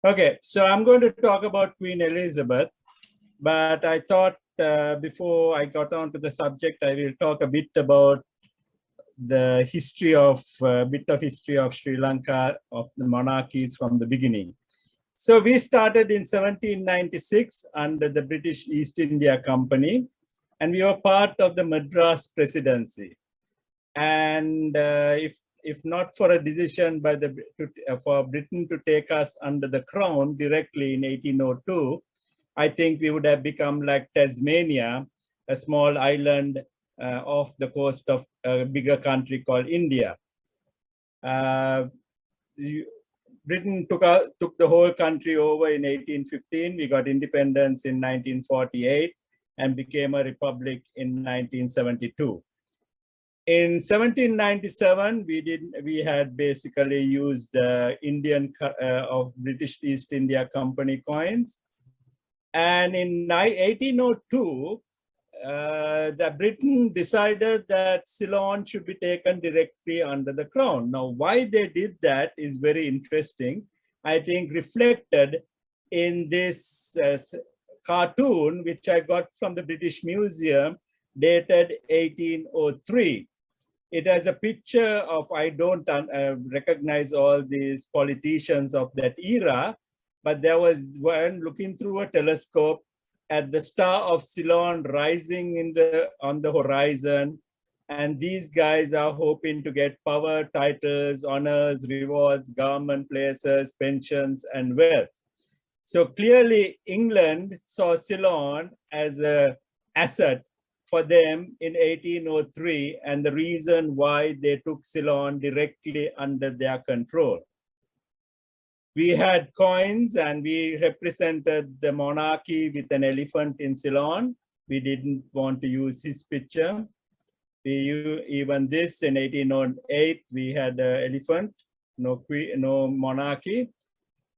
Okay, so I'm going to talk about Queen Elizabeth, but I thought before I got on to the subject, I will talk a bit about the history of bit of history of Sri Lanka, of the monarchies from the beginning. So we started in 1796 under the British East India Company, and we were part of the Madras Presidency. And if not for a decision by for Britain to take us under the crown directly in 1802, I think we would have become like Tasmania, a small island off the coast of a bigger country called India. Britain took the whole country over in 1815. We got independence in 1948 and became a republic in 1972. In 1797, we had basically used Indian of British East India Company coins. And in 1802, the Britain decided that Ceylon should be taken directly under the crown. Now, why they did that is very interesting. I think reflected in this cartoon, which I got from the British Museum, dated 1803. It has a picture of, I don't recognize all these politicians of that era, but there was one looking through a telescope at the star of Ceylon rising on the horizon. And these guys are hoping to get power, titles, honors, rewards, government places, pensions, and wealth. So clearly England saw Ceylon as an asset for them in 1803, and the reason why they took Ceylon directly under their control. We had coins and we represented the monarchy with an elephant in Ceylon. We didn't want to use his picture. Even this in 1808, we had an elephant, no monarchy.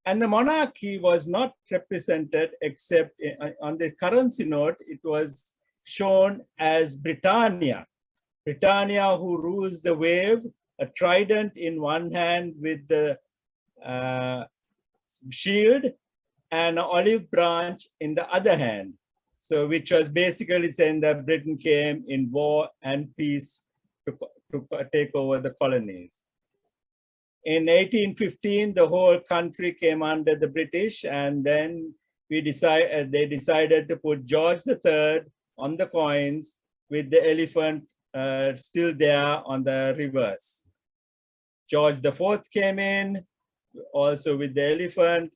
And the monarchy was not represented except on the currency note, it was shown as Britannia. Britannia, who rules the wave, a trident in one hand with the shield and an olive branch in the other hand. So which was basically saying that Britain came in war and peace to take over the colonies. In 1815, the whole country came under the British, and then they decided to put George III on the coins with the elephant still there on the reverse. George IV came in also with the elephant.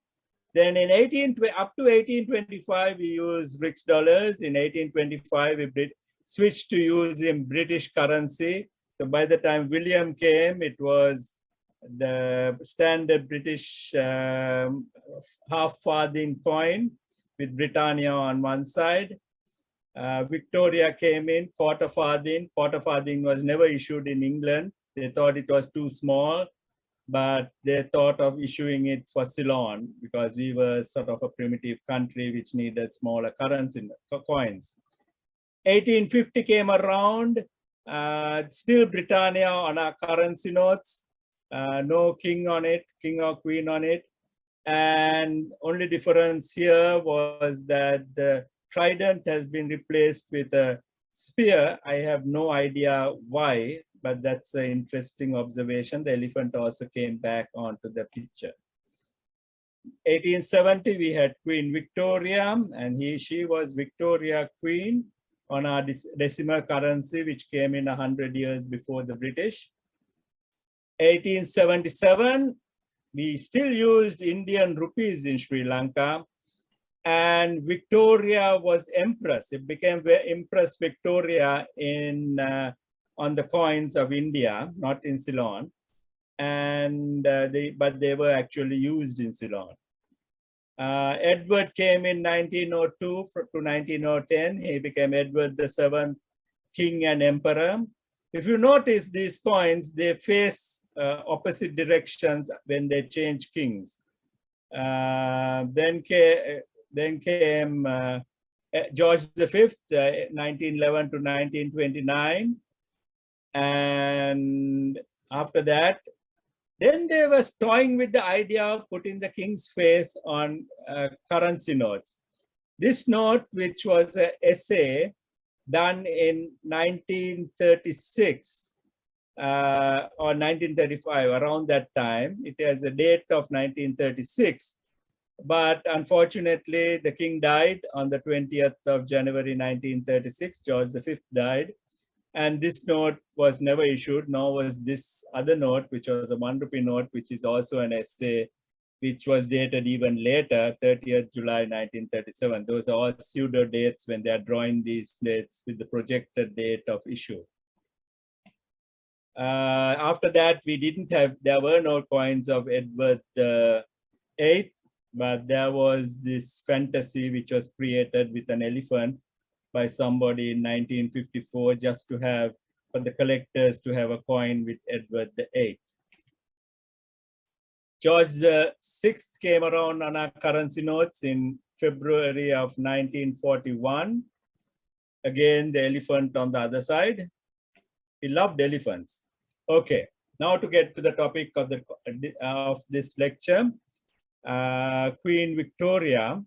Then in up to 1825, we used rix dollars. In 1825, we switched to using British currency. So by the time William came, it was the standard British half farthing coin with Britannia on one side. Victoria came in, quarter farthing. Quarter farthing was never issued in England. They thought it was too small, but they thought of issuing it for Ceylon because we were sort of a primitive country which needed smaller currency coins. 1850 came around, still Britannia on our currency notes, no king on it, king or queen on it. And only difference here was that the trident has been replaced with a spear. I have no idea why, but that's an interesting observation. The elephant also came back onto the picture. 1870, we had Queen Victoria, and she was Victoria Queen on our decimal currency, which came in 100 years before the British. 1877, we still used Indian rupees in Sri Lanka, and Victoria was Empress. It became Empress Victoria on the coins of India, not in Ceylon, and but they were actually used in Ceylon. Edward came in 1902 to 1910. He became Edward VII, King and Emperor. If you notice these coins, they face opposite directions when they change kings. Then came George V, 1911 to 1929. And after that, Then they were toying with the idea of putting the king's face on currency notes. This note, which was an essay done in 1936 or 1935, around that time, it has a date of 1936. But unfortunately, the king died on the 20th of January 1936. George V died. And this note was never issued, nor was this other note, which was a ₹1 note, which is also an essay, which was dated even later, 30th July 1937. Those are all pseudo dates when they are drawing these dates with the projected date of issue. After that, there were no coins of Edward VIII, but there was this fantasy which was created with an elephant by somebody in 1954, just to have, for the collectors to have a coin with Edward VIII. George VI came around on our currency notes in February of 1941. Again, the elephant on the other side. He loved elephants. Okay, now to get to the topic of this lecture. Queen Victoria,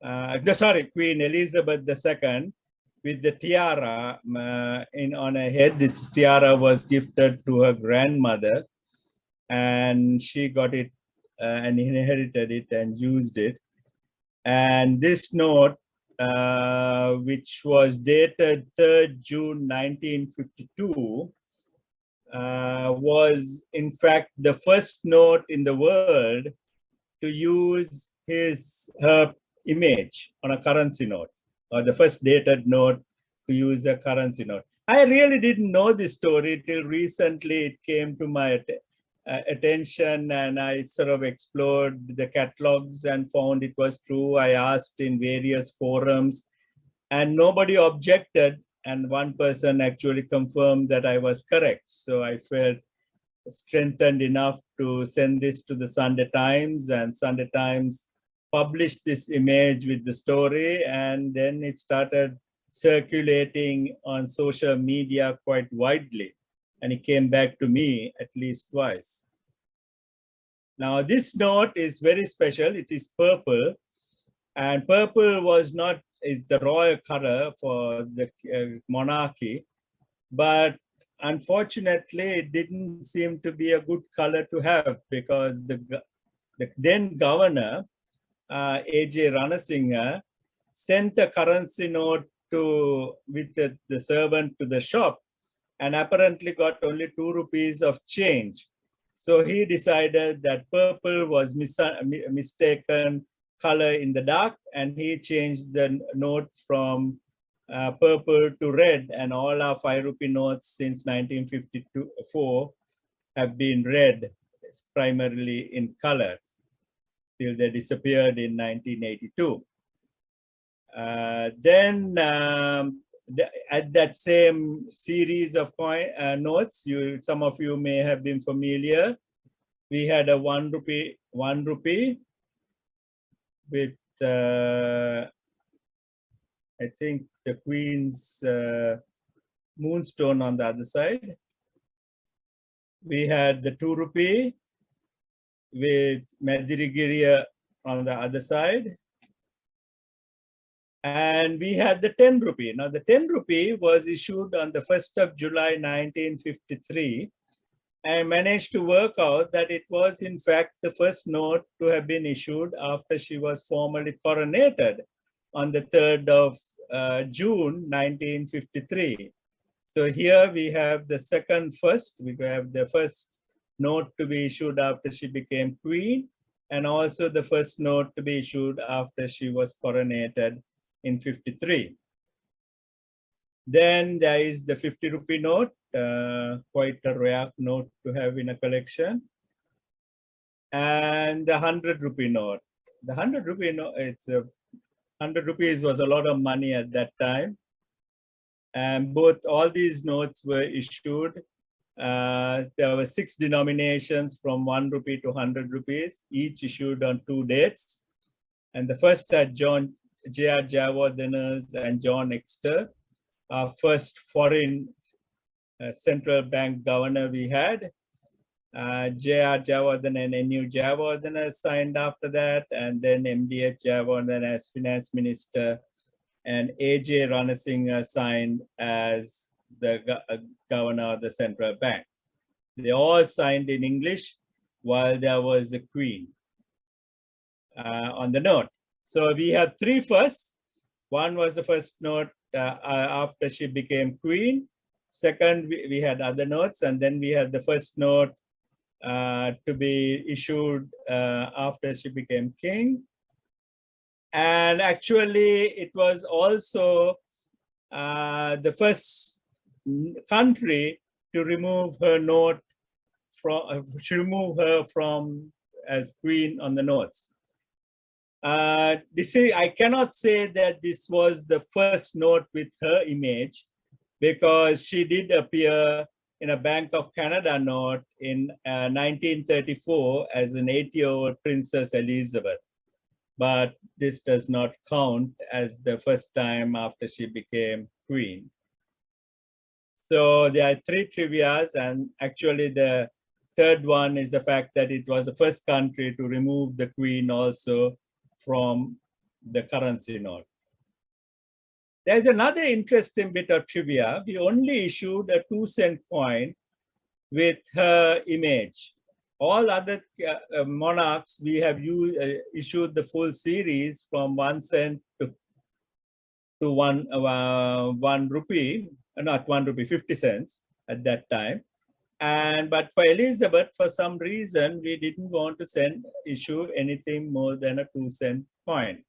Queen Elizabeth II, with the tiara on her head. This tiara was gifted to her grandmother, and she got it and inherited it and used it. And this note, which was dated 3rd June 1952, was in fact the first note in the world to use her image on a currency note, or the first dated note to use a currency note. I really didn't know this story till recently. It came to my attention, and I sort of explored the catalogs and found it was true. I asked in various forums, and nobody objected. And one person actually confirmed that I was correct. So I felt strengthened enough to send this to the Sunday Times, and Sunday Times published this image with the story, and then it started circulating on social media quite widely, and it came back to me at least twice. Now this note is very special. It is purple, and purple is the royal color for the monarchy, but unfortunately, it didn't seem to be a good color to have, because the then governor, A.J. Ranasinghe, sent a currency note with the servant to the shop, and apparently got only ₹2 of change. So he decided that purple was mistaken color in the dark, and he changed the note from purple to red, and all our ₹5 notes since 1954 have been red, primarily in color, till they disappeared in 1982. Then at that same series of notes, some of you may have been familiar. We had a ₹1 with I think the Queen's moonstone on the other side. We had the ₹2 with Madirigiriya on the other side. And we had the ₹10. Now the ₹10 was issued on the 1st of July 1953. I managed to work out that it was in fact the first note to have been issued after she was formally coronated on the 3rd of June 1953. So here we have the we have the first note to be issued after she became queen, and also the first note to be issued after she was coronated in 53. Then there is the ₹50 note, quite a rare note to have in a collection. And the ₹100 note. The ₹100 note, ₹100 was a lot of money at that time. And all these notes were issued. There were 6 denominations from ₹1 to ₹100, each issued on 2 dates. And the first had J.R. Jayawardena and John Exeter, our first foreign central bank governor we had. J.R. Jayawardena and N.U. Jayawardena signed after that, and then M.D.H. Jayawardena as finance minister, and A.J. Ranasinghe signed as the governor of the central bank. They all signed in English while there was a queen on the note. So we have three firsts. One was the first note after she became queen. Second, we had other notes, and then we had the first note to be issued after she became king. And actually, it was also the first country to remove her note from, as queen on the notes. I cannot say that this was the first note with her image, because she did appear in a Bank of Canada note in 1934 as an 80-year-old Princess Elizabeth. But this does not count as the first time after she became queen. So there are three trivias, and actually the third one is the fact that it was the first country to remove the queen also from the currency note. There's another interesting bit of trivia. We only issued a 2-cent coin with her image. All other monarchs, we have issued the full series from 1 cent to 1 rupee, not 1 rupee, 50 cents at that time. But for Elizabeth, for some reason, we didn't want to issue anything more than a 2-cent coin.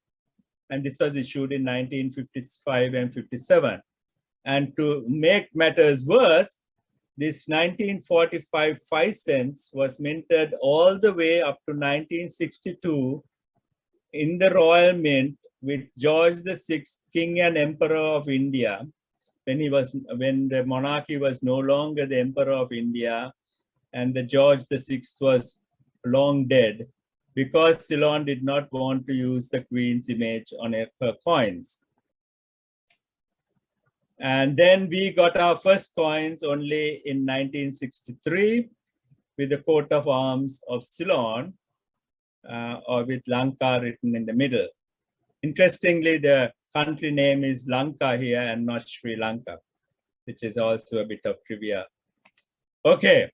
And this was issued in 1955 and 57. And to make matters worse, this 1945 5 cents was minted all the way up to 1962 in the Royal Mint with George VI, King and Emperor of India, when the monarchy was no longer the Emperor of India, and the George VI was long dead, because Ceylon did not want to use the Queen's image on her coins. And then we got our first coins only in 1963 with the coat of arms of Ceylon, or with Lanka written in the middle. Interestingly, the country name is Lanka here and not Sri Lanka, which is also a bit of trivia. Okay.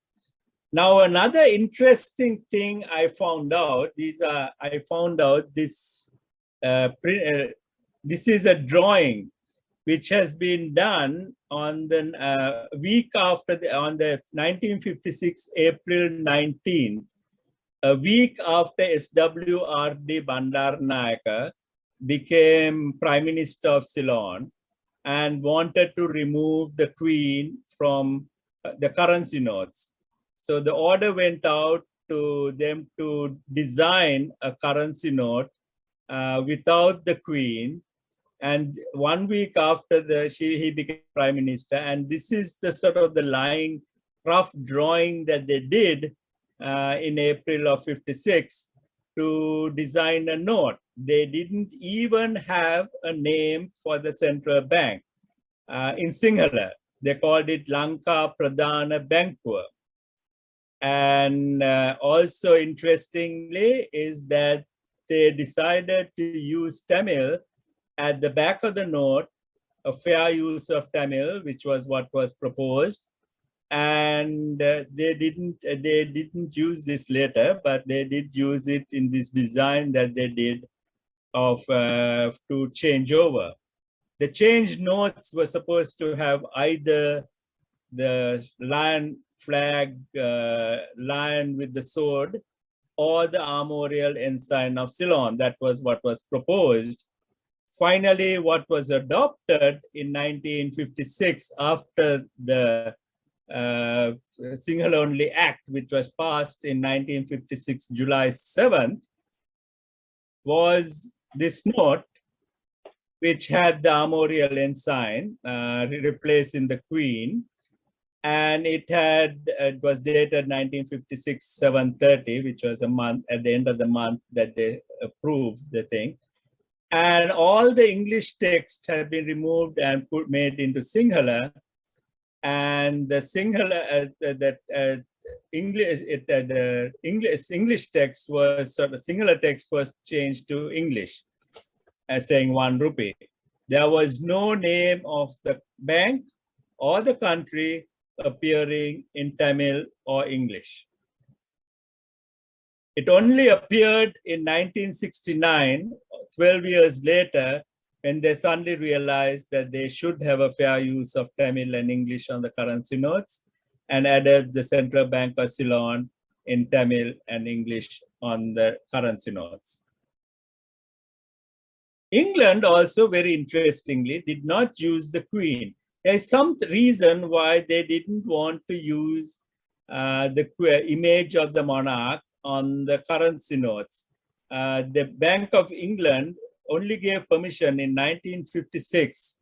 Now, another interesting thing I found out, this is a drawing which has been done on the week after, on the 1956, April 19th, a week after S.W.R.D. Bandaranaike became Prime Minister of Ceylon and wanted to remove the Queen from the currency notes. So the order went out to them to design a currency note without the Queen. And 1 week after he became Prime Minister, and this is the sort of the line rough drawing that they did in April of 56 to design a note. They didn't even have a name for the central bank. In Sinhala, they called it Lanka Pradhana Bankur. And also interestingly is that they decided to use Tamil at the back of the note, a fair use of Tamil, which was what was proposed. And they didn't use this later, but they did use it in this design that they did of to change over. The changed notes were supposed to have either the lion flag, lion with the sword, or the armorial ensign of Ceylon. That was what was proposed. Finally, what was adopted in 1956 after the Sinhala-only Act, which was passed in 1956, July 7th, was this note, which had the armorial ensign replacing the Queen. And it was dated 1956, 7/30, which was a month, at the end of the month that they approved the thing. And all the English text had been removed and made into Sinhala. And the Sinhala, English text was sort of Sinhala text was changed to English as saying 1 rupee. There was no name of the bank or the country appearing in Tamil or English. It only appeared in 1969, 12 years later, when they suddenly realized that they should have a fair use of Tamil and English on the currency notes, and added the central bank of Ceylon in Tamil and English on the currency notes. England also, very interestingly, did not use the Queen. There is some reason why they didn't want to use the image of the monarch on the currency notes. The Bank of England only gave permission in 1956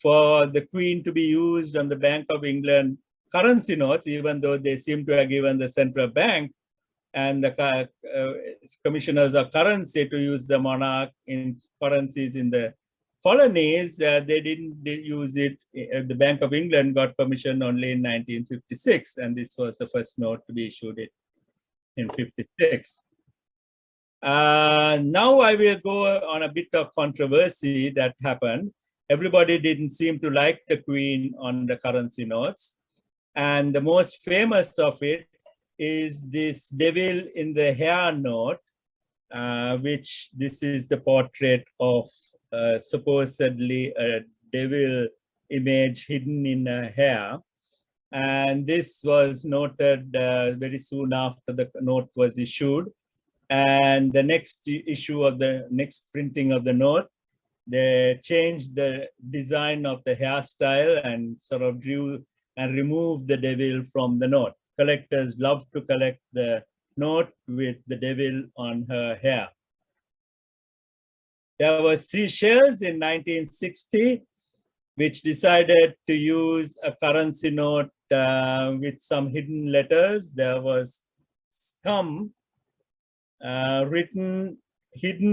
for the Queen to be used on the Bank of England currency notes, even though they seem to have given the central bank and the commissioners of currency to use the monarch in currencies in the colonies. They didn't use it. The Bank of England got permission only in 1956, and this was the first note to be issued in 56. Now I will go on a bit of controversy that happened. Everybody didn't seem to like the Queen on the currency notes. And the most famous of it is this devil in the hair note, which this is the portrait of supposedly a devil image hidden in a hair. And this was noted very soon after the note was issued. And the next issue of the next printing of the note, they changed the design of the hairstyle and sort of drew and removed the devil from the note. Collectors love to collect the note with the devil on her hair. There was Seychelles in 1960, which decided to use a currency note with some hidden letters. There was scum hidden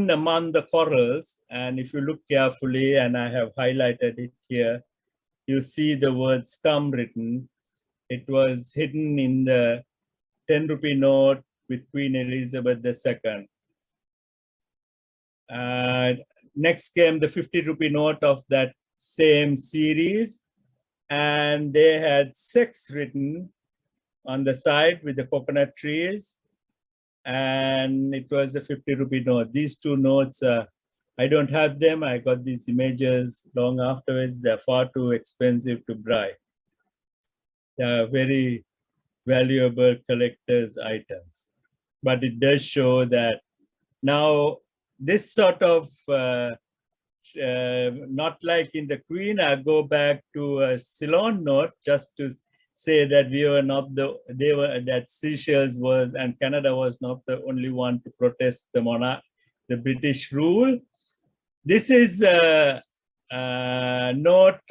among the corals. And if you look carefully, and I have highlighted it here, you see the word scum written. It was hidden in the 10 rupee note with Queen Elizabeth II. Next came the 50 rupee note of that same series. And they had sex written on the side with the coconut trees. And it was a 50 rupee note. These two notes, I don't have them. I got these images long afterwards. They're far too expensive to buy. They are very valuable collector's items. But it does show that now this sort of, not like in the Queen, I go back to a Ceylon note just to say that we were not that Seychelles was, and Canada was not the only one to protest the monarch, the British rule. This is a note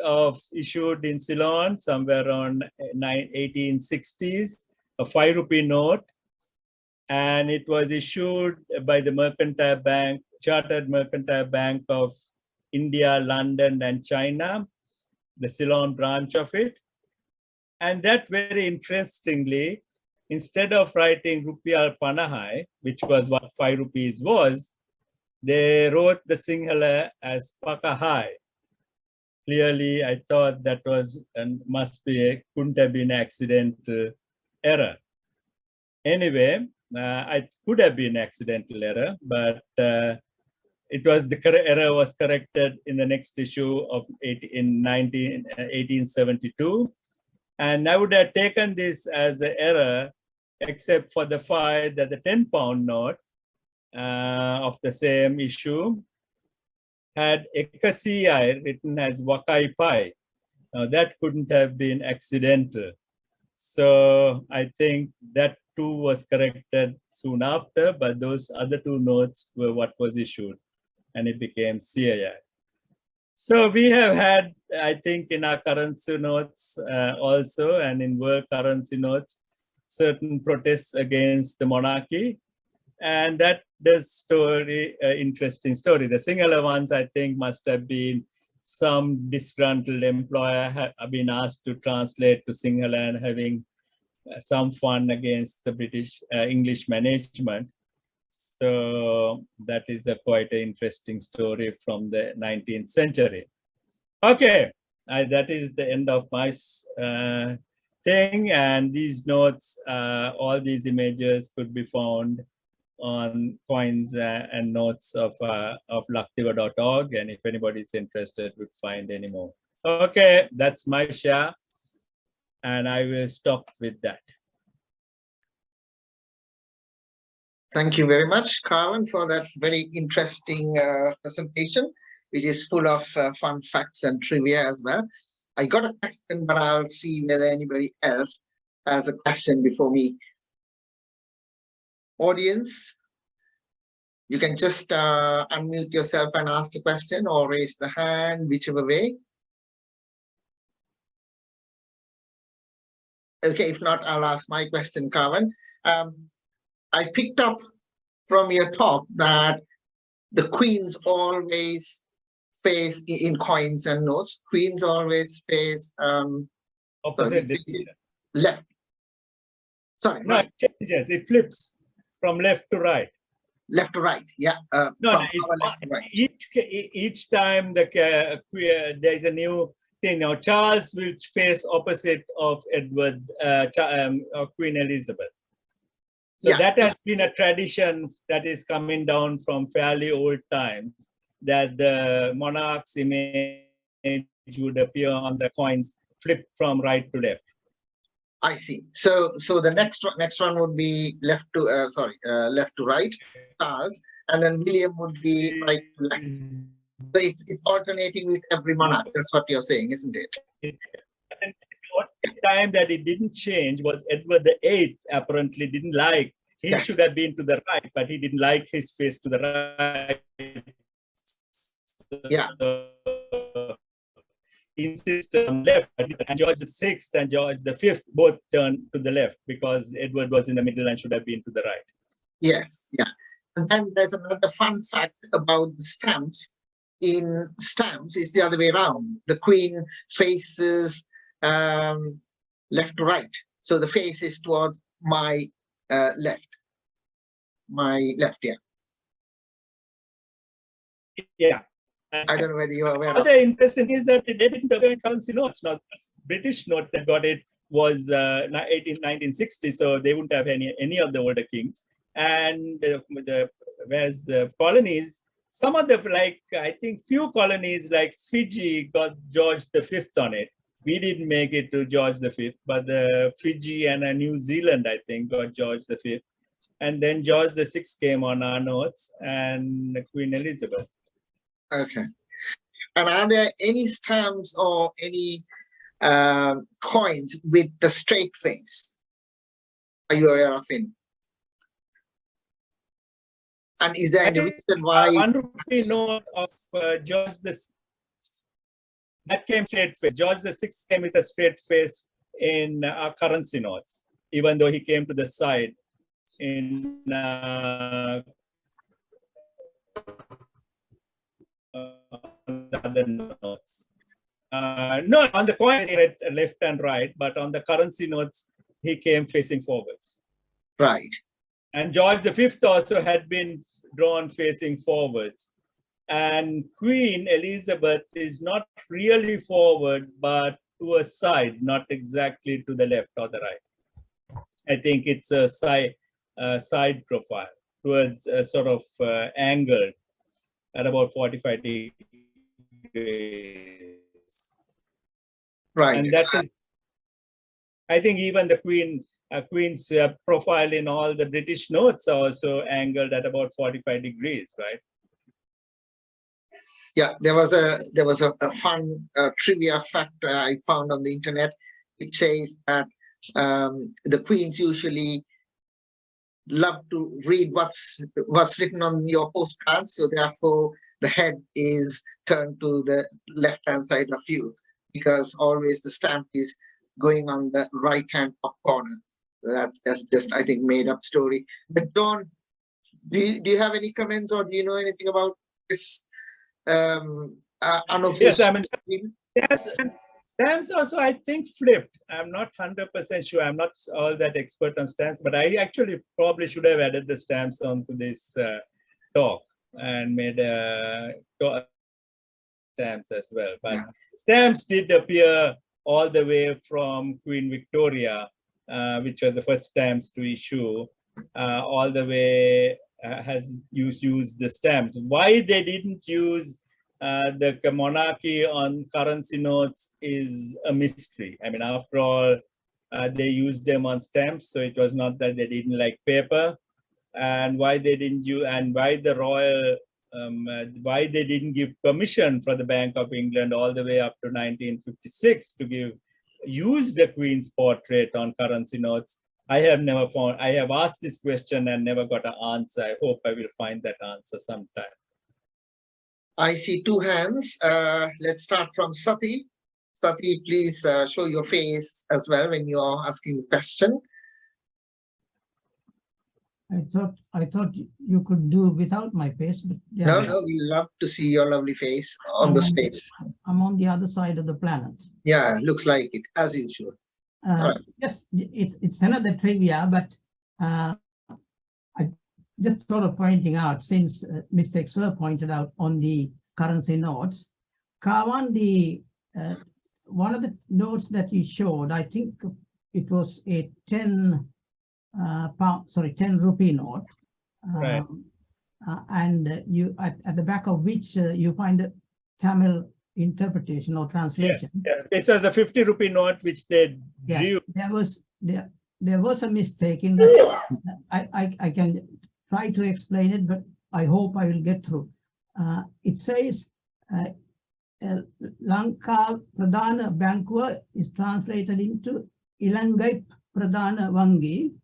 issued in Ceylon somewhere around 1860s, a 5 rupee note. And it was issued by the Mercantile Bank, Chartered Mercantile Bank of India, London, and China, the Ceylon branch of it. And that, very interestingly, instead of writing Rupiah Panahai, which was what 5 rupees was, they wrote the Sinhala as Pakahai. Clearly, I thought that was and couldn't have been an accidental error. Anyway, it could have been accidental error, but it was the error was corrected in the next issue of 1872. And I would have taken this as an error, except for the fact that the 10-pound note of the same issue had a QEII written as Wakai Pai. Now that couldn't have been accidental. So I think that too was corrected soon after, but those other two notes were what was issued, and it became CII. So we have had, I think, in our currency notes also, and in world currency notes, certain protests against the monarchy. And that does story, interesting story. The Sinhala ones, I think, must have been some disgruntled employer have been asked to translate to Sinhala and having some fun against the British English management. So that is a quite an interesting story from the 19th century. Okay, that is the end of my thing. And these notes, all these images could be found on coins and notes of laktiva.org. And if anybody is interested, would find any more. Okay, that's my share. And I will stop with that. Thank you very much, Carmen, for that very interesting presentation, which is full of fun facts and trivia as well. I got a question, but I'll see whether anybody else has a question before me. Audience, you can just unmute yourself and ask the question or raise the hand, whichever way. Okay, if not, I'll ask my question, Carmen. I picked up from your talk that the queens always face, in coins and notes, queens always face opposite left. Sorry, no, right. It changes, it flips from left to right. Left to right, yeah. No, left to right. Each time there is a new thing. Now Charles will face opposite of Edward or Queen Elizabeth. So yeah, that has been a tradition that is coming down from fairly old times, that the monarch's image would appear on the coins flipped from right to left. I see. So the next one would be left to left to right, Charles, and then William would be right to left. So it's alternating with every monarch. That's what you're saying, isn't it? And the time that it didn't change was Edward VIII apparently didn't like. He should have been to the right, but he didn't like his face to the right. Yeah. Insisted on left, and George VI and George V both turned to the left because Edward was in the middle and should have been to the right. Yes, yeah. And then there's another fun fact about the stamps. In stamps, it's the other way around. The Queen faces left to right. So the face is towards my left. My left, yeah. Yeah. I don't know whether you're aware of. The interesting is that they didn't have currency notes. Now, the British note that got it was 1960, so they wouldn't have any of the older kings. And whereas the colonies, some of the, like, I think few colonies like Fiji got George V on it. We didn't make it to George V, but the Fiji and New Zealand, I think, got George V. And then George VI came on our notes and Queen Elizabeth. Okay. And are there any stamps or any coins with the straight face? Are you aware of any? And is there any reason why? One rupee note of George VI that came straight face. George VI came with a straight face in our currency notes, even though he came to the side in the other notes. No, on the coin, left and right, but on the currency notes, he came facing forwards. Right. And George V also had been drawn facing forwards. And Queen Elizabeth is not really forward, but to a side, not exactly to the left or the right. I think it's a side profile towards a sort of angled at about 45 degrees. Right. And that is, I think even the Queen's profile in all the British notes are also angled at about 45 degrees, right? Yeah, there was a fun trivia fact I found on the internet. It says that the queens usually love to read what's written on your postcards, so therefore the head is turned to the left-hand side of you, because always the stamp is going on the right-hand top corner. That's just, I think, made up story. But Don, do you have any comments, or do you know anything about this unofficial? Yes, I mean, Stamps also, I think, flipped. I'm not 100% sure. I'm not all that expert on stamps, but I actually probably should have added the stamps onto this talk and made stamps as well. But stamps did appear all the way from Queen Victoria, which were the first stamps to issue, all the way has used the stamps. Why they didn't use the monarchy on currency notes is a mystery. I mean, after all, they used them on stamps, so it was not that they didn't like paper. And why they didn't use, and why the royal, why they didn't give permission for the Bank of England all the way up to 1956 to use the Queen's portrait on currency notes. I have never found, I have asked this question and never got an answer. I hope I will find that answer sometime. I see two hands. Let's start from Sati. Sati, please show your face as well when you are asking the question. I thought you could do without my face, but yeah. No, we love to see your lovely face on the stage. I'm on the other side of the planet. Yeah, looks like it, as usual. Right. Yes, it's another trivia, but I just sort of pointing out, since mistakes were pointed out on the currency notes, Kawan, one of the notes that you showed, I think it was a 10 rupee note, Right. and you at the back of which you find a Tamil interpretation or translation. Yes, yeah. It was a 50 rupee note which they drew. There was a mistake in that. I can try to explain it, but I hope I will get through. It says Lanka Pradana Bankwa is translated into Ilangai Pradana Vangi.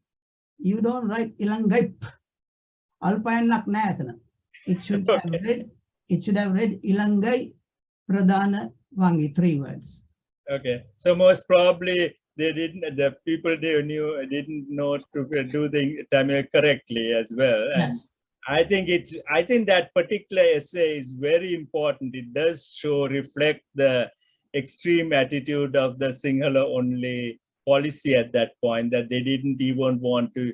You don't write Ilangai. Alpayanak nayathana. It should have read. It should have read Ilangai Pradana Vangi. 3 words. Okay, so most probably they didn't. The people they knew didn't know to do the Tamil correctly as well. And Yes. I think that particular essay is very important. It does reflect the extreme attitude of the Sinhala only policy at that point, that they didn't even want to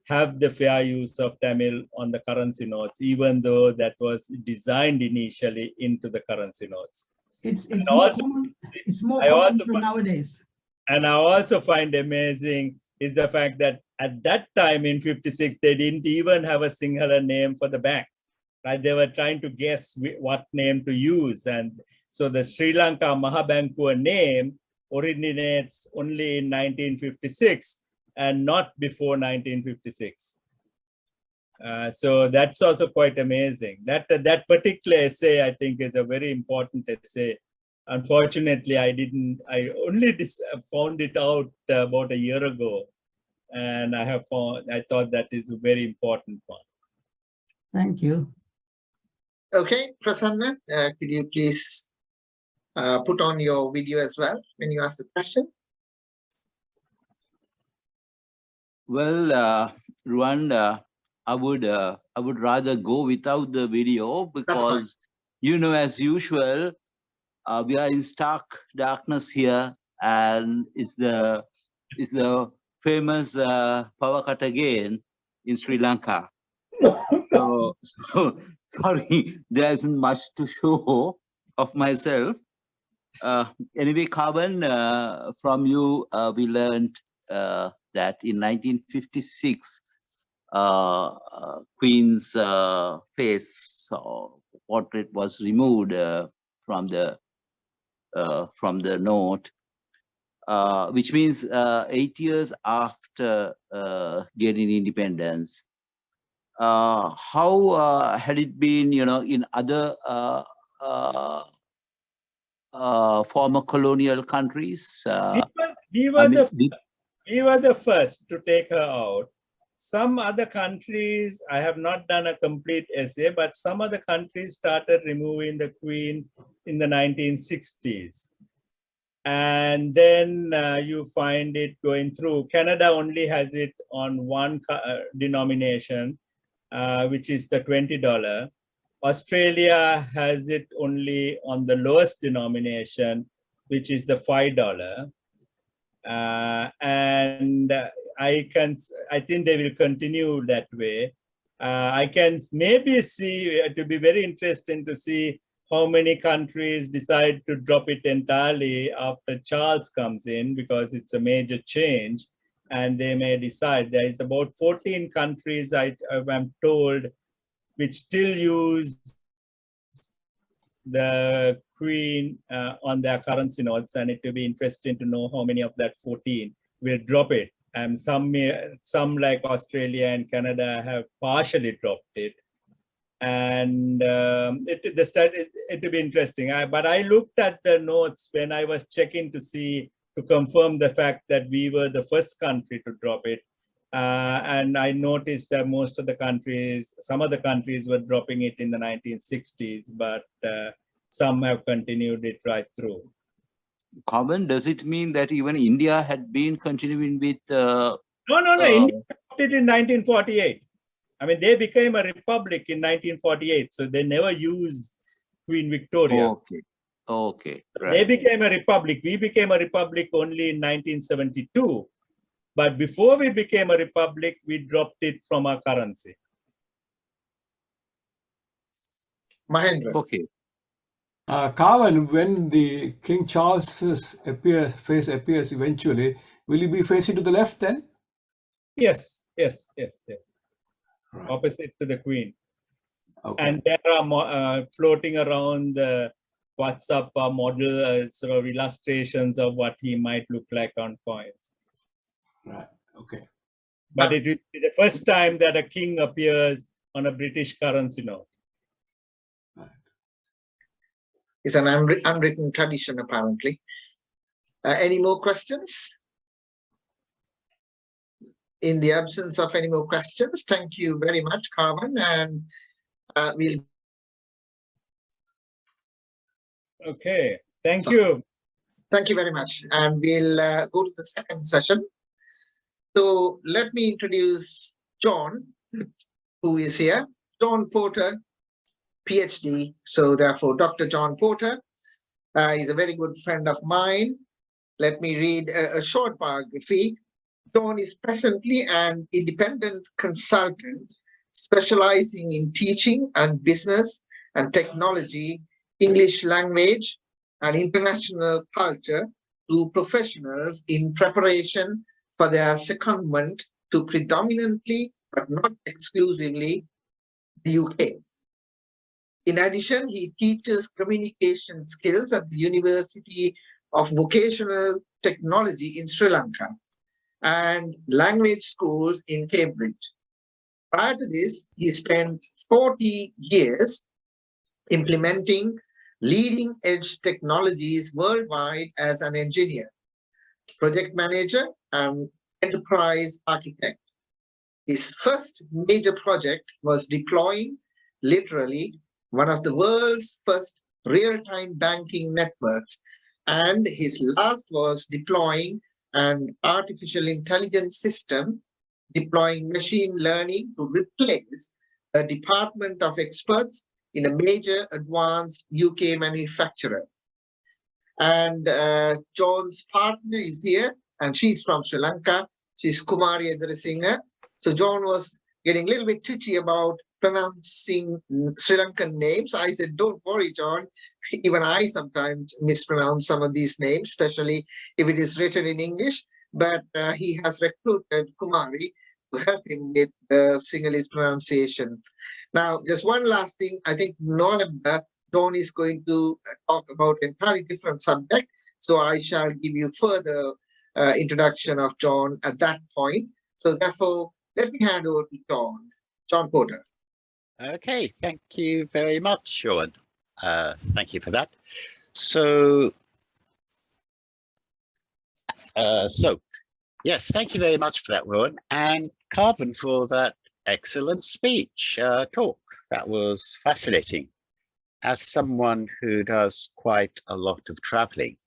have the fair use of Tamil on the currency notes, even though that was designed initially into the currency notes. It's more common nowadays. And I also find amazing is the fact that at that time in 56, they didn't even have a Sinhala name for the bank. Right? They were trying to guess what name to use. And so the Sri Lanka Mahabankua name originates only in 1956 and not before 1956. So that's also quite amazing. That particular essay, I think, is a very important essay. Unfortunately, I only found it out about a year ago. And I thought that is a very important one. Thank you. Okay, Prasanna, could you please put on your video as well when you ask the question? Well, Ruan, I would rather go without the video because, you know, as usual, we are in stark darkness here, and it's the famous power cut again in Sri Lanka. So sorry, there isn't much to show of myself. Anyway, Carbon, from you, we learned that in 1956, Queen's face or portrait was removed from the note, which means 8 years after gaining independence. How had it been, you know, in other former colonial countries? We were the first to take her out. Some other countries, I have not done a complete essay, but some other countries started removing the Queen in the 1960s. And then you find it going through. Canada only has it on one denomination, which is the $20. Australia has it only on the lowest denomination, which is the $5. And I think they will continue that way. I can maybe see, it will be very interesting to see how many countries decide to drop it entirely after Charles comes in, because it's a major change. And they may decide. There is about 14 countries, I'm told, which still use the Queen on their currency notes, and it will be interesting to know how many of that 14 will drop it. And some like Australia and Canada have partially dropped it. And it will be interesting. But I looked at the notes when I was checking to confirm the fact that we were the first country to drop it. And I noticed that most of the countries, some of the countries were dropping it in the 1960s, but some have continued it right through. Common, does it mean that even India had been continuing with? No. India dropped it in 1948. I mean, they became a republic in 1948, so they never used Queen Victoria. Okay. Right. They became a republic. We became a republic only in 1972. But before we became a republic, we dropped it from our currency. Mahendra. Okay. Karvan, when the King Charles's face appears eventually, will he be facing to the left then? Yes. Right. Opposite to the Queen. Okay. And there are floating around the WhatsApp model sort of illustrations of what he might look like on coins. Right. Okay. But it will be the first time that a king appears on a British currency note. Right. It's an unwritten tradition, apparently. Any more questions? In the absence of any more questions, thank you very much, Carmen, and we'll. Okay, thank you. Thank you very much, and we'll go to the second session. So let me introduce John, who is here. John Porter, PhD. So therefore, Dr. John Porter is a very good friend of mine. Let me read a short biography. John is presently an independent consultant specializing in teaching and business and technology, English language and international culture to professionals in preparation for their secondment to predominantly, but not exclusively, the UK. In addition, he teaches communication skills at the University of Vocational Technology in Sri Lanka and language schools in Cambridge. Prior to this, he spent 40 years implementing leading-edge technologies worldwide as an engineer, project manager, and enterprise architect. His first major project was deploying literally one of the world's first real-time banking networks, and his last was deploying an artificial intelligence system, deploying machine learning to replace a department of experts in a major advanced UK manufacturer. And John's partner is here, and she's from Sri Lanka. She's Kumari Edrisinghe. So John was getting a little bit twitchy about pronouncing Sri Lankan names. I said, don't worry, John. Even I sometimes mispronounce some of these names, especially if it is written in English. But he has recruited Kumari to help him with the Sinhalese pronunciation. Now, just one last thing. I think November, John is going to talk about an entirely different subject. So I shall give you further introduction of John at that point. So therefore, let me hand over to John. John Porter. Okay, thank you very much, Sean. Thank you for that. So yes, thank you very much for that, Rowan, and Carven for that excellent speech, talk. That was fascinating. As someone who does quite a lot of traveling,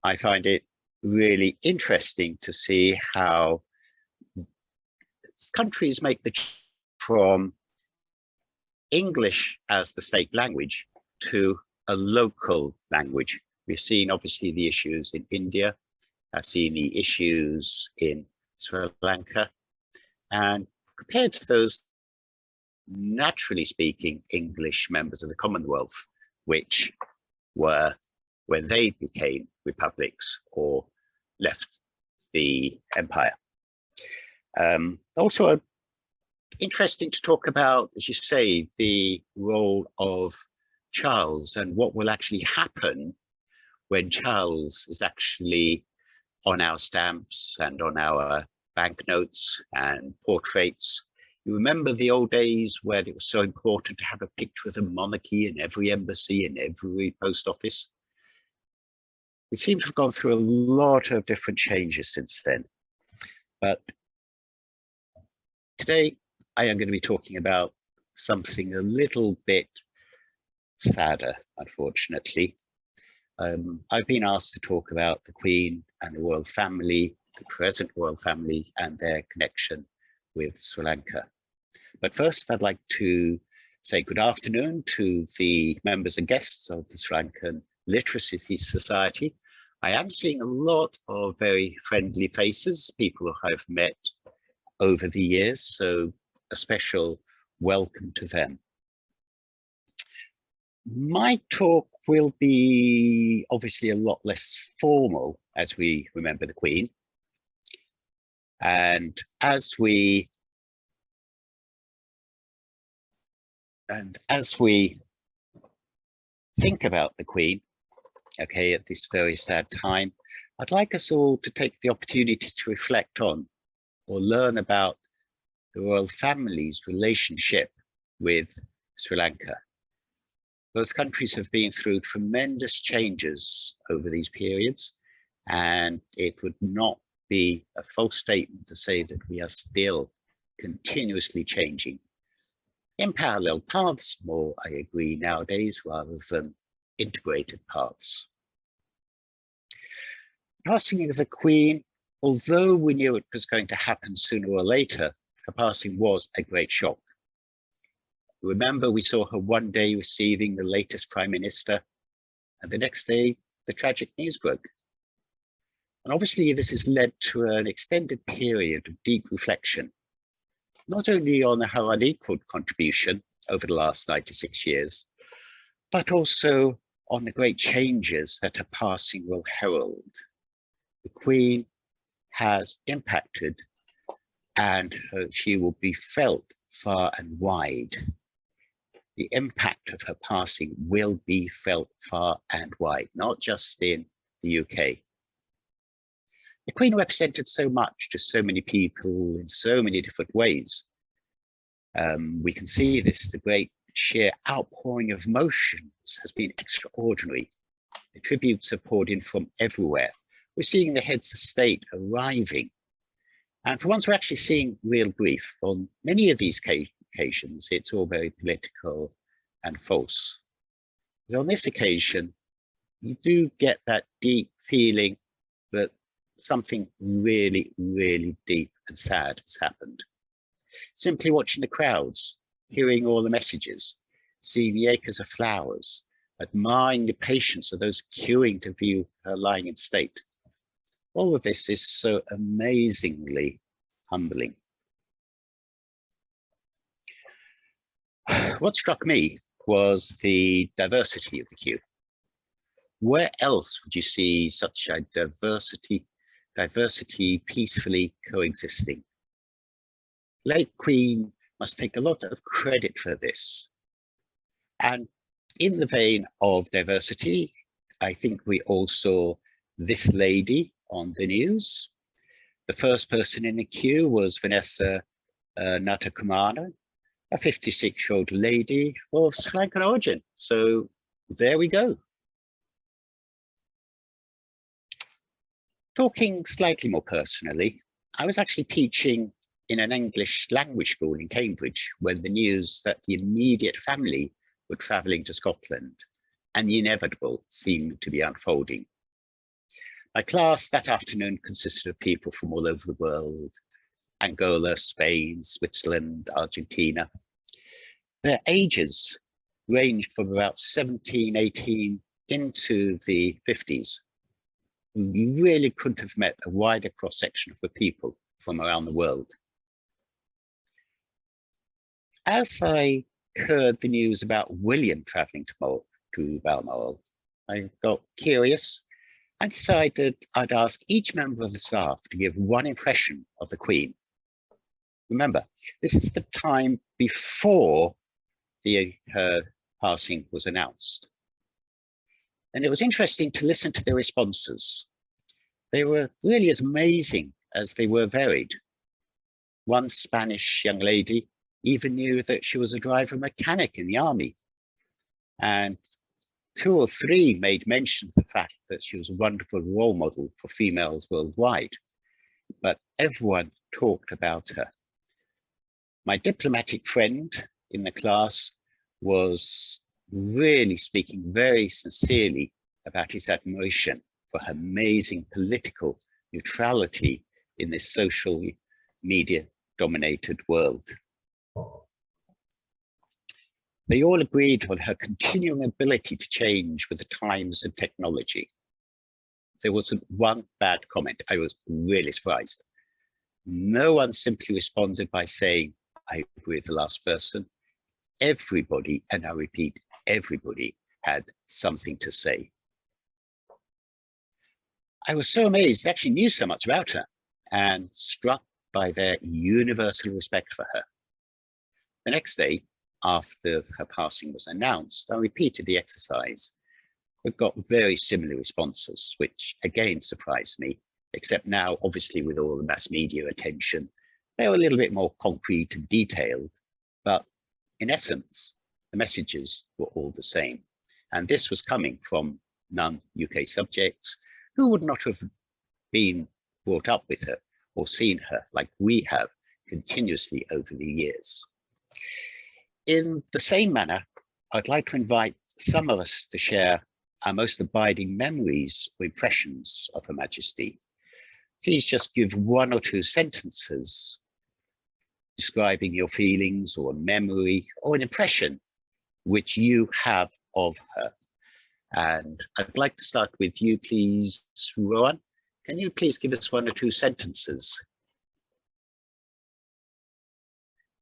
I find it really interesting to see how countries make the change from English as the state language to a local language, We've seen obviously the issues in India. I've seen the issues in Sri Lanka. And compared to those, naturally speaking, English members of the Commonwealth, which were when they became republics or left the empire. Also interesting to talk about, as you say, the role of Charles and what will actually happen when Charles is actually on our stamps and on our banknotes and portraits. You remember the old days where it was so important to have a picture of the monarchy in every embassy, in every post office? We seem to have gone through a lot of different changes since then. But today, I am going to be talking about something a little bit sadder, unfortunately. I've been asked to talk about the Queen and the royal family, the present royal family, and their connection with Sri Lanka. But first, I'd like to say good afternoon to the members and guests of the Sri Lankan Literacy Society. I am seeing a lot of very friendly faces, people who I've met over the years, so a special welcome to them. My talk will be obviously a lot less formal as we remember the Queen. And as we think about the Queen, okay, at this very sad time, I'd like us all to take the opportunity to reflect on or learn about the royal family's relationship with Sri Lanka. Both countries have been through tremendous changes over these periods, and it would not be a false statement to say that we are still continuously changing in parallel paths, more I agree nowadays, rather than integrated paths. Passing of the Queen, although we knew it was going to happen sooner or later, her passing was a great shock. Remember, we saw her one day receiving the latest Prime Minister, and the next day, the tragic news broke. And obviously, this has led to an extended period of deep reflection, not only on her unequaled contribution over the last 96 years, but also on the great changes that her passing will herald. The Queen has impacted, and she will be felt far and wide. The impact of her passing will be felt far and wide, not just in the UK. The Queen represented so much to so many people in so many different ways. We can see this, the great sheer outpouring of emotions has been extraordinary. The tributes have poured in from everywhere. We're seeing the heads of state arriving. And for once, we're actually seeing real grief. On many of these occasions, it's all very political and false. But on this occasion, you do get that deep feeling that something really, really deep and sad has happened. Simply watching the crowds, hearing all the messages, seeing the acres of flowers, admiring the patience of those queuing to view her lying in state. All of this is so amazingly humbling. What struck me was the diversity of the queue. Where else would you see such a diversity peacefully coexisting? Late Queen must take a lot of credit for this. And in the vein of diversity, I think we all saw this lady on the news. The first person in the queue was Vanessa Natakumano, a 56-year-old lady of Sri Lankan origin. So there we go. Talking slightly more personally, I was actually teaching in an English language school in Cambridge when the news that the immediate family were travelling to Scotland and the inevitable seemed to be unfolding. My class that afternoon consisted of people from all over the world: Angola, Spain, Switzerland, Argentina. Their ages ranged from about 17, 18, into the 50s, you really couldn't have met a wider cross-section of the people from around the world. As I heard the news about William traveling to Balmoral, I got curious. I decided I'd ask each member of the staff to give one impression of the Queen. Remember, this is the time before her passing was announced. And it was interesting to listen to their responses. They were really as amazing as they were varied. One Spanish young lady even knew that she was a driver mechanic in the army. And 2 or 3 made mention of the fact that she was a wonderful role model for females worldwide. But everyone talked about her. My diplomatic friend in the class was really speaking very sincerely about his admiration for her amazing political neutrality in this social media dominated world. They all agreed on her continuing ability to change with the times and technology. There wasn't one bad comment. I was really surprised. No one simply responded by saying, I agree with the last person. Everybody, and I repeat, everybody had something to say. I was so amazed they actually knew so much about her and struck by their universal respect for her. The next day, after her passing was announced, I repeated the exercise, but got very similar responses, which again surprised me, except now, obviously, with all the mass media attention, they were a little bit more concrete and detailed, but in essence, the messages were all the same. And this was coming from non-UK subjects who would not have been brought up with her or seen her like we have continuously over the years. In the same manner, I'd like to invite some of us to share our most abiding memories or impressions of Her Majesty. Please just give 1 or 2 sentences describing your feelings or memory or an impression which you have of her. And I'd like to start with you, please, Rowan. Can you please give us 1 or 2 sentences?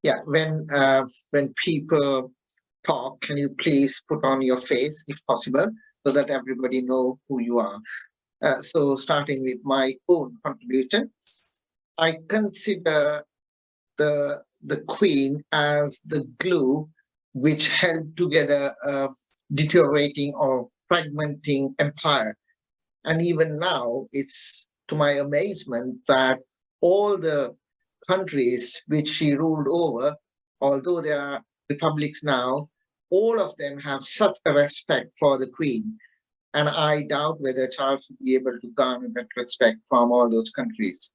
Yeah, when people talk, can you please put on your face, if possible, so that everybody know who you are? So starting with my own contribution, I consider the Queen as the glue which held together a deteriorating or fragmenting empire. And even now, it's to my amazement that all the countries which she ruled over, although there are republics now, all of them have such a respect for the Queen. And I doubt whether Charles would be able to garner that respect from all those countries.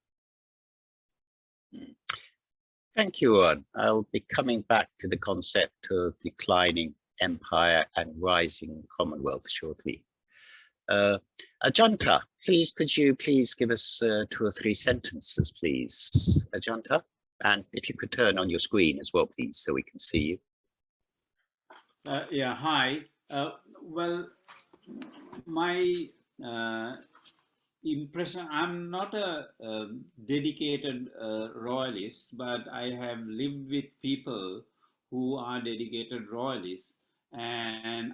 Thank you, Rowan. I'll be coming back to the concept of declining empire and rising Commonwealth shortly. Ajanta, please, could you please give us 2 or 3 sentences, please, Ajanta? And if you could turn on your screen as well, please, so we can see you. Yeah, hi. Well, my impression, I'm not a dedicated royalist, but I have lived with people who are dedicated royalists, and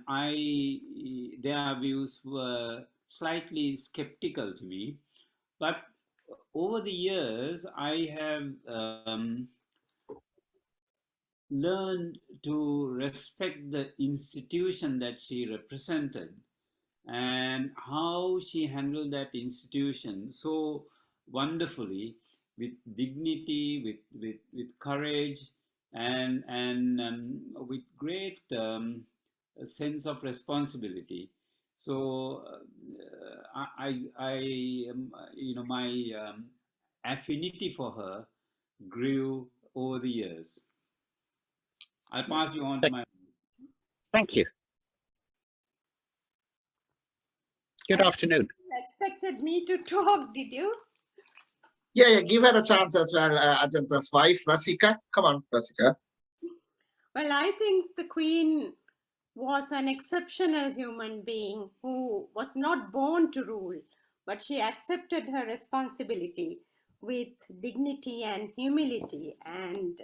their views were slightly skeptical to me. But over the years, I have learned to respect the institution that she represented and how she handled that institution so wonderfully, with dignity, with courage, and with great sense of responsibility. So my affinity for her grew over the years. I'll pass you on to my. Thank you. Good afternoon. Expected me to talk, did you? Yeah, give her a chance as well, Ajanta's wife, Rasika. Come on, Rasika. Well, I think the Queen was an exceptional human being who was not born to rule, but she accepted her responsibility with dignity and humility and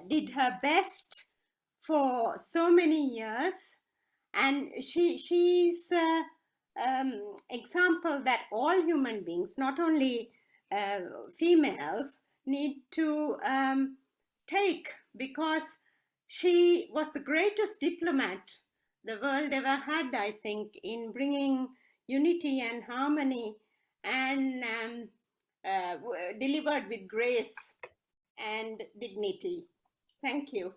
did her best for so many years. And she's example that all human beings, not only females, need to take, because she was the greatest diplomat the world ever had, I think, in bringing unity and harmony, and delivered with grace and dignity. Thank you.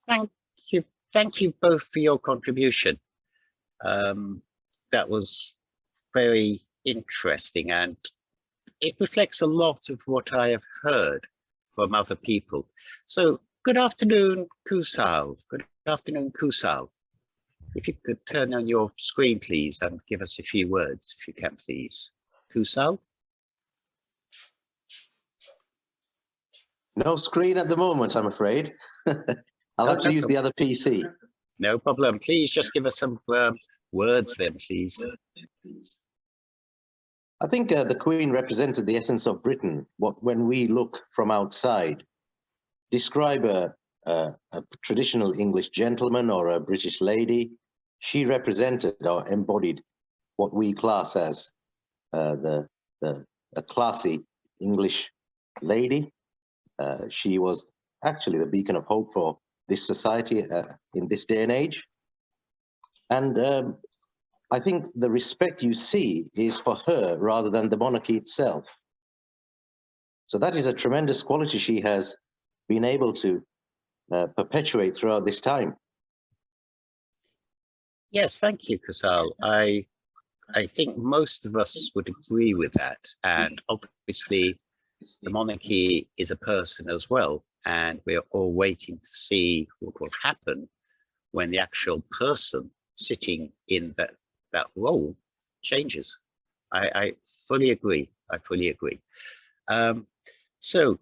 Thank you. Thank you both for your contribution. That was very interesting, and it reflects a lot of what I have heard from other people. So good afternoon, Kusal. Good afternoon, Kusal. If you could turn on your screen, please, and give us a few words, if you can, please. Kusal? No screen at the moment, I'm afraid. I'll have to use the other PC. No problem. Please just give us some words then, please. I think the Queen represented the essence of Britain. When we look from outside, describe a traditional English gentleman or a British lady, she represented or embodied what we class as a classy English lady. She was actually the beacon of hope for this society in this day and age. And I think the respect you see is for her rather than the monarchy itself. So that is a tremendous quality she has been able to perpetuate throughout this time. Yes, thank you, Kusal. I think most of us would agree with that. And obviously, the monarchy is a person as well. And we're all waiting to see what will happen when the actual person sitting in that role changes. I fully agree. I fully agree. So,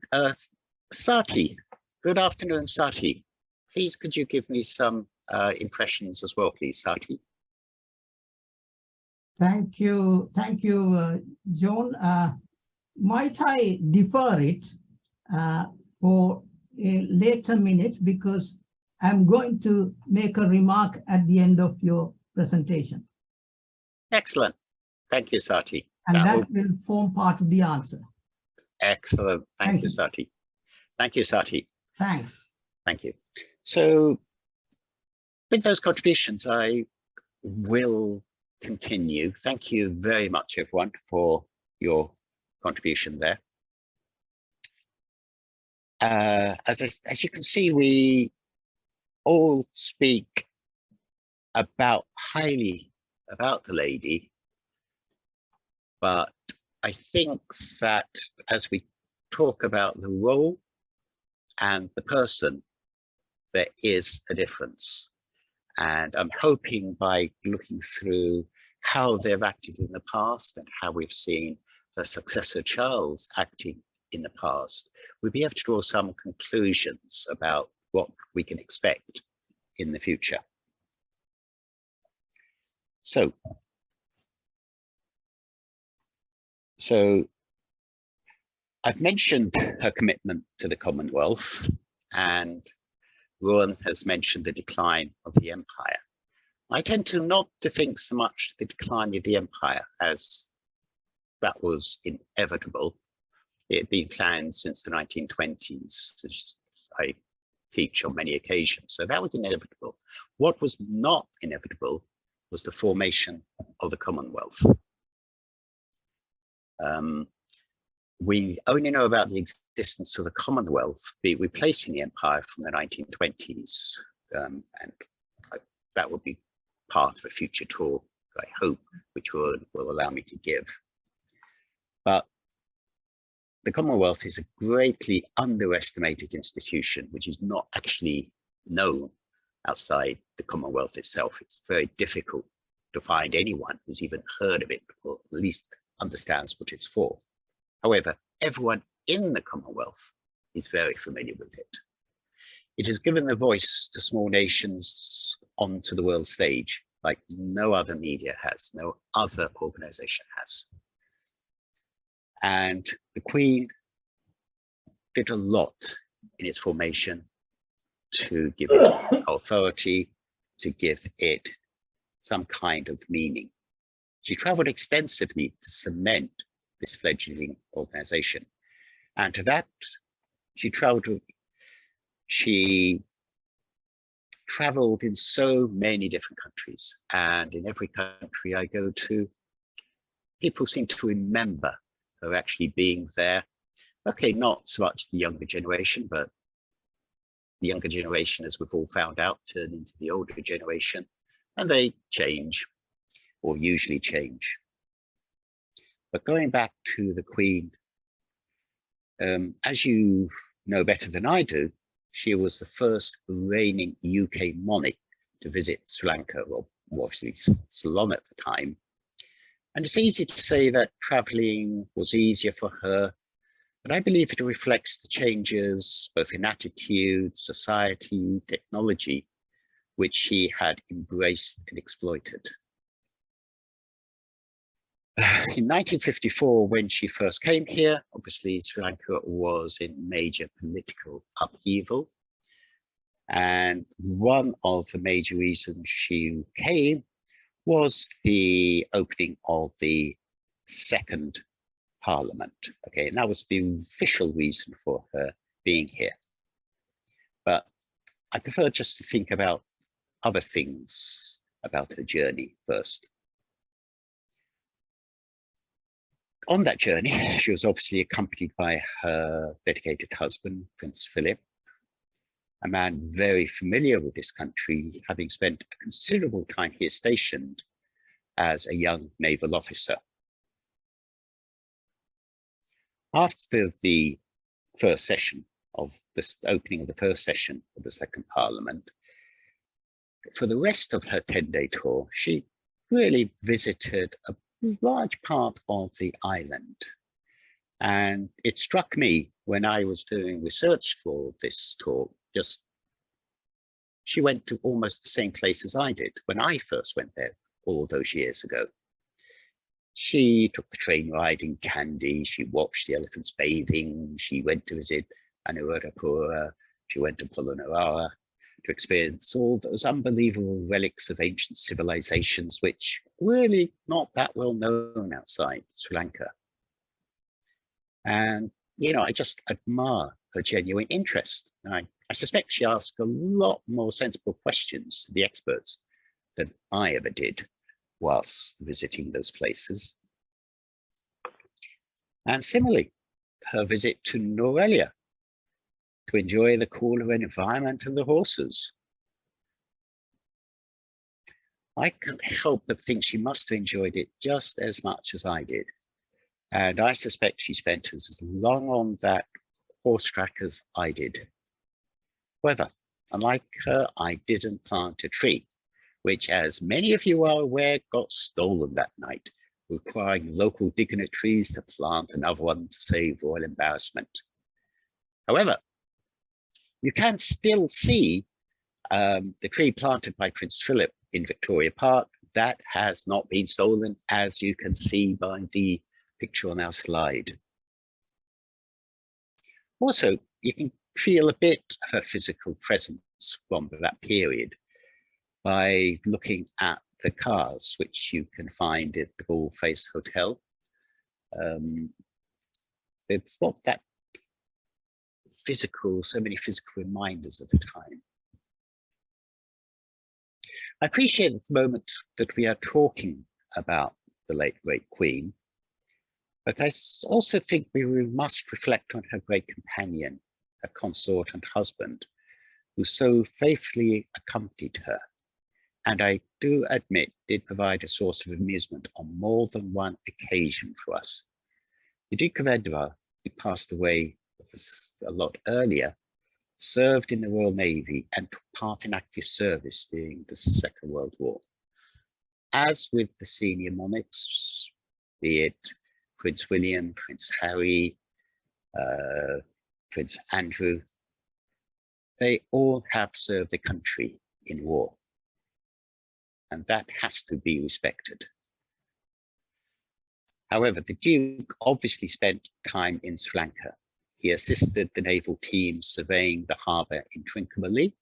Sati, good afternoon, Sati. Please, could you give me some impressions as well, please, Sati? Thank you, John. Might I defer it for a later minute, because I'm going to make a remark at the end of your presentation. Excellent. Thank you, Sati. And that will form part of the answer. Excellent. Thank you, Sati. Thank you, Sati. Thanks. Thank you. So with those contributions, I will continue. Thank you very much, everyone, for your contribution there. As you can see, we all speak highly about the lady, but I think that as we talk about the role and the person, there is a difference. And I'm hoping by looking through how they've acted in the past and how we've seen the successor Charles acting in the past, we'll be able to draw some conclusions about what we can expect in the future. So I've mentioned her commitment to the Commonwealth, and Rowan has mentioned the decline of the empire. I tend to not to think so much the decline of the empire as that was inevitable. It had been planned since the 1920s, as I teach on many occasions, so that was inevitable. What was not inevitable was the formation of the Commonwealth. We only know about the existence of the Commonwealth being replacing the empire from the 1920s, and that will be part of a future talk, I hope, which will allow me to give. But the Commonwealth is a greatly underestimated institution, which is not actually known outside the Commonwealth itself. It's very difficult to find anyone who's even heard of it, or at least understands what it's for. However, everyone in the Commonwealth is very familiar with it. It has given the voice to small nations onto the world stage like no other media has, no other organization has. And the Queen did a lot in its formation to give it authority, to give it some kind of meaning. She traveled extensively to cement this fledgling organization. And to that, she traveled in so many different countries. And in every country I go to, people seem to remember her actually being there. Okay, not so much the younger generation, but the younger generation, as we've all found out, turn into the older generation, and they change, or usually change. But going back to the Queen, as you know better than I do, she was the first reigning UK monarch to visit Sri Lanka, well, obviously Ceylon at the time. And it's easy to say that traveling was easier for her, but I believe it reflects the changes both in attitude, society, technology, which she had embraced and exploited. In 1954, when she first came here, obviously Sri Lanka was in major political upheaval. And one of the major reasons she came was the opening of the second Parliament. Okay, and that was the official reason for her being here. But I prefer just to think about other things about her journey first. On that journey, she was obviously accompanied by her dedicated husband, Prince Philip, a man very familiar with this country, having spent a considerable time here stationed as a young naval officer. After the first session of this opening of the first session of the second Parliament, for the rest of her 10-day tour, she really visited a large part of the island. And it struck me when I was doing research for this talk, she went to almost the same place as I did when I first went there all those years ago. She took the train ride in Kandy, she watched the elephants bathing, she went to visit Anuradhapura, she went to Polonnaruwa to experience all those unbelievable relics of ancient civilizations, which really not that well known outside Sri Lanka. And, you know, I just admire her genuine interest. And I suspect she asked a lot more sensible questions to the experts than I ever did whilst visiting those places. And similarly, her visit to Norelia to enjoy the cooler environment and the horses. I can't help but think she must have enjoyed it just as much as I did. And I suspect she spent as long on that horse track as I did. However, unlike her, I didn't plant a tree, which, as many of you are aware, got stolen that night, requiring local dignitaries to plant another one to save royal embarrassment. However, you can still see the tree planted by Prince Philip in Victoria Park. That has not been stolen, as you can see by the picture on our slide. Also, you can feel a bit of her physical presence from that period by looking at the cars, which you can find at the Gall Face Hotel. It's not that physical, so many physical reminders of the time. I appreciate at the moment that we are talking about the late great Queen, but I also think we must reflect on her great companion, her consort and husband, who so faithfully accompanied her, and I do admit did provide a source of amusement on more than one occasion for us. The Duke of Edinburgh, who passed away a lot earlier, served in the Royal Navy and took part in active service during the Second World War. As with the senior monarchs, be it Prince William, Prince Harry, Prince Andrew, they all have served the country in war. And that has to be respected. However, the Duke obviously spent time in Sri Lanka. He assisted the naval team surveying the harbour in Trincomalee,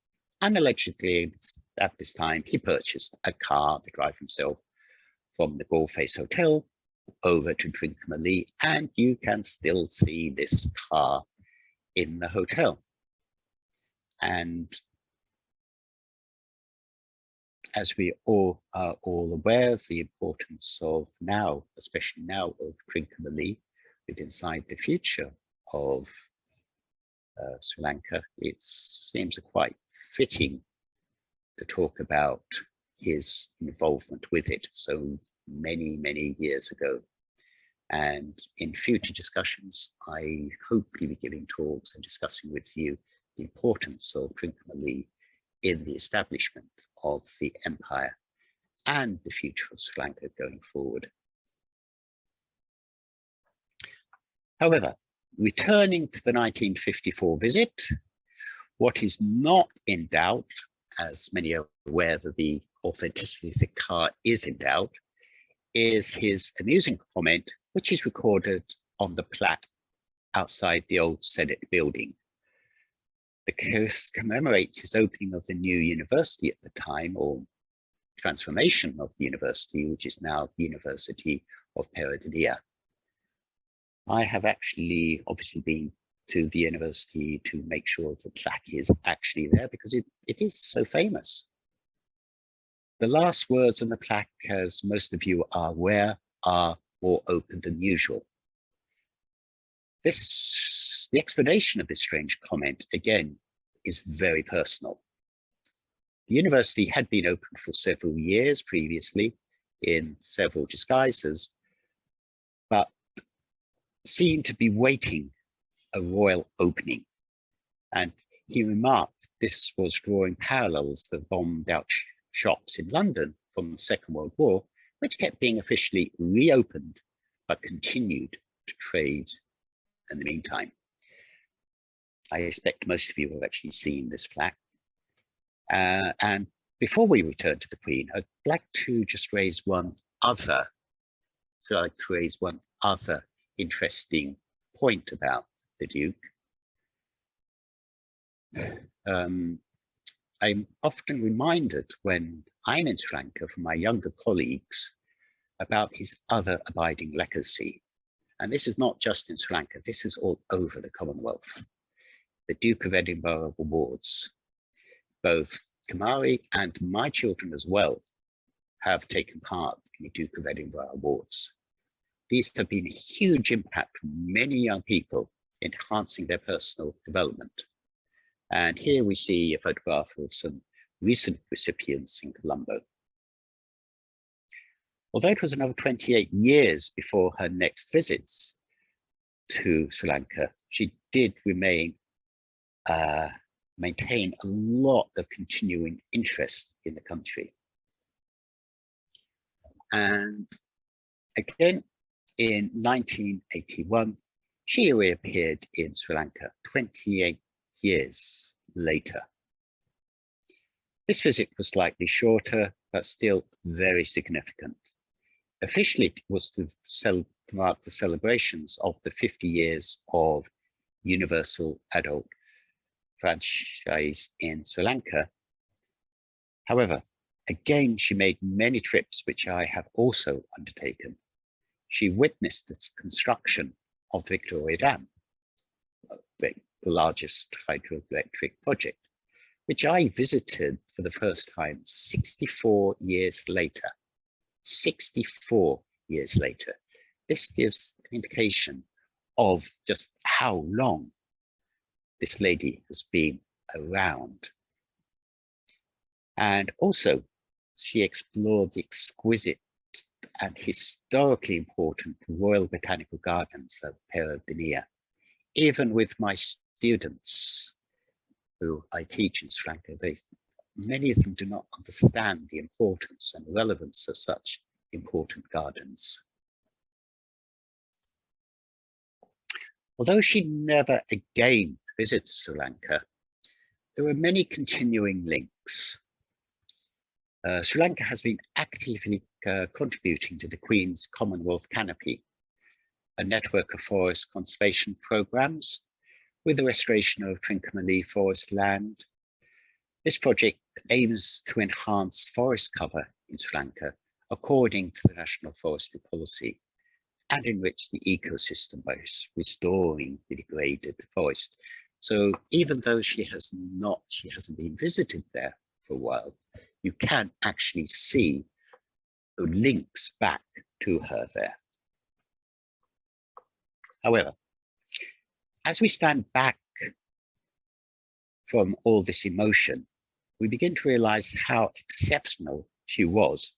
and allegedly at this time he purchased a car to drive himself from the Gold Face Hotel over to Trincomalee, and you can still see this car in the hotel. And as we all are all aware of the importance of now, especially now, of Trincomalee within the future of Sri Lanka, it seems quite fitting to talk about his involvement with it so many, many years ago. And in future discussions, I hope to be giving talks and discussing with you the importance of Trincomalee in the establishment of the empire and the future of Sri Lanka going forward. However, returning to the 1954 visit, what is not in doubt, as many are aware that the authenticity of the car is in doubt, is his amusing comment, which is recorded on the plaque outside the old Senate building. The case commemorates his opening of the new university at the time, or transformation of the university, which is now the University of Peradeniya. I have actually obviously been to the university to make sure the plaque is actually there, because it is so famous. The last words on the plaque, as most of you are aware, are more open than usual. The explanation of this strange comment, again, is very personal. The university had been open for several years previously in several disguises, but seemed to be waiting a royal opening. And he remarked this was drawing parallels to bombed out shops in London from the Second World War, which kept being officially reopened, but continued to trade in the meantime. I expect most of you have actually seen this plaque. And before we return to the Queen, I'd like to just raise one other interesting point about the Duke. I'm often reminded when I'm in Sri Lanka from my younger colleagues about his other abiding legacy. And this is not just in Sri Lanka, this is all over the Commonwealth. The Duke of Edinburgh Awards. Both Kamari and my children as well have taken part in the Duke of Edinburgh Awards. These have been a huge impact for many young people, enhancing their personal development. And here we see a photograph of some recent recipients in Colombo. Although it was another 28 years before her next visits to Sri Lanka, she did maintain a lot of continuing interest in the country. And again, in 1981, she reappeared in Sri Lanka 28 years later. This visit was slightly shorter, but still very significant. Officially, it was to mark the celebrations of the 50 years of universal adult franchise in Sri Lanka. However, again, she made many trips, which I have also undertaken. She witnessed the construction of Victoria Dam, the largest hydroelectric project, which I visited for the first time 64 years later. 64 years later. This gives an indication of just how long this lady has been around. And also, she explored the exquisite and historically important Royal Botanical Gardens of Peradeniya. Even with my students who I teach in Sri Lanka, many of them do not understand the importance and relevance of such important gardens. Although she never again visits Sri Lanka, there were many continuing links. Sri Lanka has been actively contributing to the Queen's Commonwealth Canopy, a network of forest conservation programs with the restoration of Trincomalee forest land. This project aims to enhance forest cover in Sri Lanka according to the National Forestry Policy and enrich the ecosystem by restoring the degraded forest. So even though she hasn't been visited there for a while, you can actually see the links back to her there. However, as we stand back from all this emotion, we begin to realize how exceptional she was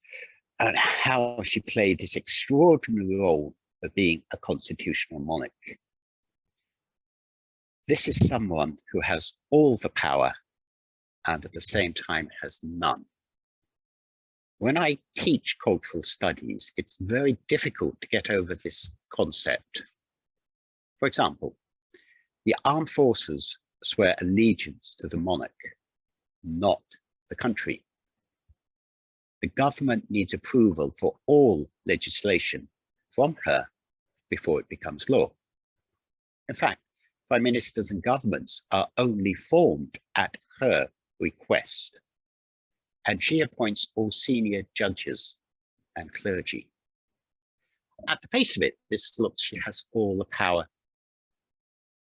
and how she played this extraordinary role of being a constitutional monarch. This is someone who has all the power and at the same time has none. When I teach cultural studies, it's very difficult to get over this concept. For example, the armed forces swear allegiance to the monarch, not the country. The government needs approval for all legislation from her before it becomes law. In fact, prime ministers and governments are only formed at her request, and she appoints all senior judges and clergy. At the face of it, this looks she has all the power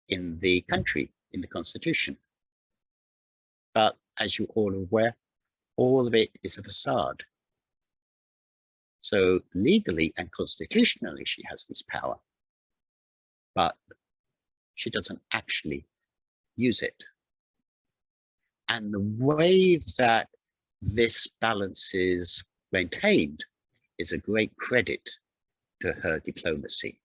in the country, in the constitution. But as you all are aware, all of it is a facade. So legally and constitutionally, she has this power, but she doesn't actually use it. And the way that this balance is maintained is a great credit to her diplomacy.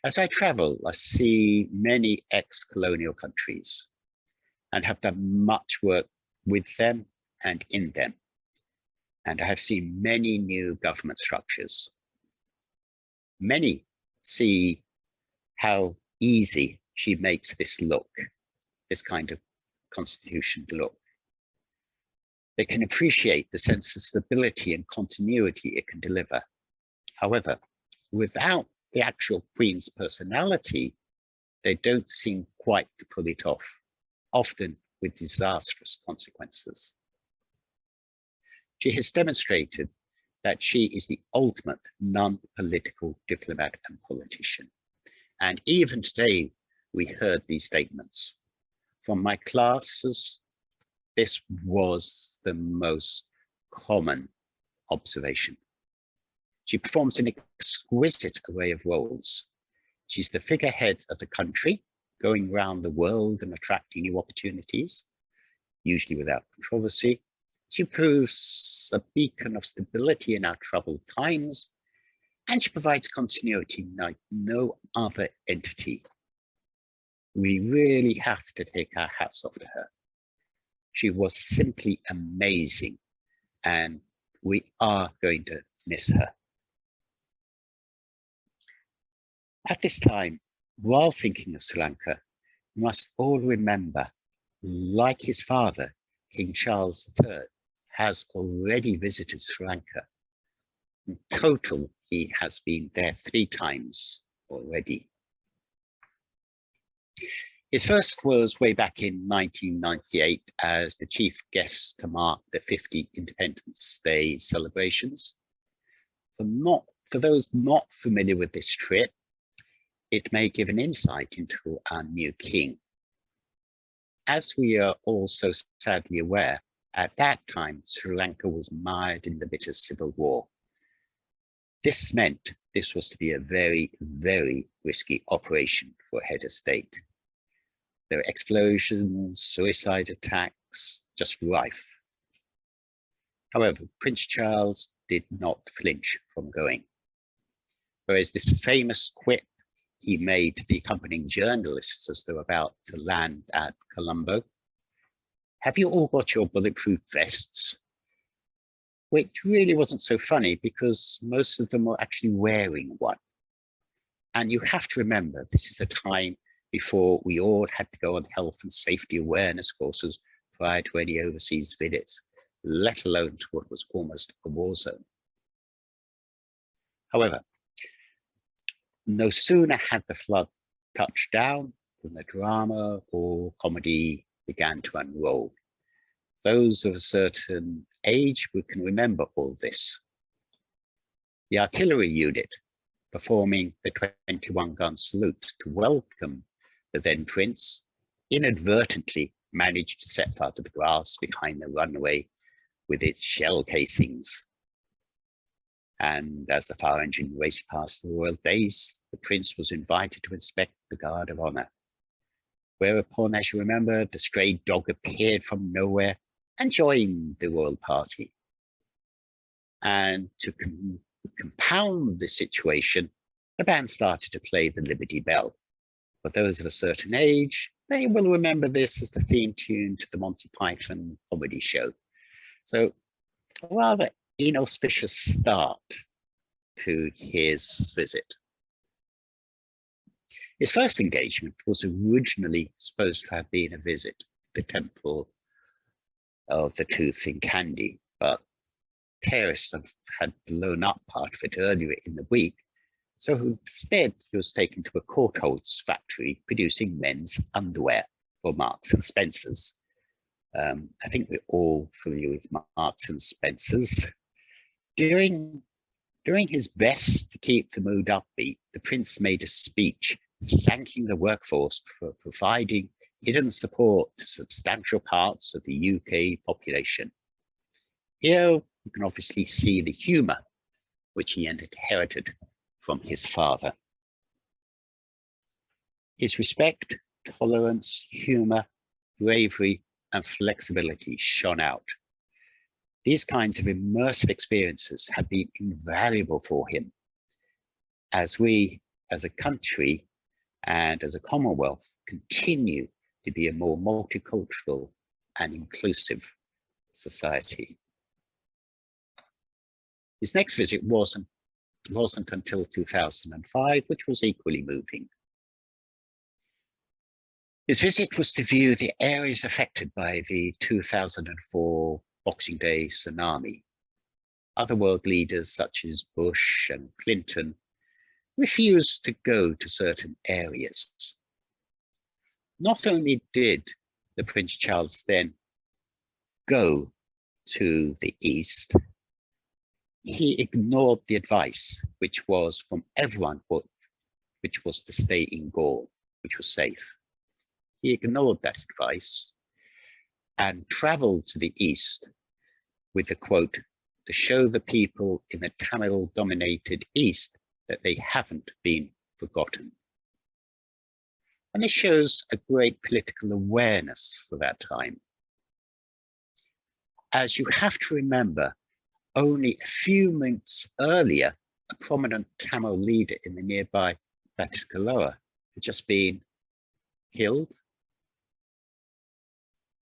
As I travel, I see many ex-colonial countries and have done much work with them and in them. And I have seen many new government structures. Many see how easy she makes this look, this kind of constitution look. They can appreciate the sense of stability and continuity it can deliver. However, without the actual Queen's personality, they don't seem quite to pull it off, often with disastrous consequences. She has demonstrated that she is the ultimate non-political diplomat and politician. And even today, we heard these statements. From my classes, this was the most common observation. She performs an exquisite array of roles. She's the figurehead of the country, going around the world and attracting new opportunities, usually without controversy. She proves a beacon of stability in our troubled times, and she provides continuity like no other entity. We really have to take our hats off to her. She was simply amazing, and we are going to miss her. At this time, while thinking of Sri Lanka, we must all remember, like his father, King Charles III, has already visited Sri Lanka. In total, he has been there 3 times already. His first was way back in 1998 as the chief guest to mark the 50 Independence Day celebrations. For those not familiar with this trip, it may give an insight into our new king. As we are also sadly aware, at that time, Sri Lanka was mired in the bitter civil war. This meant this was to be a very, very risky operation for a head of state. There were explosions, suicide attacks, just rife. However, Prince Charles did not flinch from going. Whereas this famous quip he made to the accompanying journalists as they were about to land at Colombo, "Have you all got your bulletproof vests?" Which really wasn't so funny because most of them were actually wearing one. And you have to remember, this is a time before we all had to go on health and safety awareness courses prior to any overseas visits, let alone to what was almost a war zone. However, no sooner had the flood touched down than the drama or comedy began to unroll. Those of a certain age who can remember all this. The artillery unit performing the 21-gun salute to welcome the then prince inadvertently managed to set fire to the grass behind the runway with its shell casings. And as the fire engine raced past the royal dais, the prince was invited to inspect the guard of honor. Whereupon, as you remember, the stray dog appeared from nowhere and joined the royal party. And to compound the situation, the band started to play the Liberty Bell. For those of a certain age, they will remember this as the theme tune to the Monty Python comedy show. So a rather inauspicious start to his visit. His first engagement was originally supposed to have been a visit to the Temple of the Tooth in Kandy, but terrorists had blown up part of it earlier in the week. So instead, he was taken to a Courtaulds factory producing men's underwear for Marks and Spencer's. I think we're all familiar with Marks and Spencer's. During his best to keep the mood upbeat, the prince made a speech thanking the workforce for providing hidden support to substantial parts of the UK population. Here, you can obviously see the humour which he inherited from his father. His respect, tolerance, humour, bravery, and flexibility shone out. These kinds of immersive experiences have been invaluable for him as we, as a country and as a Commonwealth, continue to be a more multicultural and inclusive society. His next visit wasn't until 2005, which was equally moving. His visit was to view the areas affected by the 2004 Boxing Day tsunami. Other world leaders such as Bush and Clinton refused to go to certain areas. Not only did the Prince Charles then go to the east, he ignored the advice, which was from everyone, which was to stay in Gaul, which was safe. He ignored that advice and traveled to the east with the quote, to show the people in the Tamil-dominated East that they haven't been forgotten. And this shows a great political awareness for that time. As you have to remember, only a few months earlier, a prominent Tamil leader in the nearby Batticaloa had just been killed.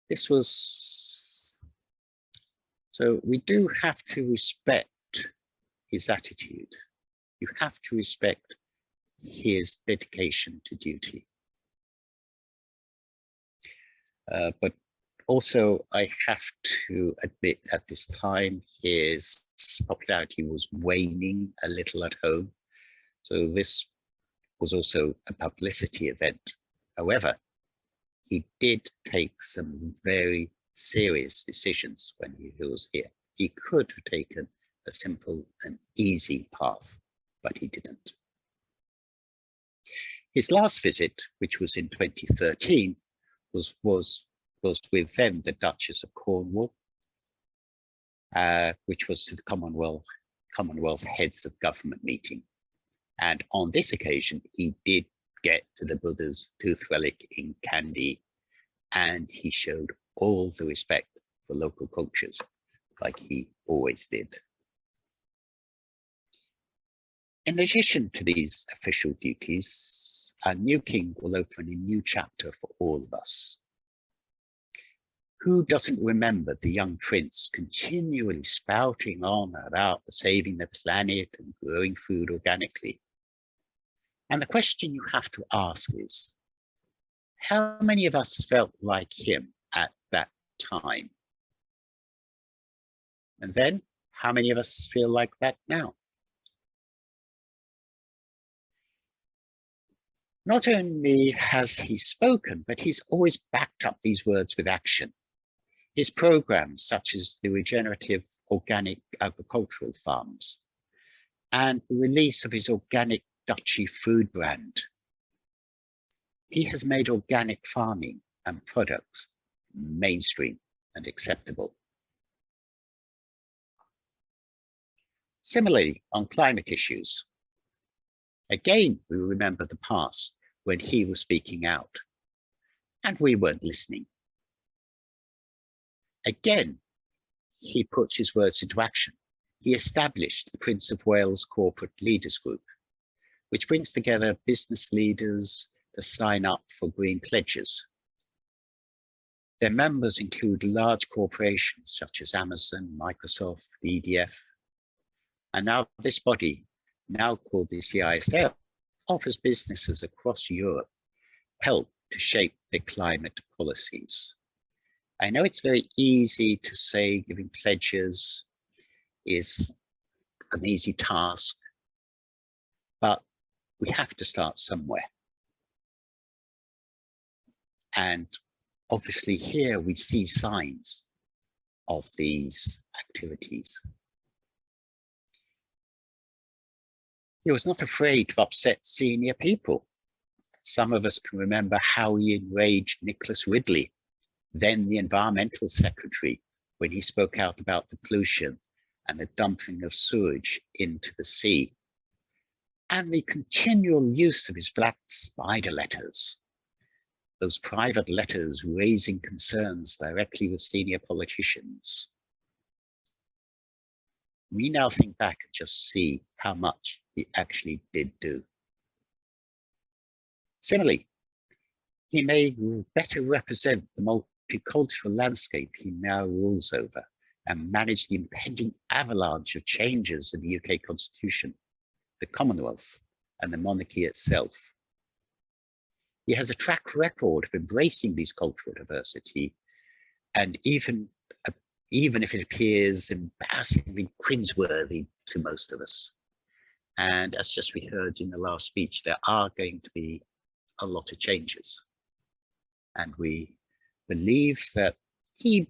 This was, so we do have to respect his attitude. You have to respect his dedication to duty. But also, I have to admit at this time, his popularity was waning a little at home. So this was also a publicity event. However, he did take some very serious decisions when he was here. He could have taken a simple and easy path, but he didn't. His last visit, which was in 2013, was with then the Duchess of Cornwall, which was to the Commonwealth Heads of Government meeting. And on this occasion, he did get to the Buddha's tooth relic in Kandy, and he showed all the respect for local cultures, like he always did. In addition to these official duties, our new king will open a new chapter for all of us. Who doesn't remember the young prince continually spouting on about saving the planet and growing food organically? And the question you have to ask is, How many of us felt like him at that time? And then, how many of us feel like that now? Not only has he spoken, but he's always backed up these words with action. His programs, such as the regenerative organic agricultural farms and the release of his organic duchy food brand. He has made organic farming and products mainstream and acceptable. Similarly, on climate issues, again, we remember the past when he was speaking out and we weren't listening. Again, he puts his words into action. He established the Prince of Wales Corporate Leaders Group, which brings together business leaders to sign up for green pledges. Their members include large corporations such as Amazon, Microsoft, EDF, and now this body, now called the CISL, offers businesses across Europe help to shape their climate policies. I know it's very easy to say giving pledges is an easy task, but we have to start somewhere. And obviously here we see signs of these activities. He was not afraid to upset senior people. Some of us can remember how he enraged Nicholas Ridley, then the environmental secretary, when he spoke out about the pollution and the dumping of sewage into the sea, and the continual use of his black spider letters, those private letters raising concerns directly with senior politicians. We now think back and just see how much he actually did do. Similarly, he may better represent the multicultural landscape he now rules over and manage the impending avalanche of changes in the UK Constitution, the Commonwealth, and the monarchy itself. He has a track record of embracing these cultural diversity, and even if it appears embarrassingly cringeworthy to most of us. And as just we heard in the last speech, there are going to be a lot of changes. And we believe that he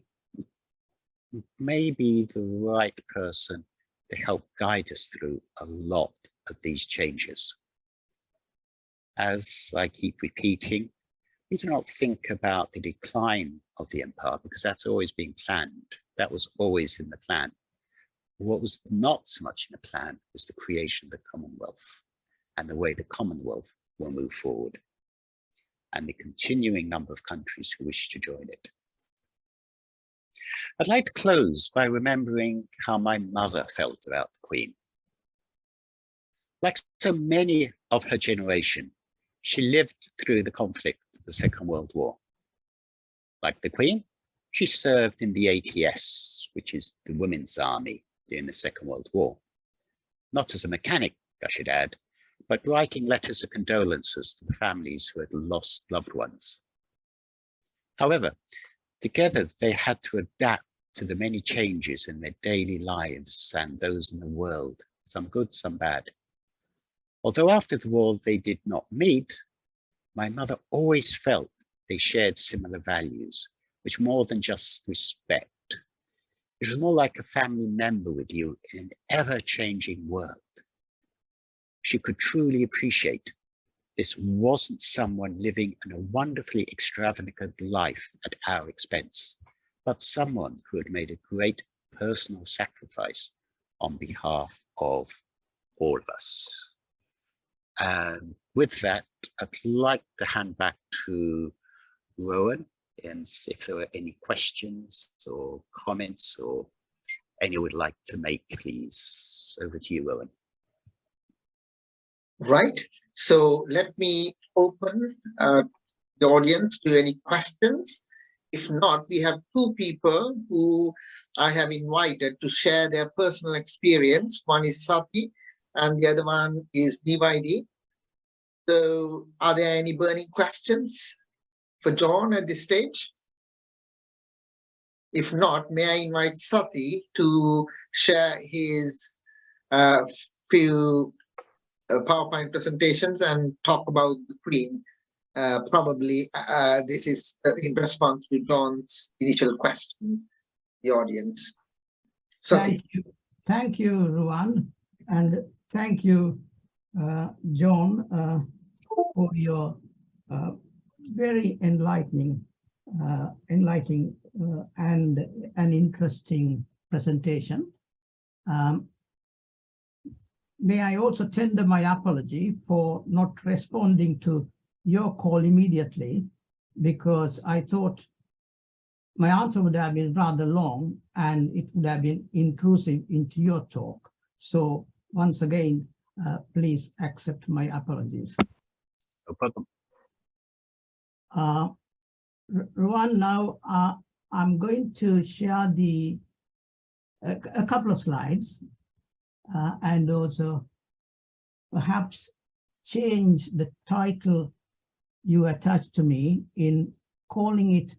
may be the right person to help guide us through a lot of these changes. As I keep repeating, we do not think about the decline of the empire because that's always been planned. That was always in the plan. What was not so much in the plan was the creation of the Commonwealth and the way the Commonwealth will move forward, and the continuing number of countries who wish to join it. I'd like to close by remembering how my mother felt about the Queen. Like so many of her generation, she lived through the conflict of the Second World War. Like the Queen, she served in the ATS, which is the Women's Army during the Second World War. Not as a mechanic, I should add, but writing letters of condolences to the families who had lost loved ones. However, together they had to adapt to the many changes in their daily lives and those in the world, some good, some bad. Although after the war they did not meet, my mother always felt they shared similar values, which more than just respect. It was more like a family member with you in an ever-changing world. She could truly appreciate this wasn't someone living in a wonderfully extravagant life at our expense, but someone who had made a great personal sacrifice on behalf of all of us. And with that, I'd like to hand back to Rowan, and if there are any questions or comments or any would like to make, please. Over to you, Rowan. Right. So let me open the audience to any questions. If not, we have two people who I have invited to share their personal experience. One is Sati and the other one is Divaidi. So are there any burning questions? for John at this stage? If not, may I invite Sati to share his few PowerPoint presentations and talk about the Queen. Probably this is in response to John's initial question, the audience. Sati. Thank you, Ruan, and thank you, John, for your very enlightening and an interesting presentation. May I also tender my apology for not responding to your call immediately, because I thought my answer would have been rather long and it would have been intrusive into your talk. So once again, please accept my apologies. No problem. Ruan, now I'm going to share a couple of slides and also perhaps change the title you attached to me in calling it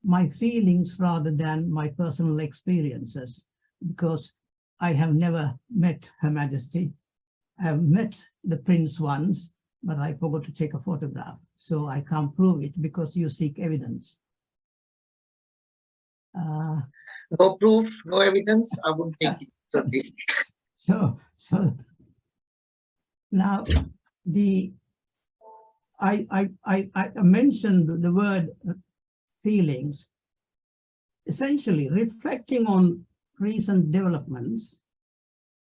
my feelings rather than my personal experiences, because I have never met Her Majesty. I have met the Prince once, but I forgot to take a photograph. So I can't prove it because you seek evidence. No proof, no evidence, I won't take it. So now I mentioned the word feelings, essentially reflecting on recent developments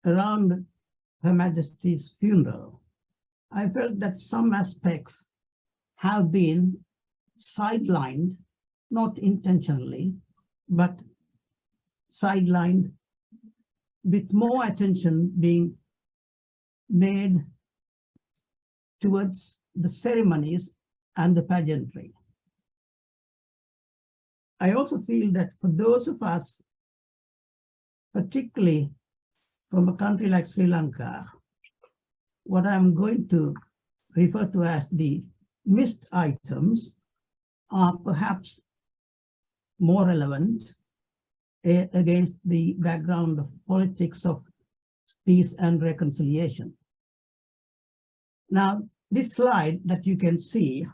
around Her Majesty's funeral. I felt that some aspects have been sidelined, not intentionally, but sidelined, with more attention being made towards the ceremonies and the pageantry. I also feel that for those of us, particularly from a country like Sri Lanka, what I'm going to refer to as the missed items are perhaps more relevant against the background of politics of peace and reconciliation. Now, this slide that you can see,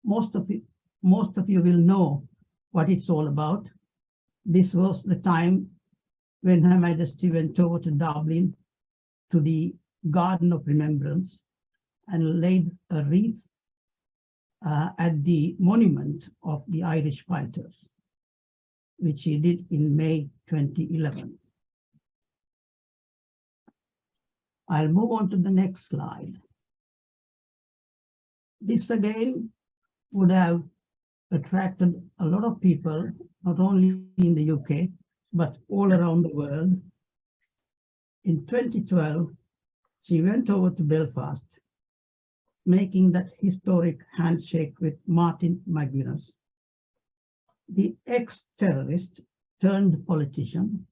most of you will know what it's all about. This was the time when Her Majesty went over to Dublin to the Garden of Remembrance and laid a wreath at the monument of the Irish fighters, which he did in May 2011. I'll move on to the next slide. This again would have attracted a lot of people, not only in the UK, but all around the world. In 2012, she went over to Belfast, making that historic handshake with Martin McGuinness, the ex-terrorist turned politician.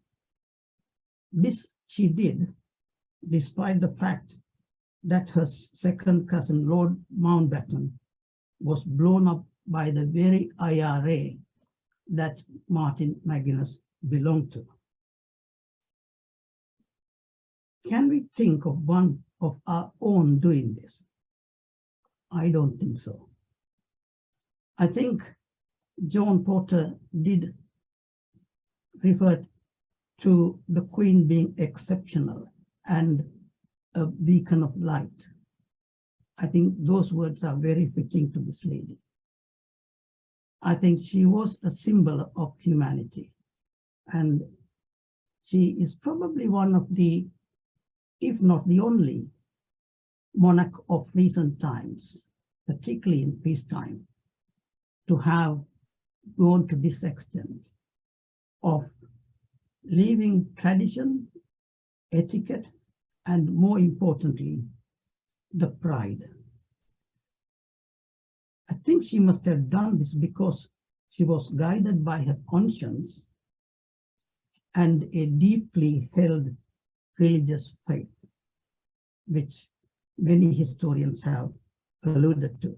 This she did despite the fact that her second cousin, Lord Mountbatten, was blown up by the very IRA that Martin McGuinness belonged to. Can we think of one of our own doing this? I don't think so. I think John Porter did refer to the Queen being exceptional and a beacon of light. I think those words are very fitting to this lady. I think she was a symbol of humanity, and she is probably one of the, if not the only, monarch of recent times, particularly in peacetime, to have gone to this extent of leaving tradition, etiquette, and more importantly, the pride. I think she must have done this because she was guided by her conscience and a deeply held religious faith, which many historians have alluded to.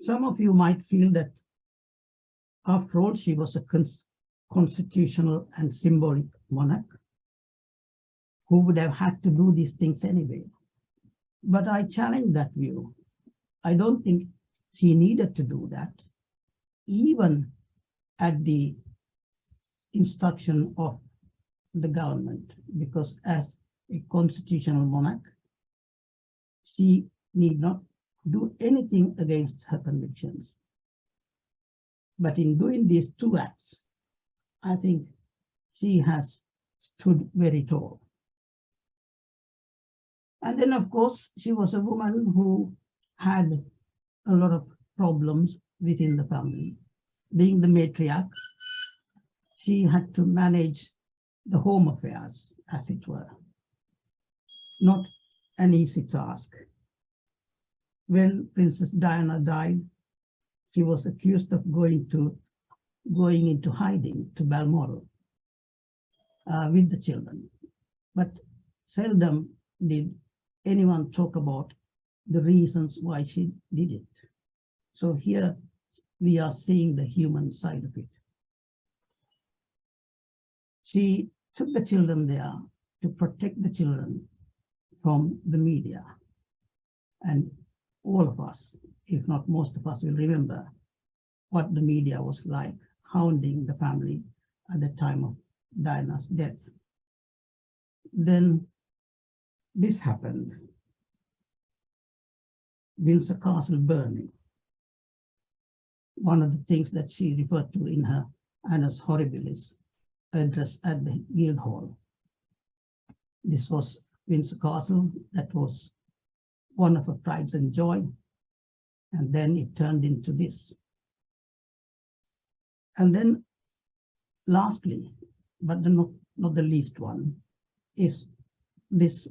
some of you might feel that after all, she was a constitutional and symbolic monarch who would have had to do these things anyway. But I challenge that view. I don't think she needed to do that, even at the instruction of the government, because as a constitutional monarch, she need not do anything against her convictions. But in doing these two acts, I think she has stood very tall. And then, of course, she was a woman who had a lot of problems within the family. Being the matriarch, she had to manage the home affairs, as it were. Not an easy task. When Princess Diana died, she was accused of going into hiding to Balmoral with the children. But seldom did anyone talk about the reasons why she did it. So here we are seeing the human side of it. She took the children there to protect the children from the media. And all of us, if not most of us, will remember what the media was like, hounding the family at the time of Diana's death. Then this happened. Windsor Castle burning. One of the things that she referred to in her Annus Horribilis address at the Guildhall. This was Windsor Castle, that was one of her prides and joy, and then it turned into this. And then lastly, but not the least one, is this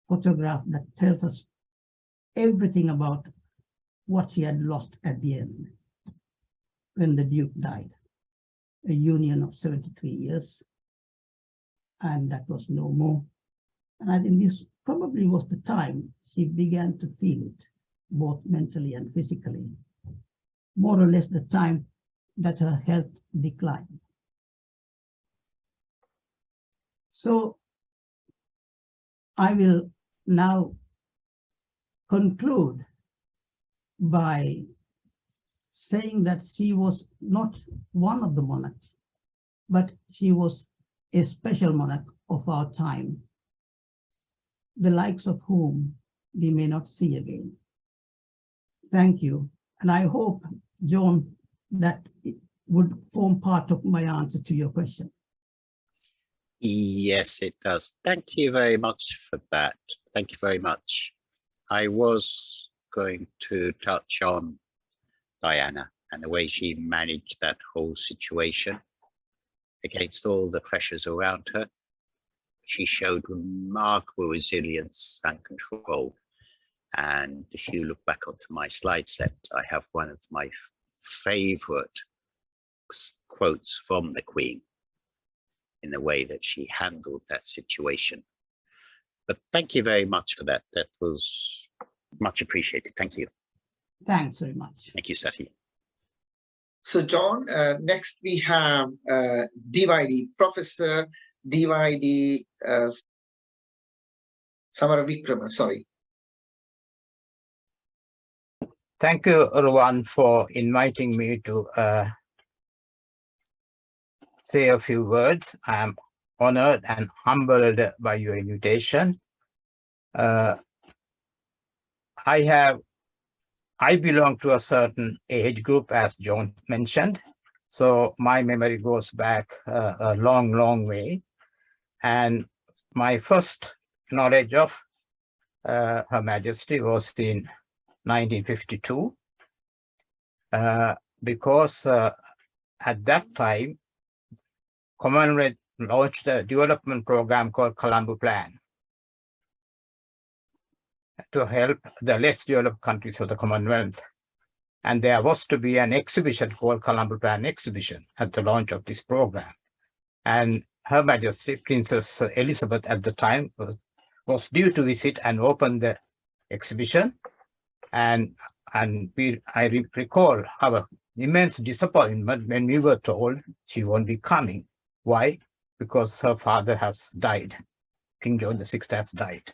photograph that tells us everything about what she had lost at the end when the Duke died. A union of 73 years, and that was no more. And I think this probably was the time she began to feel it, both mentally and physically, more or less the time that her health declined. So I will now conclude by saying that she was not one of the monarchs, but she was a special monarch of our time, the likes of whom we may not see again. Thank you. And I hope, John, that it would form part of my answer to your question. Yes, it does. Thank you very much for that. Thank you very much. I was going to touch on Diana and the way she managed that whole situation against all the pressures around her. She showed remarkable resilience and control. And if you look back onto my slide set, I have one of my favorite quotes from the Queen in the way that she handled that situation. But thank you very much for that. That was much appreciated. Thank you. Thanks very much. Thank you, Safi. So, John, next we have DYD, Professor DYD Samaravikrama, sorry. Thank you, Ruwan, for inviting me to say a few words. I am honored and humbled by your invitation. I belong to a certain age group, as John mentioned. So my memory goes back a long, long way. And my first knowledge of Her Majesty was in 1952, because at that time, Commonwealth launched a development program called Colombo Plan to help the less developed countries of the Commonwealth. And there was to be an exhibition called Colombo Plan Exhibition at the launch of this program. And Her Majesty, Princess Elizabeth at the time, was due to visit and open the exhibition. And And I recall our immense disappointment when we were told she won't be coming. Why? Because her father has died. King George VI has died.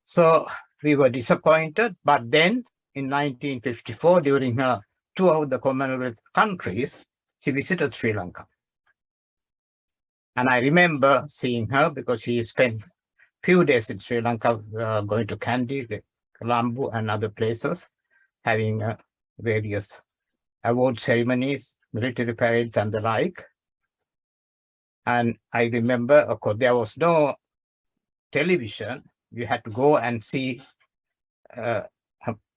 So we were disappointed, but then in 1954, during her tour of the Commonwealth countries, she visited Sri Lanka. And I remember seeing her because she spent a few days in Sri Lanka, going to Kandy, Colombo, and other places, having various award ceremonies, military parades, and the like. And I remember, of course, there was no television. You had to go and see Her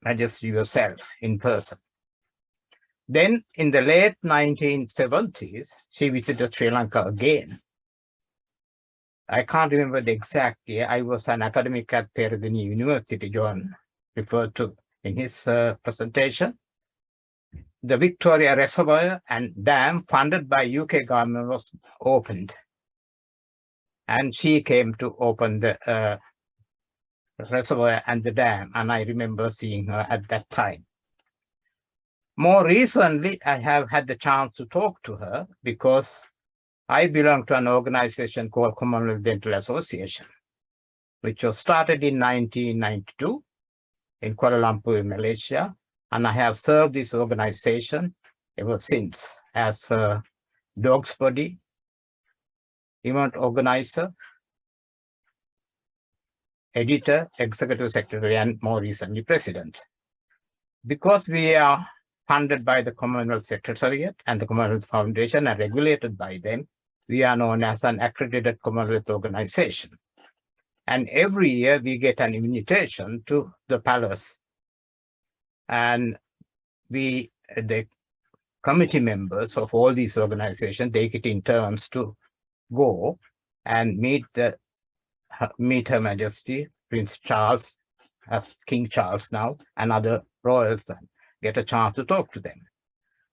Majesty yourself in person. Then in the late 1970s, she visited Sri Lanka again. I can't remember the exact year. I was an academic at Peradeniya University, John referred to in his presentation. The Victoria Reservoir and Dam funded by UK government was opened. And she came to open the reservoir and the dam, and I remember seeing her at that time. More recently, I have had the chance to talk to her because I belong to an organization called Commonwealth Dental Association, which was started in 1992 in Kuala Lumpur, Malaysia, and I have served this organization ever since as a dog's body, event organizer, editor, executive secretary, and more recently, president. Because we are funded by the Commonwealth Secretariat and the Commonwealth Foundation and regulated by them, we are known as an accredited Commonwealth organization. And every year we get an invitation to the palace. And we, the committee members of all these organizations, take it in turns to go and meet Her Majesty, Prince Charles, as King Charles now, and other royals, and get a chance to talk to them.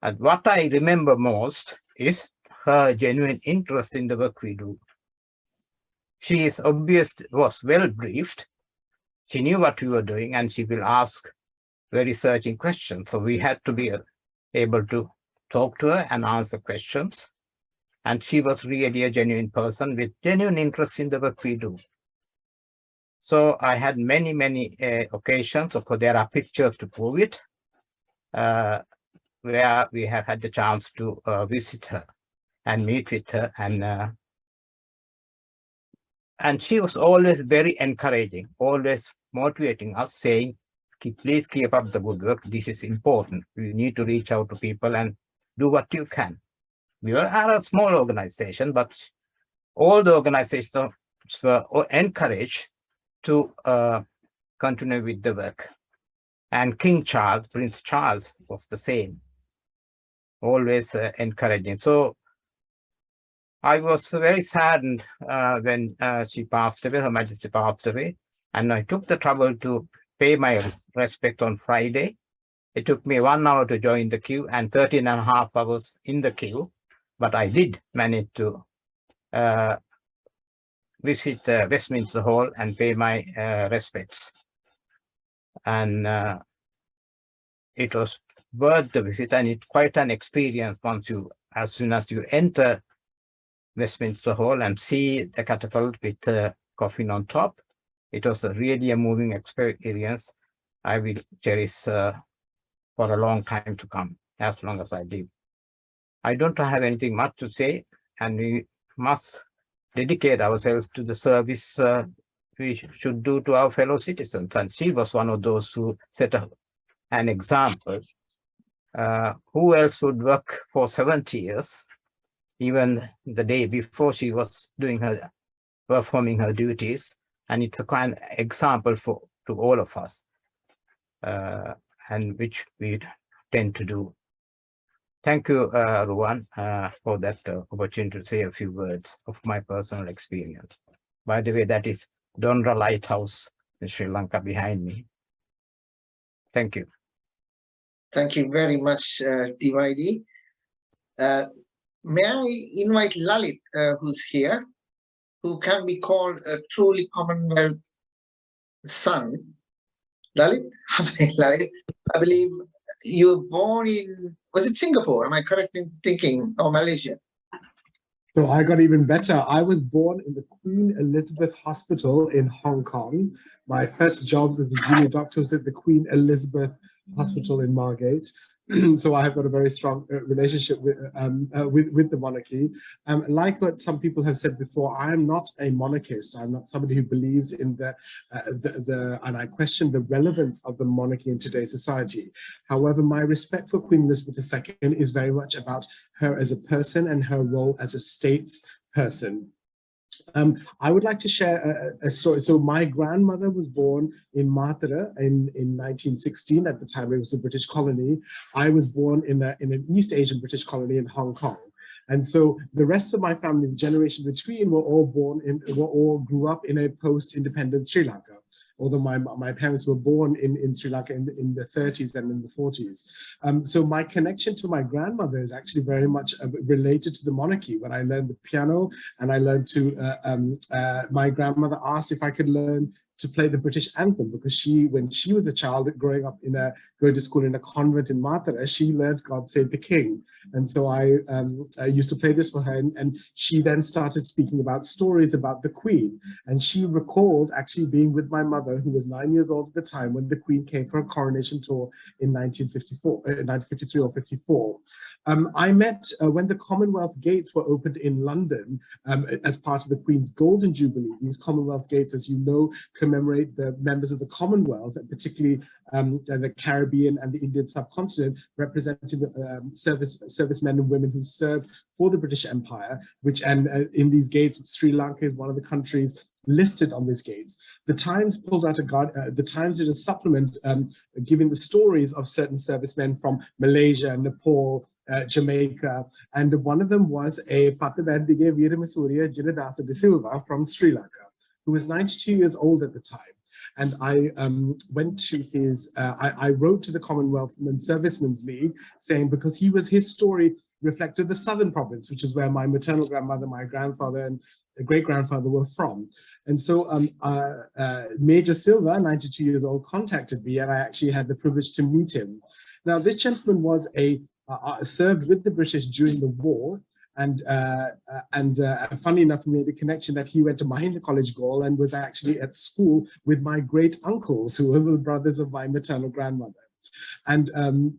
And what I remember most is her genuine interest in the work we do. She was well briefed. She knew what we were doing, and she will ask very searching questions. So we had to be able to talk to her and answer questions. And she was really a genuine person with genuine interest in the work we do. So I had many occasions. Of course, there are pictures to prove it, where we have had the chance to visit her and meet with her, and she was always very encouraging, always motivating us, saying, please keep up the good work. This is important. You need to reach out to people and do what you can. We are a small organization, but all the organizations were encouraged to continue with the work. And King Charles, Prince Charles, was the same, always encouraging. So I was very saddened when she passed away, Her Majesty passed away, and I took the trouble to pay my respect on Friday. It took me 1 hour to join the queue and 13.5 hours in the queue, but I did manage to visit Westminster Hall and pay my respects. And it was worth the visit, and it's quite an experience as soon as you enter Westminster Hall and see the catapult with the coffin on top. It was really a moving experience. I will cherish for a long time to come, as long as I live. I don't have anything much to say, and we must dedicate ourselves to the service we should do to our fellow citizens. And she was one of those who set an example. Who else would work for 70 years, even the day before she was performing her duties? And it's a kind of example to all of us, and which we tend to do. Thank you, Ruwan, for that opportunity to say a few words of my personal experience. By the way, that is Dondra Lighthouse in Sri Lanka behind me. Thank you. Thank you very much, TYD. May I invite Lalit, who's here, who can be called a truly Commonwealth son, Lalit, Lalit, I believe you were born in, was it Singapore? Am I correct in thinking, or Malaysia? So I got even better. I was born in the Queen Elizabeth Hospital in Hong Kong. My first job as a junior doctor was at the Queen Elizabeth Hospital in Margate. So I have got a very strong relationship with the monarchy. Like what some people have said before, I am not a monarchist. I'm not somebody who believes in and I question the relevance of the monarchy in today's society. However, my respect for Queen Elizabeth II is very much about her as a person and her role as a statesperson. I would like to share a story. So my grandmother was born in Mathura in 1916. At the time, it was a British colony. I was born in an East Asian British colony in Hong Kong. And so the rest of my family, the generation between, were all grew up in a post-independent Sri Lanka. Although my parents were born in Sri Lanka in the 30s and in the 40s. So my connection to my grandmother is actually very much related to the monarchy. When I learned the piano and I learned to, my grandmother asked if I could learn to play the British anthem, because when she was a child going to school in a convent in Mathura, she learned God Save the King. And so I used to play this for her, and she then started speaking about stories about the Queen. And she recalled actually being with my mother, who was 9 years old at the time, when the Queen came for a coronation tour in 1953 or 54. I met when the Commonwealth gates were opened in London as part of the Queen's Golden Jubilee. These Commonwealth gates, as you know, commemorate the members of the Commonwealth, and particularly the Caribbean and the Indian subcontinent, representing the servicemen and women who served for the British Empire, in these gates, Sri Lanka is one of the countries listed on these gates. The Times pulled out the Times did a supplement giving the stories of certain servicemen from Malaysia, Nepal, Jamaica, and one of them was a Patabandige Veeramasuriya Jinadasa de Silva from Sri Lanka, who was 92 years old at the time. And I went to his, I wrote to the Commonwealth and Servicemen's League saying, because his story reflected the Southern Province, which is where my maternal grandmother, my grandfather, and great-grandfather were from. And so Major Silva, 92 years old, contacted me, and I actually had the privilege to meet him. Now, this gentleman was served with the British during the war, and funny enough, we made a connection that he went to Mahinda College Gaul and was actually at school with my great uncles, who were the brothers of my maternal grandmother. And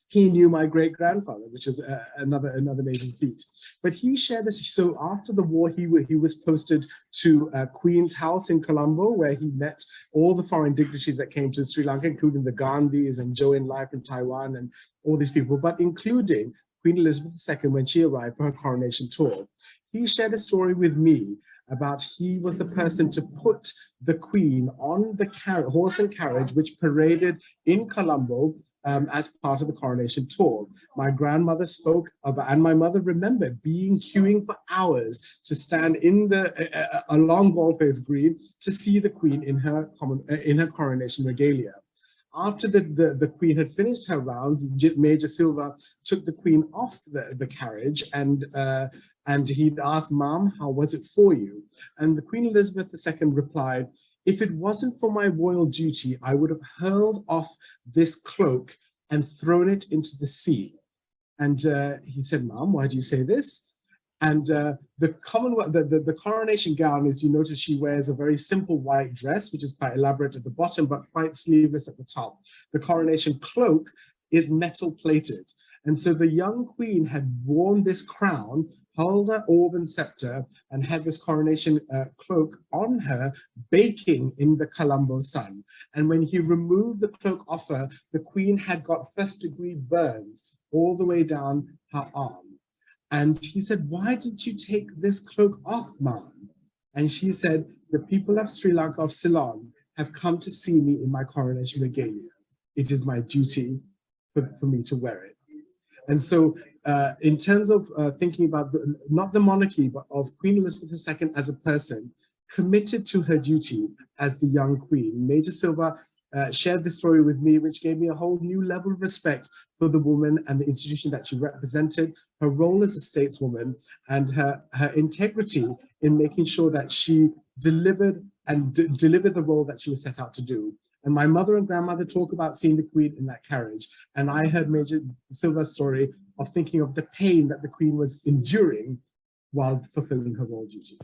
he knew my great grandfather, which is another amazing feat. But he shared this. So after the war, he was posted to Queen's House in Colombo, where he met all the foreign dignitaries that came to Sri Lanka, including the Gandhis and Zhou Enlai from Taiwan and all these people, but including Queen Elizabeth II when she arrived for her coronation tour. He shared a story with me about he was the person to put the Queen on the horse and carriage, which paraded in Colombo as part of the coronation tour. My grandmother spoke about, and my mother remembered queuing for hours to stand in along Baldface Green to see the Queen in her coronation regalia. After the Queen had finished her rounds, Major Silva took the Queen off the carriage, and he'd asked, "Mom, how was it for you?" And the Queen Elizabeth II replied, "If it wasn't for my royal duty, I would have hurled off this cloak and thrown it into the sea." And he said, "Mom, why do you say this?" And the coronation gown, as you notice, she wears a very simple white dress, which is quite elaborate at the bottom, but quite sleeveless at the top. The coronation cloak is metal plated. And so the young Queen had worn this crown, held her orb and scepter, and had this coronation cloak on her, baking in the Colombo sun. And when he removed the cloak off her, the Queen had got first-degree burns all the way down her arm. And he said, "Why did you take this cloak off, Mom?" And she said, "The people of Sri Lanka, of Ceylon, have come to see me in my coronation regalia. It is my duty for me to wear it." And so in terms of thinking about not the monarchy, but of Queen Elizabeth II as a person, committed to her duty as the young Queen, Major Silva shared this story with me, which gave me a whole new level of respect for the woman and the institution that she represented, her role as a stateswoman, and her integrity in making sure that she delivered the role that she was set out to do. And my mother and grandmother talk about seeing the Queen in that carriage. And I heard Major Silva's story of thinking of the pain that the Queen was enduring while fulfilling her royal duties.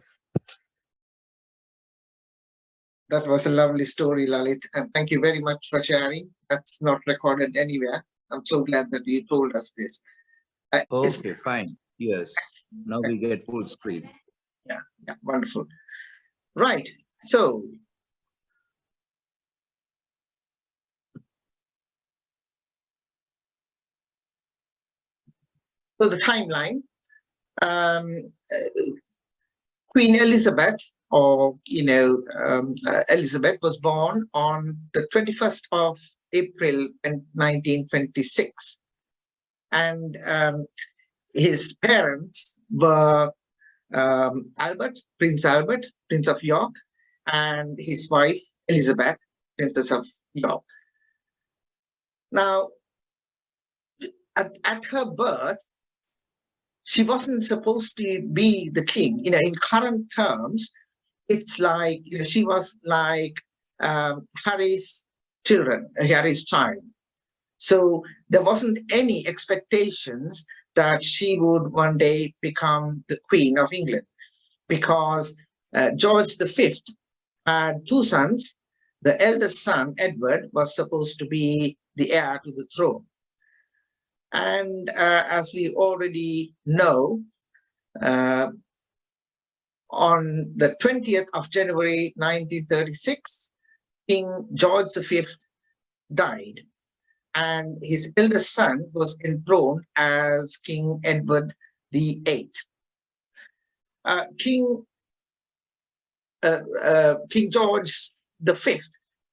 That was a lovely story, Lalit, and thank you very much for sharing. That's not recorded anywhere. I'm so glad that you told us this. Okay, fine. Yes. Now we get full screen. Yeah, wonderful. Right. So the timeline. Queen Elizabeth, or Elizabeth, was born on the 21st of April in 1926, and his parents were Prince Albert, Prince of York, and his wife Elizabeth, Princess of York. Now, at her birth, she wasn't supposed to be the king. In current terms, it's like she was like Harry's child. So there wasn't any expectations that she would one day become the Queen of England, because George V had two sons. The eldest son, Edward, was supposed to be the heir to the throne. And as we already know, on the 20th of January 1936, King George V died, and his eldest son was enthroned as King Edward VIII. King George V,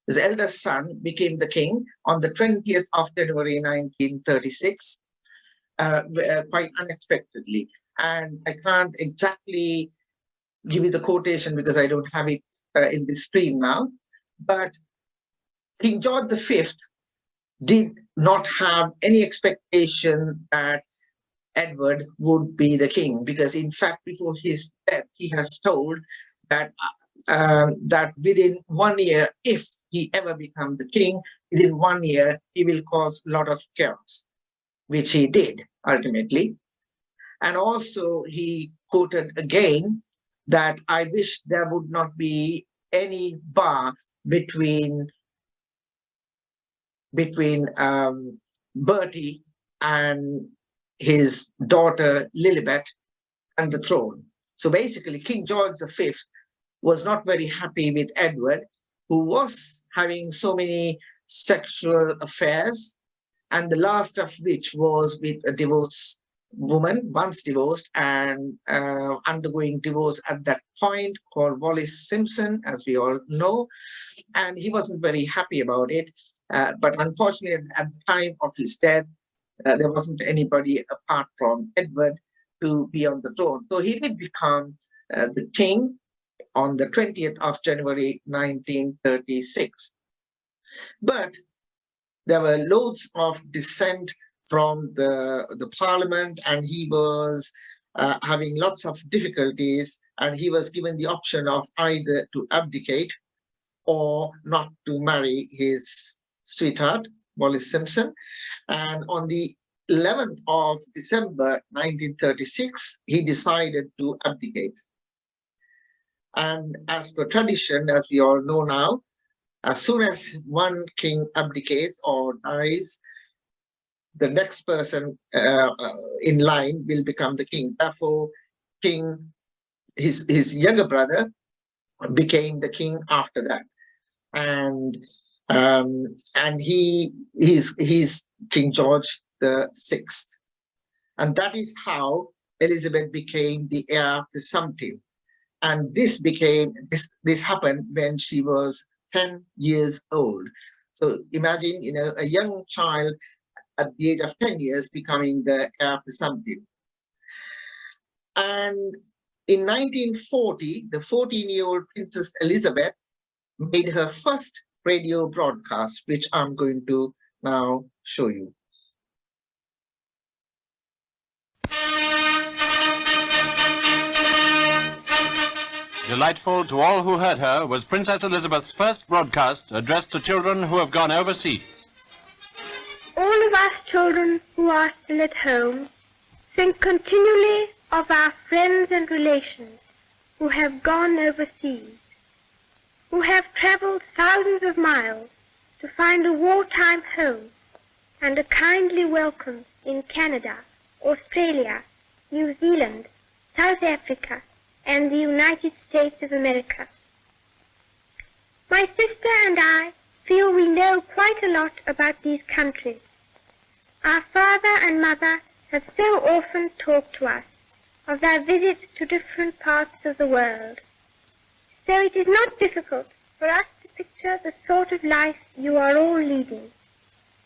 his eldest son, became the king on the 20th of January 1936, quite unexpectedly. And I can't exactly give you the quotation because I don't have it in the screen now. But King George V did not have any expectation that Edward would be the king, because in fact, before his death, he has told that that within 1 year, if he ever becomes the king, within 1 year, he will cause a lot of chaos, which he did ultimately. And also he quoted again that I wish there would not be any bar between Bertie and his daughter Lilibet and the throne. So basically, King George V was not very happy with Edward, who was having so many sexual affairs, and the last of which was with a divorced woman, once divorced and undergoing divorce at that point, called Wallis Simpson, as we all know, and he wasn't very happy about it. But unfortunately, at the time of his death, there wasn't anybody apart from Edward to be on the throne. So he did become the king on the 20th of January 1936. But there were loads of dissent from the parliament, and he was having lots of difficulties, and he was given the option of either to abdicate or not to marry his sweetheart, Wallis Simpson. And on the 11th of December 1936, he decided to abdicate. And as per tradition, as we all know now, as soon as one king abdicates or dies, the next person in line will become the king. Therefore, his younger brother became the king after that, and he's King George VI, and that is how Elizabeth became the heir presumptive. And this happened when she was 10 years old. So imagine, a young child at the age of 10 years becoming the heir presumptive. And in 1940, the 14-year-old Princess Elizabeth made her first radio broadcast, which I'm going to now show you. Delightful to all who heard her was Princess Elizabeth's first broadcast addressed to children who have gone overseas. All of us children who are still at home think continually of our friends and relations who have gone overseas, who have traveled thousands of miles to find a wartime home and a kindly welcome in Canada, Australia, New Zealand, South Africa, and the United States of America. My sister and I feel we know quite a lot about these countries. Our father and mother have so often talked to us of their visits to different parts of the world. So it is not difficult for us to picture the sort of life you are all leading,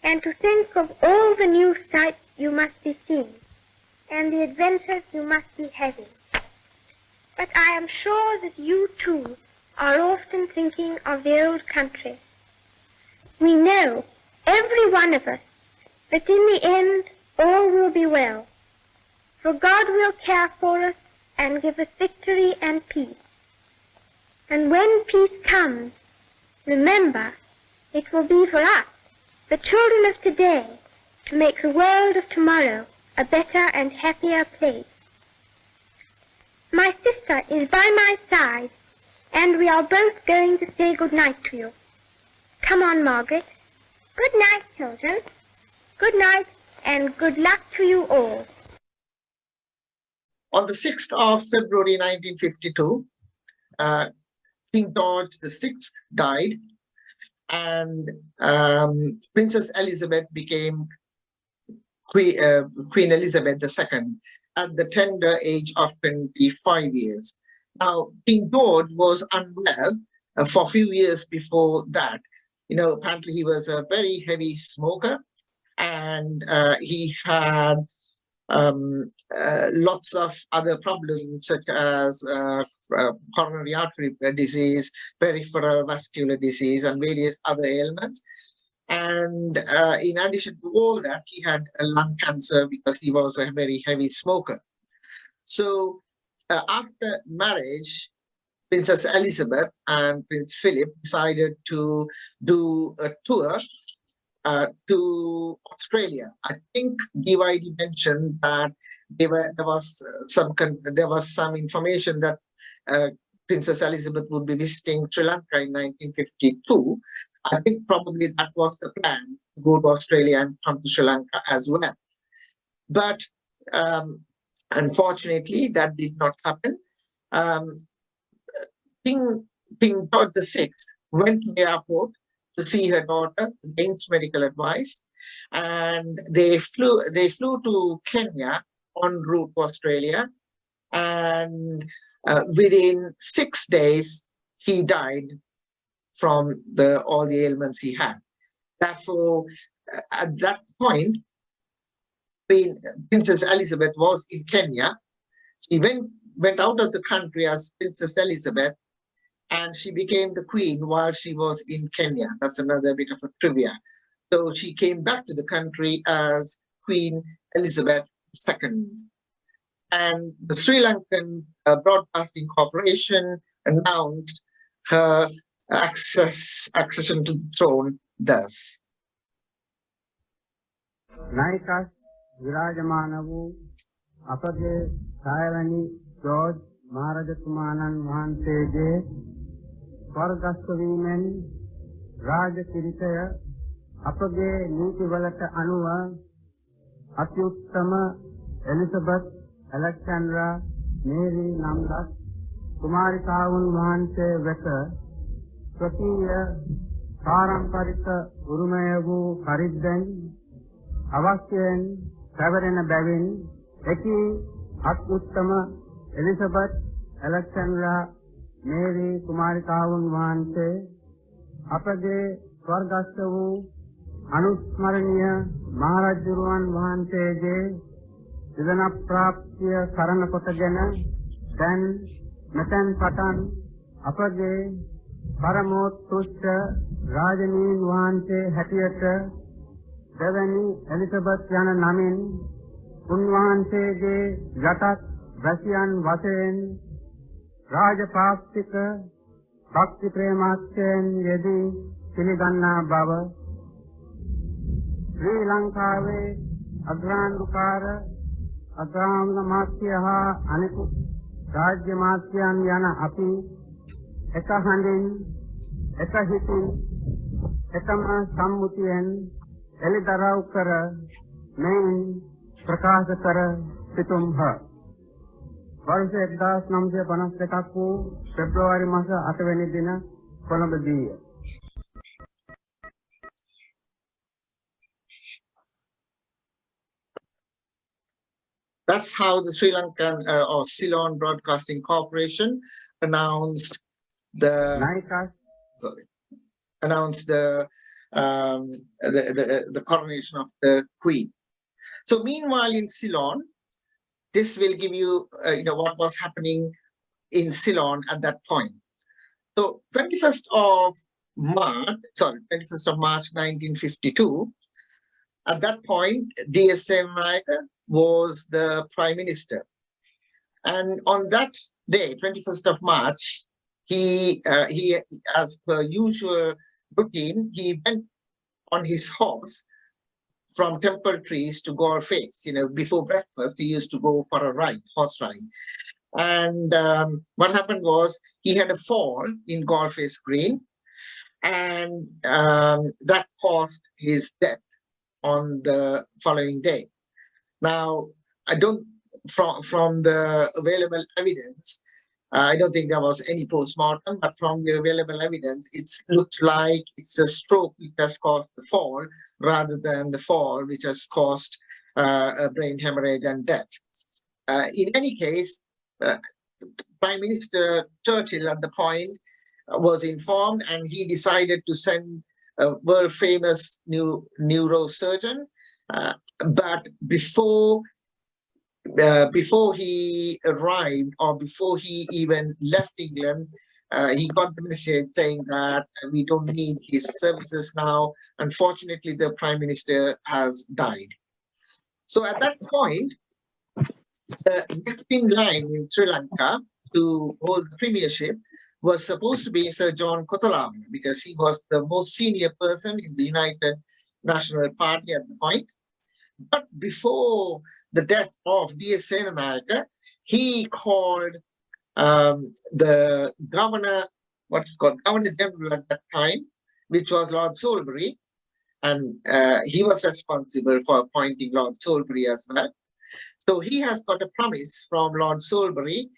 and to think of all the new sights you must be seeing, and the adventures you must be having. But I am sure that you too are often thinking of the old country. We know, every one of us, that in the end all will be well, for God will care for us and give us victory and peace. And when peace comes, remember, it will be for us, the children of today, to make the world of tomorrow a better and happier place. My sister is by my side, and we are both going to say good night to you. Come on, Margaret. Good night, children. Good night, and good luck to you all. On the 6th of February 1952, King George VI died, and Princess Elizabeth became Queen Elizabeth II at the tender age of 25 years. Now, King George was unwell for a few years before that. You know, apparently he was a very heavy smoker, and he had lots of other problems such as coronary artery disease, peripheral vascular disease, and various other ailments. And in addition to all that, he had a lung cancer because he was a very heavy smoker. So after marriage, Princess Elizabeth and Prince Philip decided to do a tour to Australia. I think QEII mentioned that there was some information that Princess Elizabeth would be visiting Sri Lanka in 1952. I think probably that was the plan, to go to Australia and come to Sri Lanka as well. But unfortunately, that did not happen. King George VI went to the airport to see her daughter, against medical advice, and they flew to Kenya en route to Australia, and within 6 days he died from all the ailments he had. Therefore, at that point, Princess Elizabeth was in Kenya. She went out of the country as Princess Elizabeth, and she became the queen while she was in Kenya. That's another bit of a trivia. So she came back to the country as Queen Elizabeth II. And the Sri Lankan Broadcasting Corporation announced her accession to the throne thus. Lanka Virajamanavu Apage Thailand George Maharajakumanan Mahanseje Swargastavimen Raja Kiritaya Apage Nitivalata Anuva Atyuttama Elizabeth Alexandra Mary Namdas Kumari Kavun Mahanse Veta Swatiya Paramparika Urumayavu Haridden Avasyan Savarena Bavin Eki Atyuttama Elizabeth Alexandra Mary Kumari Kavun Mahanse Apage Swargastavu Anusmaraniya Maharajuruwan Mahanseje Sidana Praptiya Karana Kotagena Dan Matan Patan Apage Paramot Tusha Rajani Mahanse Hatiyata Devani Elizabeth Yana Namin Unmahanseje Jatat Vasian Vasen රාජපාක්ෂික භක්ති ප්‍රේමාක්ෂයෙන් යෙදී පිළිගන්නා බව ශ්‍රී ලංකාවේ අග්‍රාණ්ඩුකාර අග්‍රාමාත්‍ය හා අනෙකුත් රාජ්‍ය මාත්‍යයන් යන අපි එක හඬින් එක හිතින් එකම සම්මුතියෙන් එළිදරව් කර මෙයින් ප්‍රකාශ කර සිටුම්හ. वर्ष 1952 වූ පෙබ්‍රවාරි මාස 8 වෙනි දින කොළඹදී. That's how the Sri Lankan or Ceylon Broadcasting Corporation announced the coronation of the Queen. So meanwhile in Ceylon, this will give you, what was happening in Ceylon at that point. So 21st of March 1952, at that point, D.S.M. Nayaka was the Prime Minister. And on that day, 21st of March, he as per usual routine, he went on his horse from Temple Trees to Galle Face. Before breakfast, he used to go for a ride, horse ride. And what happened was he had a fall in Galle Face Green, and that caused his death on the following day. Now, from the available evidence, I don't think there was any post-mortem, but from the available evidence, it looks like it's a stroke which has caused the fall rather than the fall which has caused a brain hemorrhage and death. In any case, Prime Minister Churchill at the point was informed, and he decided to send a world-famous neurosurgeon. But before he arrived, or before he even left England, he got the message saying that we don't need his services now. Unfortunately, the Prime Minister has died. So at that point, the next in line in Sri Lanka to hold the premiership was supposed to be Sir John Kothalawana, because he was the most senior person in the United National Party at the point. But before the death of D.S.M. America, he called the Governor General at that time, which was Lord Salisbury, and he was responsible for appointing Lord Salisbury as well. So he has got a promise from Lord Salisbury,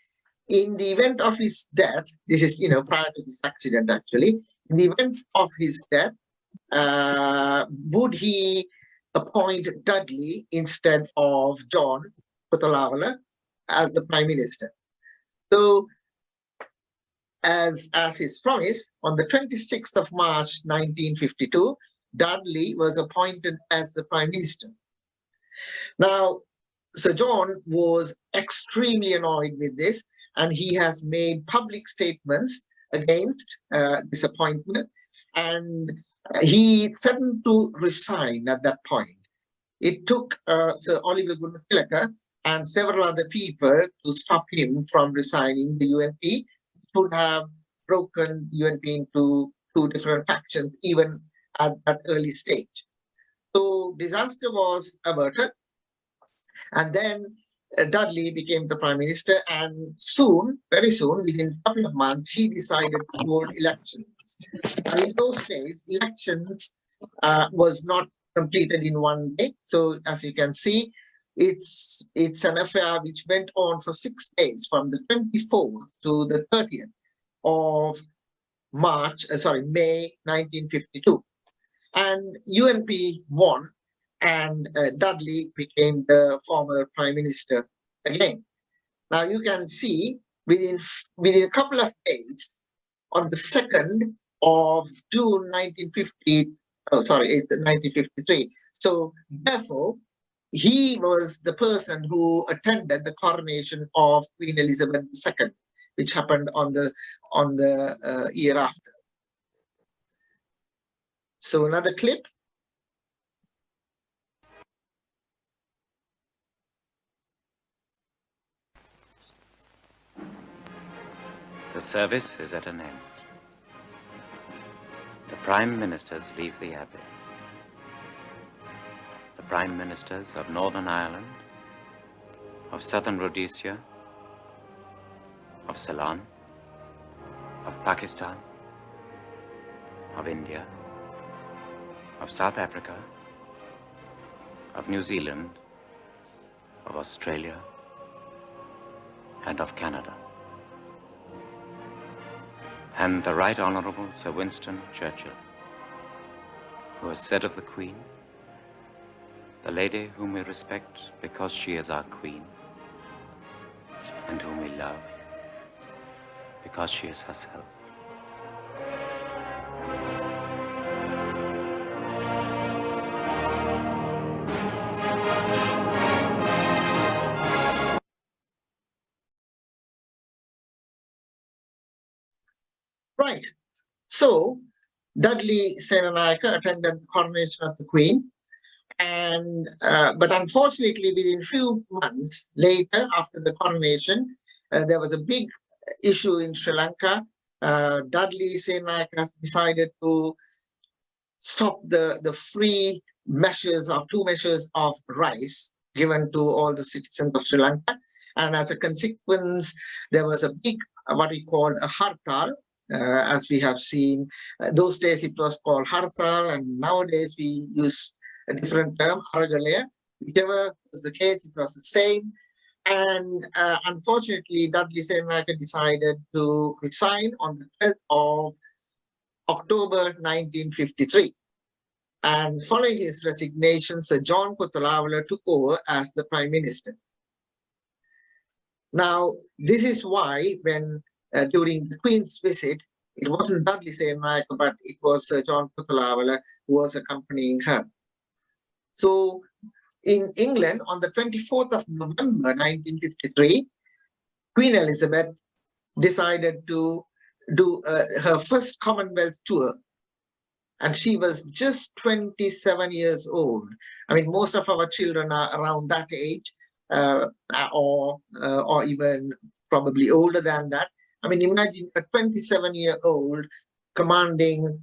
in the event of his death, this is prior to this accident actually, in the event of his death, would he appoint Dudley instead of John Kothalawana as the Prime Minister. So as his promise, on the 26th of March 1952, Dudley was appointed as the Prime Minister. Now, Sir John was extremely annoyed with this, and he has made public statements against this appointment, and he threatened to resign at that point. It took Sir Oliver Gunathilaka and several other people to stop him from resigning the UNP, which would have broken UNP into two different factions even at that early stage. So disaster was averted, and then Dudley became the Prime Minister, and very soon, within a couple of months, he decided to hold elections. And in those days, elections was not completed in one day. So as you can see, it's an affair which went on for 6 days, from the 24th to the 30th of May 1952. And UNP won, and Dudley became the former Prime Minister again. Now you can see within a couple of days, on the 2nd of June 1953. So therefore, he was the person who attended the coronation of Queen Elizabeth II, which happened on the year after. So another clip. The service is at an end. The Prime Ministers leave the Abbey. The Prime Ministers of Northern Ireland, of Southern Rhodesia, of Ceylon, of Pakistan, of India, of South Africa, of New Zealand, of Australia, and of Canada. And the Right Honourable Sir Winston Churchill, who has said of the Queen, the lady whom we respect because she is our Queen, and whom we love because she is herself. Right. So Dudley Senanayake attended the coronation of the Queen, and but unfortunately, within few months later, after the coronation, there was a big issue in Sri Lanka. Dudley Senanayake decided to stop the free measures of 2 measures of rice given to all the citizens of Sri Lanka, and as a consequence, there was a big what we called a hartal. As we have seen, those days it was called hartal, and nowadays we use a different term, argalaya. Whichever was the case, it was the same. And unfortunately, Dudley Senanayake decided to resign on the 12th of October 1953. And following his resignation, Sir John Kothalavala took over as the Prime Minister. Now, this is why when during the Queen's visit, it wasn't Dudley Senanayake, but it was Sir John Kothalavala who was accompanying her. So in England, on the 24th of November 1953, Queen Elizabeth decided to do her first Commonwealth tour. And she was just 27 years old. I mean, most of our children are around that age, or even probably older than that. I mean, imagine a 27-year-old commanding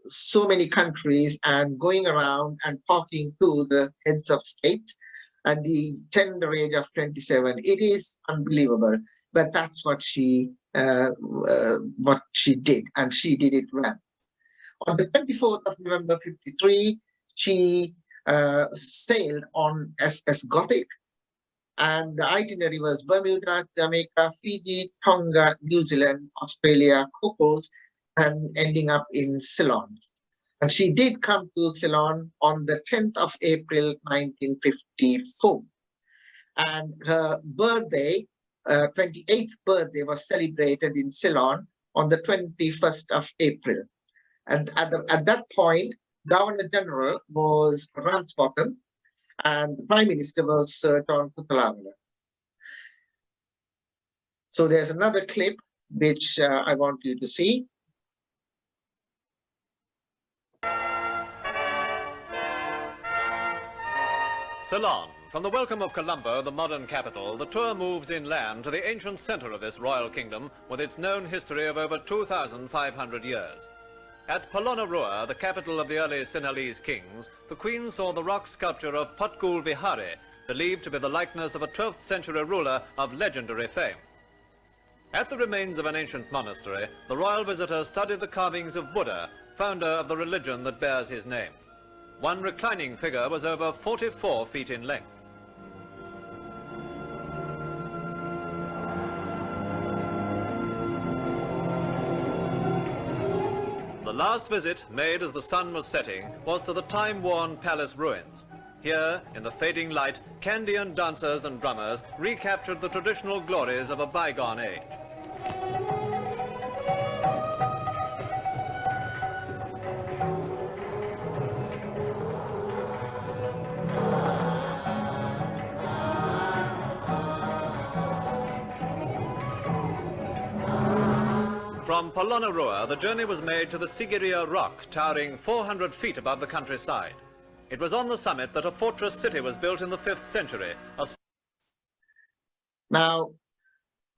so many countries and going around and talking to the heads of states at the tender age of 27. It is unbelievable, but that's what she did, and she did it well. On the 24th of November 53, she sailed on SS Gothic, and the itinerary was Bermuda, Jamaica, Fiji, Tonga, New Zealand, Australia, Cocos, and ending up in Ceylon. And she did come to Ceylon on the 10th of April 1954. And her birthday, 28th birthday, was celebrated in Ceylon on the 21st of April. And at that point, Governor General was Ramsbottom, and the Prime Minister was Sir John Kothalavala. So there's another clip which I want you to see. Ceylon. From the welcome of Colombo, the modern capital, the tour moves inland to the ancient centre of this royal kingdom with its known history of over 2,500 years. At Polonnaruwa, the capital of the early Sinhalese kings, the Queen saw the rock sculpture of Patkul Vihari, believed to be the likeness of a 12th century ruler of legendary fame. At the remains of an ancient monastery, the royal visitor studied the carvings of Buddha, founder of the religion that bears his name. One reclining figure was over 44 feet in length. The last visit, made as the sun was setting, was to the time-worn palace ruins. Here, in the fading light, Kandyan dancers and drummers recaptured the traditional glories of a bygone age. From Polonnaruwa, the journey was made to the Sigiriya Rock, towering 400 feet above the countryside. It was on the summit that a fortress city was built in the 5th century. Now,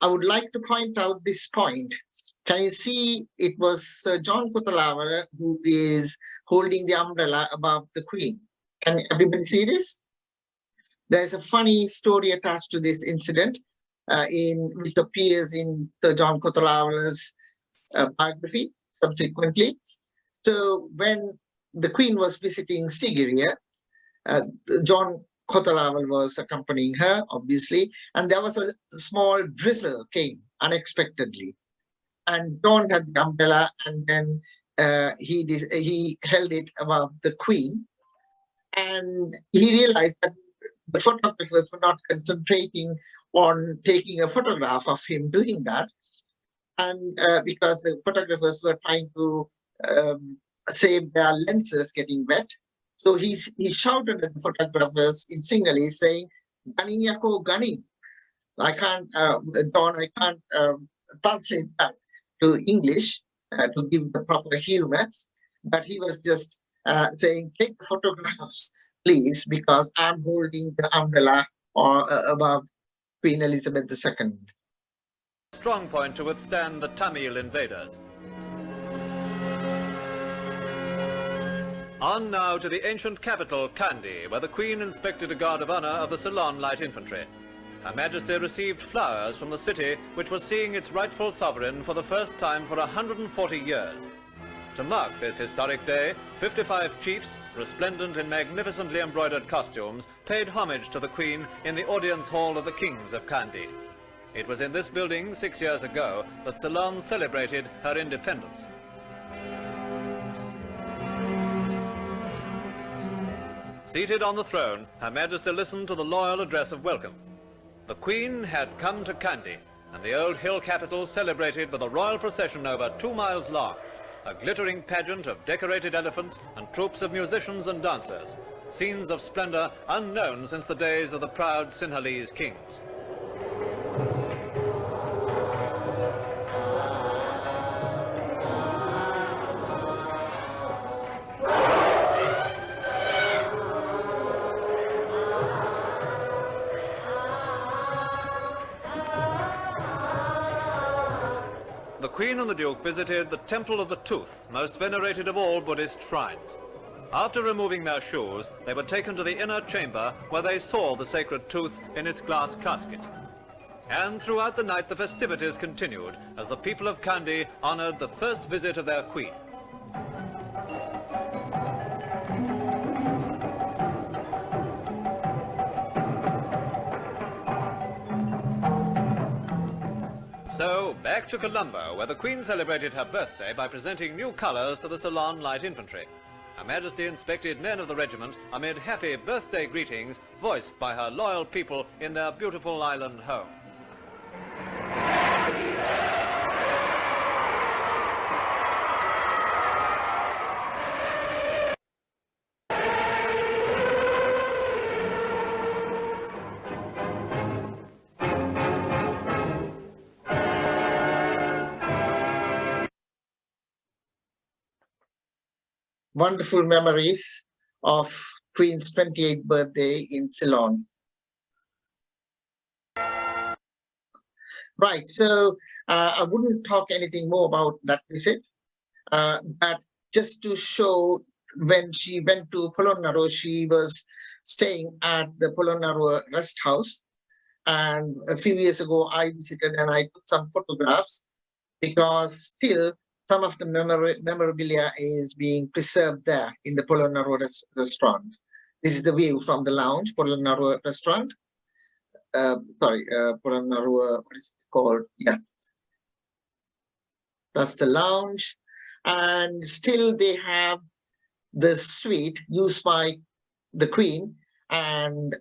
I would like to point out this point. Can you see it was Sir John Kotalawala who is holding the umbrella above the Queen? Can everybody see this? There's a funny story attached to this incident which appears in Sir John Kotalawala's biography subsequently. So when the Queen was visiting Sigiriya, John Kotalawala was accompanying her, obviously, and there was a small drizzle came unexpectedly. And John had the umbrella, and then he held it above the Queen. And he realized that the photographers were not concentrating on taking a photograph of him doing that. And because the photographers were trying to save their lenses getting wet. So he shouted at the photographers in Sinhalese saying, "Gani yako gani." I can't, Don, I can't translate that to English to give the proper humor, but he was just saying, "Take photographs, please, because I'm holding the umbrella above Queen Elizabeth II." Strong point to withstand the Tamil invaders. On now to the ancient capital, Kandy, where the Queen inspected a guard of honour of the Ceylon Light Infantry. Her Majesty received flowers from the city, which was seeing its rightful sovereign for the first time for 140 years. To mark this historic day, 55 chiefs, resplendent in magnificently embroidered costumes, paid homage to the Queen in the audience hall of the Kings of Kandy. It was in this building 6 years ago that Ceylon celebrated her independence. Seated on the throne, Her Majesty listened to the loyal address of welcome. The Queen had come to Kandy, and the old hill capital celebrated with a royal procession over 2 miles long, a glittering pageant of decorated elephants and troops of musicians and dancers, scenes of splendor unknown since the days of the proud Sinhalese kings. The Queen and the Duke visited the Temple of the Tooth, most venerated of all Buddhist shrines. After removing their shoes, they were taken to the inner chamber where they saw the sacred tooth in its glass casket. And throughout the night the festivities continued as the people of Kandy honored the first visit of their Queen. So, back to Colombo, where the Queen celebrated her birthday by presenting new colours to the Ceylon Light Infantry. Her Majesty inspected men of the regiment amid happy birthday greetings voiced by her loyal people in their beautiful island home. Wonderful memories of Queen's 28th birthday in Ceylon. Right, so I wouldn't talk anything more about that visit, but just to show when she went to Polonnaruwa, she was staying at the Polonnaruwa rest house. And a few years ago, I visited and I took some photographs because still some of the memorabilia is being preserved there in the Polonnaruwa restaurant. This is the view from the lounge, Polonnaruwa restaurant. Polonnaruwa, what is it called? Yeah. That's the lounge. And still they have the suite used by the Queen and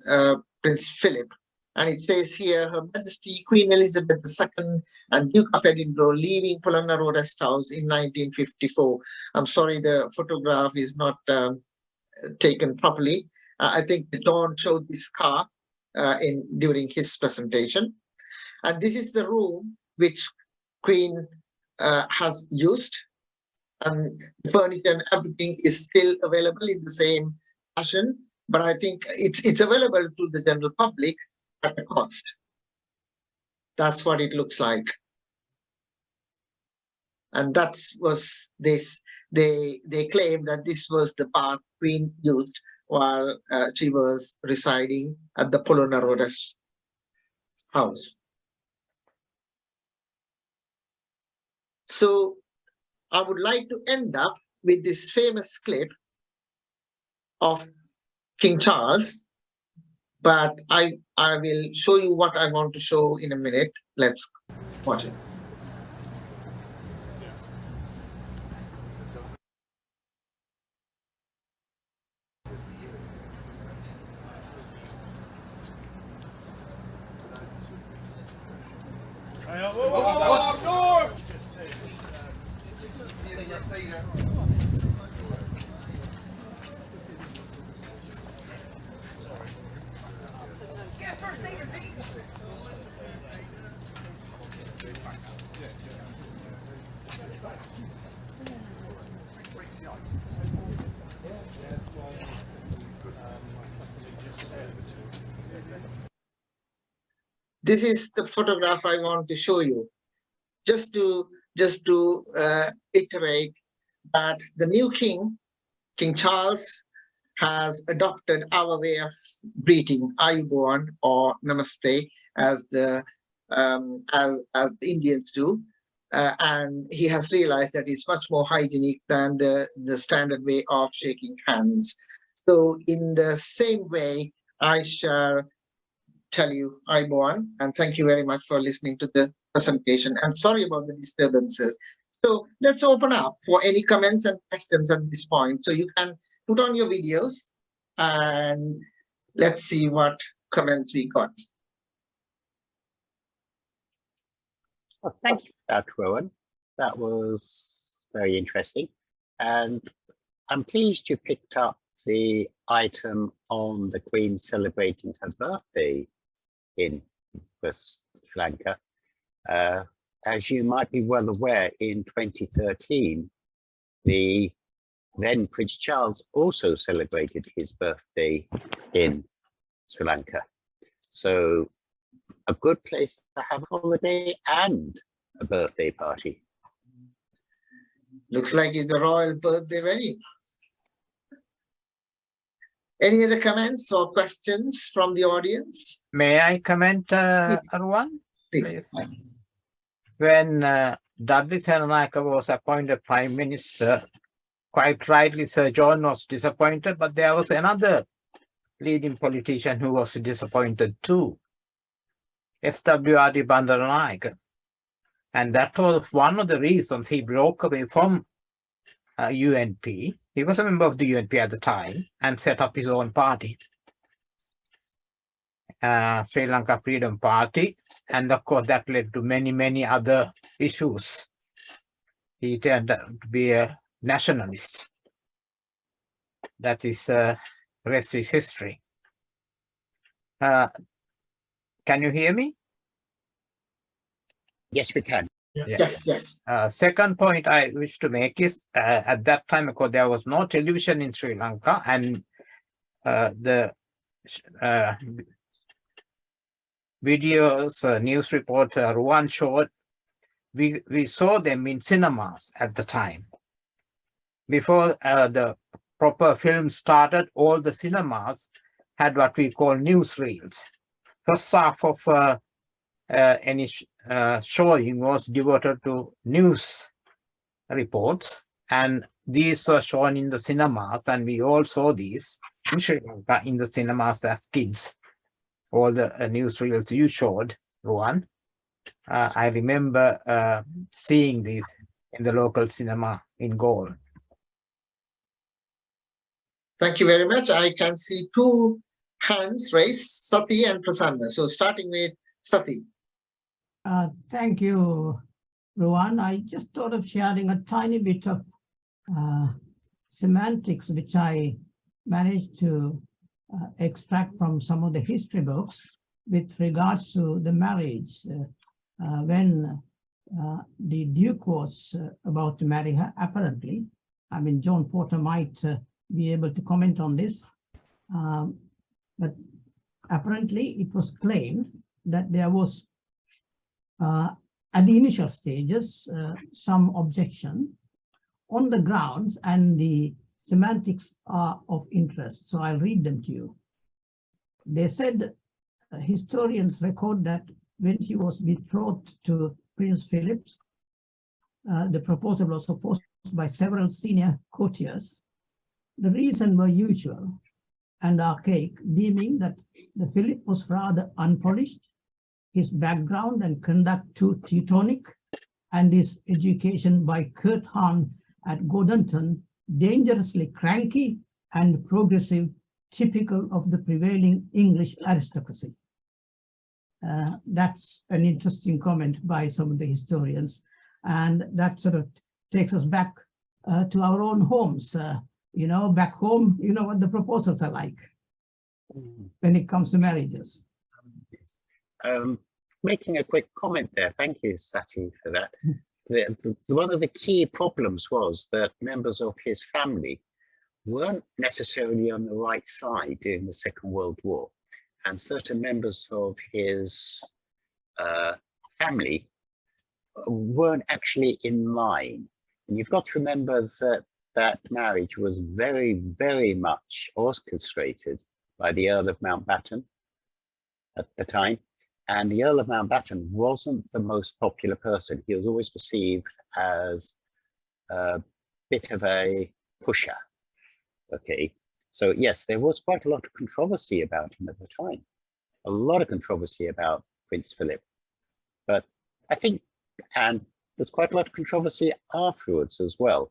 Prince Philip. And it says here, Her Majesty Queen Elizabeth II and Duke of Edinburgh leaving Polonnaruwa Rest House in 1954. I'm sorry, the photograph is not taken properly. I think Don showed this car during his presentation. And this is the room which Queen has used. And the furniture and everything is still available in the same fashion. But I think it's available to the general public at a cost. That's what it looks like. And that was this, they claim that this was the path Queen used while she was residing at the Polonaroda's house. So I would like to end up with this famous clip of King Charles, but I will show you what I want to show in a minute. Let's watch it. This is the photograph I want to show you, just to iterate that the new king, King Charles, has adopted our way of greeting, Ayubowan or Namaste, as the Indians do, and he has realized that it's much more hygienic than the standard way of shaking hands. So in the same way, I shall tell you Ayubowan, and thank you very much for listening to the presentation, and sorry about the disturbances. So let's open up for any comments and questions at this point. So you can put on your videos and let's see what comments we got. Well, thank you for that, Rowan. That was very interesting. And I'm pleased you picked up the item on the Queen celebrating her birthday in Sri Lanka. As you might be well aware, in 2013, the then Prince Charles also celebrated his birthday in Sri Lanka. So a good place to have a holiday and a birthday party. Looks like it's the royal birthday venue. Any other comments or questions from the audience? May I comment, Arwan? Please. When Dudley Senanayake was appointed Prime Minister, quite rightly Sir John was disappointed, but there was another leading politician who was disappointed too, S.W.R.D. Bandaranaike. And that was one of the reasons he broke away from UNP. He was a member of the UNP at the time and set up his own party, Sri Lanka Freedom Party. And of course, that led to many, many other issues. He turned out to be a nationalist. That is, rest is history. Can you hear me? Yes, we can. Yes. Second point I wish to make is, at that time, of course, there was no television in Sri Lanka, and the videos, news reports, Ruan showed, we saw them in cinemas at the time. Before the proper film started, all the cinemas had what we call newsreels. First half of any showing was devoted to news reports, and these were shown in the cinemas, and we all saw these in Sri Lanka in the cinemas as kids. All the newsreels you showed, Ruan. I remember seeing these in the local cinema in Galle. Thank you very much. I can see two hands raised, Sati and Prasanna. So starting with Sati. Thank you, Ruan. I just thought of sharing a tiny bit of semantics, which I managed to extract from some of the history books with regards to the marriage. When the Duke was about to marry her, apparently, I mean, John Porter might be able to comment on this, but apparently it was claimed that there was At the initial stages, some objection on the grounds, and the semantics are of interest, so I'll read them to you. They said historians record that when she was betrothed to Prince Philip, the proposal was opposed by several senior courtiers. The reasons were usual and archaic, deeming that the Philip was rather unpolished, his background and conduct too Teutonic, and his education by Kurt Hahn at Gordonton dangerously cranky and progressive, typical of the prevailing English aristocracy. That's an interesting comment by some of the historians, and that sort of takes us back to our own homes. You know, back home, you know what the proposals are like when it comes to marriages. Making a quick comment there, thank you, Sati, for that. One of the key problems was that members of his family weren't necessarily on the right side during the Second World War, and certain members of his family weren't actually in line. And you've got to remember that that marriage was very, very much orchestrated by the Earl of Mountbatten at the time. And the Earl of Mountbatten wasn't the most popular person. He was always perceived as a bit of a pusher. Okay, so yes, there was quite a lot of controversy about him at the time. A lot of controversy about Prince Philip. But I think, and there's quite a lot of controversy afterwards as well.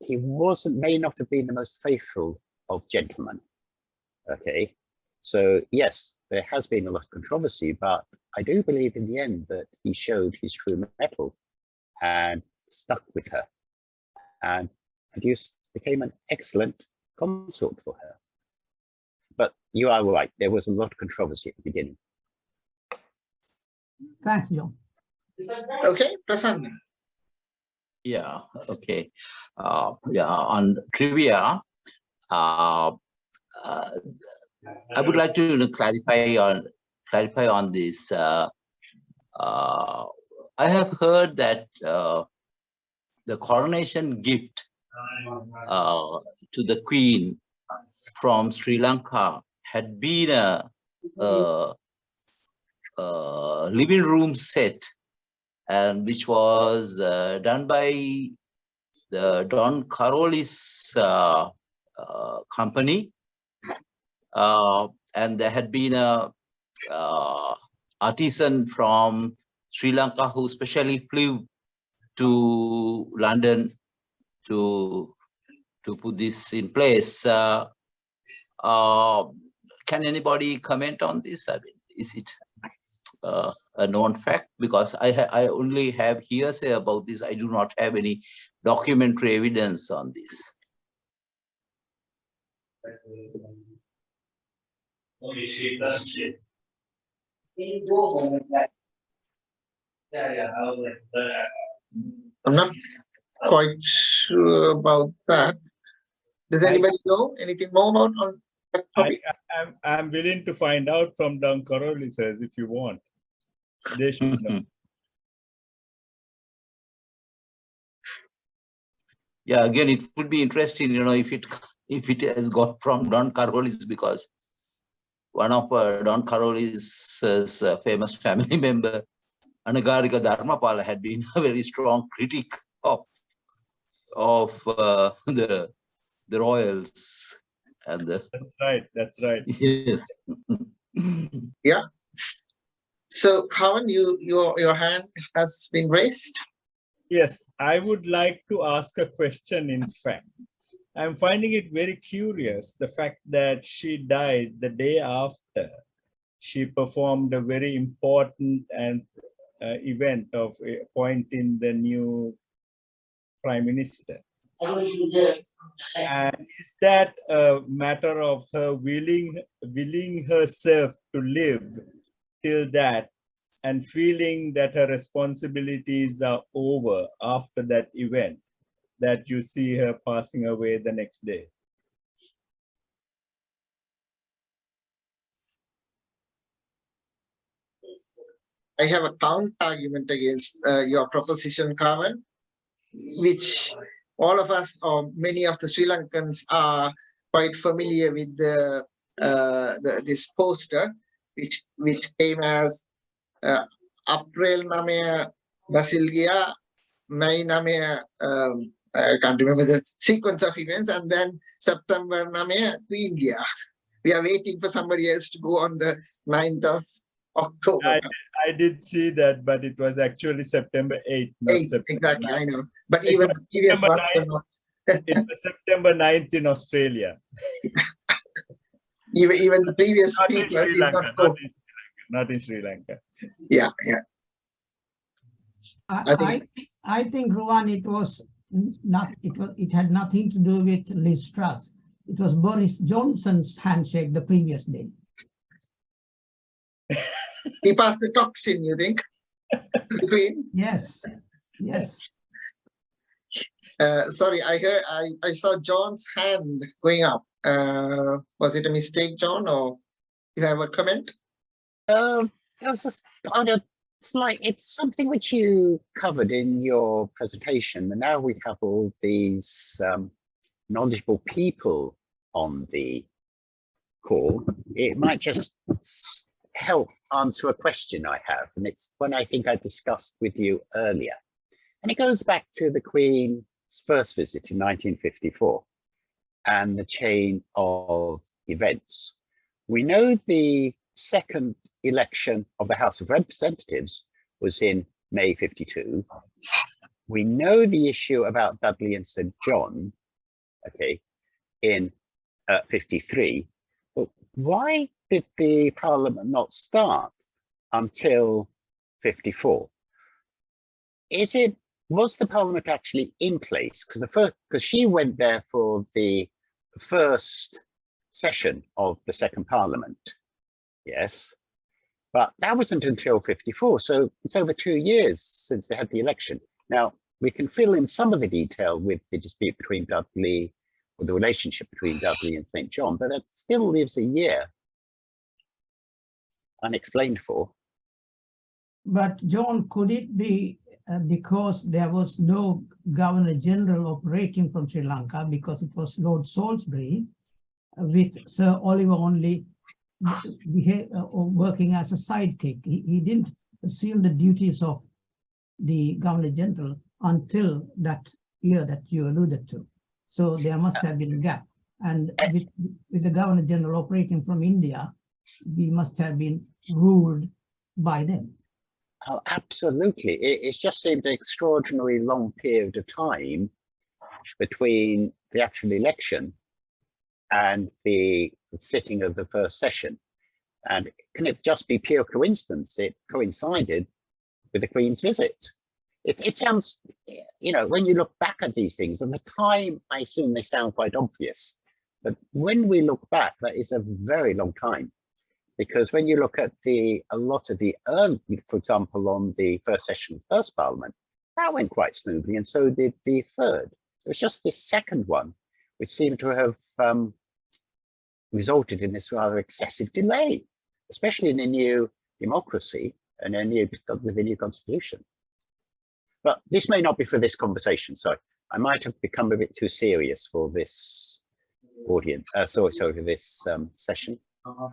He may not have been the most faithful of gentlemen. Okay, so yes, there has been a lot of controversy, but I do believe in the end that he showed his true mettle and stuck with her and became an excellent consort for her. But you are right, there was a lot of controversy at the beginning. Thanks, John. Okay, Prasanna. Yeah, okay. Yeah, on trivia, I would like to clarify on this. I have heard that the coronation gift to the Queen from Sri Lanka had been a living room set, and which was done by the Don Caroli's company, and there had been a artisan from Sri Lanka who specially flew to London to put this in place. Can anybody comment on this? I mean, is it a known fact? Because I only have hearsay about this. I do not have any documentary evidence on this. I'm not quite sure about that. Does anybody know anything more about on that topic? I'm willing to find out from Don Caroli, says, if you want. They should know. Yeah, again, it would be interesting, you know, if it has got from Don Caroli's, because one of Don Caroli's famous family member, Anagarika Dharmapala, had been a very strong critic of the royals and the. That's right. That's right. Yes. Yeah. So, Kavan, your hand has been raised. Yes, I would like to ask a question. In fact, I'm finding it very curious, the fact that she died the day after she performed a very important and event of appointing the new Prime Minister. And is that a matter of her willing herself to live till that, and feeling that her responsibilities are over after that event, that you see her passing away the next day? I have a counter argument against your proposition, Carmen, which all of us or many of the Sri Lankans are quite familiar with this poster, which came as April 9 Basil Gia, May 9 I can't remember the sequence of events, and then September 9 Queen Gia. We are waiting for somebody else to go on the 9th of October. I did see that, but it was actually September 8th, not 8th, September exactly, 9th. I know. But even the previous September ones were not. It was September 9th in Australia. Even the previous Not people in Sri did Lanka, not go. not in Sri Lanka. Yeah, yeah. I think, Ruwan, it was not. It had nothing to do with Liz Truss. It was Boris Johnson's handshake the previous day. He passed the toxin, you think? The Queen? Yes, yes. Sorry, I saw John's hand going up. Was it a mistake, John, or you have a comment? I was just it's something which you covered in your presentation, and now we have all these knowledgeable people on the call. It might just help answer a question I have, and it's one I think I discussed with you earlier, and it goes back to the Queen's first visit in 1954 and the chain of events. We know the second election of the House of Representatives was in May 52. We know the issue about Dudley and St. John, okay, in 53. But why did the Parliament not start until 54? Was the Parliament actually in place? Because she went there for the first session of the second Parliament, yes, but that wasn't until 54, so it's over 2 years since they had the election. Now, we can fill in some of the detail with the dispute between Dudley, or the relationship between Dudley and St. John, but that still leaves a year unexplained for. But John, could it be because there was no Governor General operating from Sri Lanka, because it was Lord Salisbury, with Sir Oliver only working as a sidekick. He didn't assume the duties of the Governor General until that year that you alluded to. So there must have been a gap. And with the Governor General operating from India, we must have been ruled by them. Oh, absolutely. It's just seemed an extraordinarily long period of time between the actual election and the sitting of the first session. And can it just be pure coincidence? It coincided with the Queen's visit. It sounds, when you look back at these things, at the time, I assume they sound quite obvious. But when we look back, that is a very long time. Because when you look at a lot of the early, for example, on the first session of the first Parliament, that went quite smoothly, and so did the third. It was just this second one, which seemed to have resulted in this rather excessive delay, especially in a new democracy and with a new constitution. But this may not be for this conversation, so I might have become a bit too serious for this audience. Sorry, for this session. I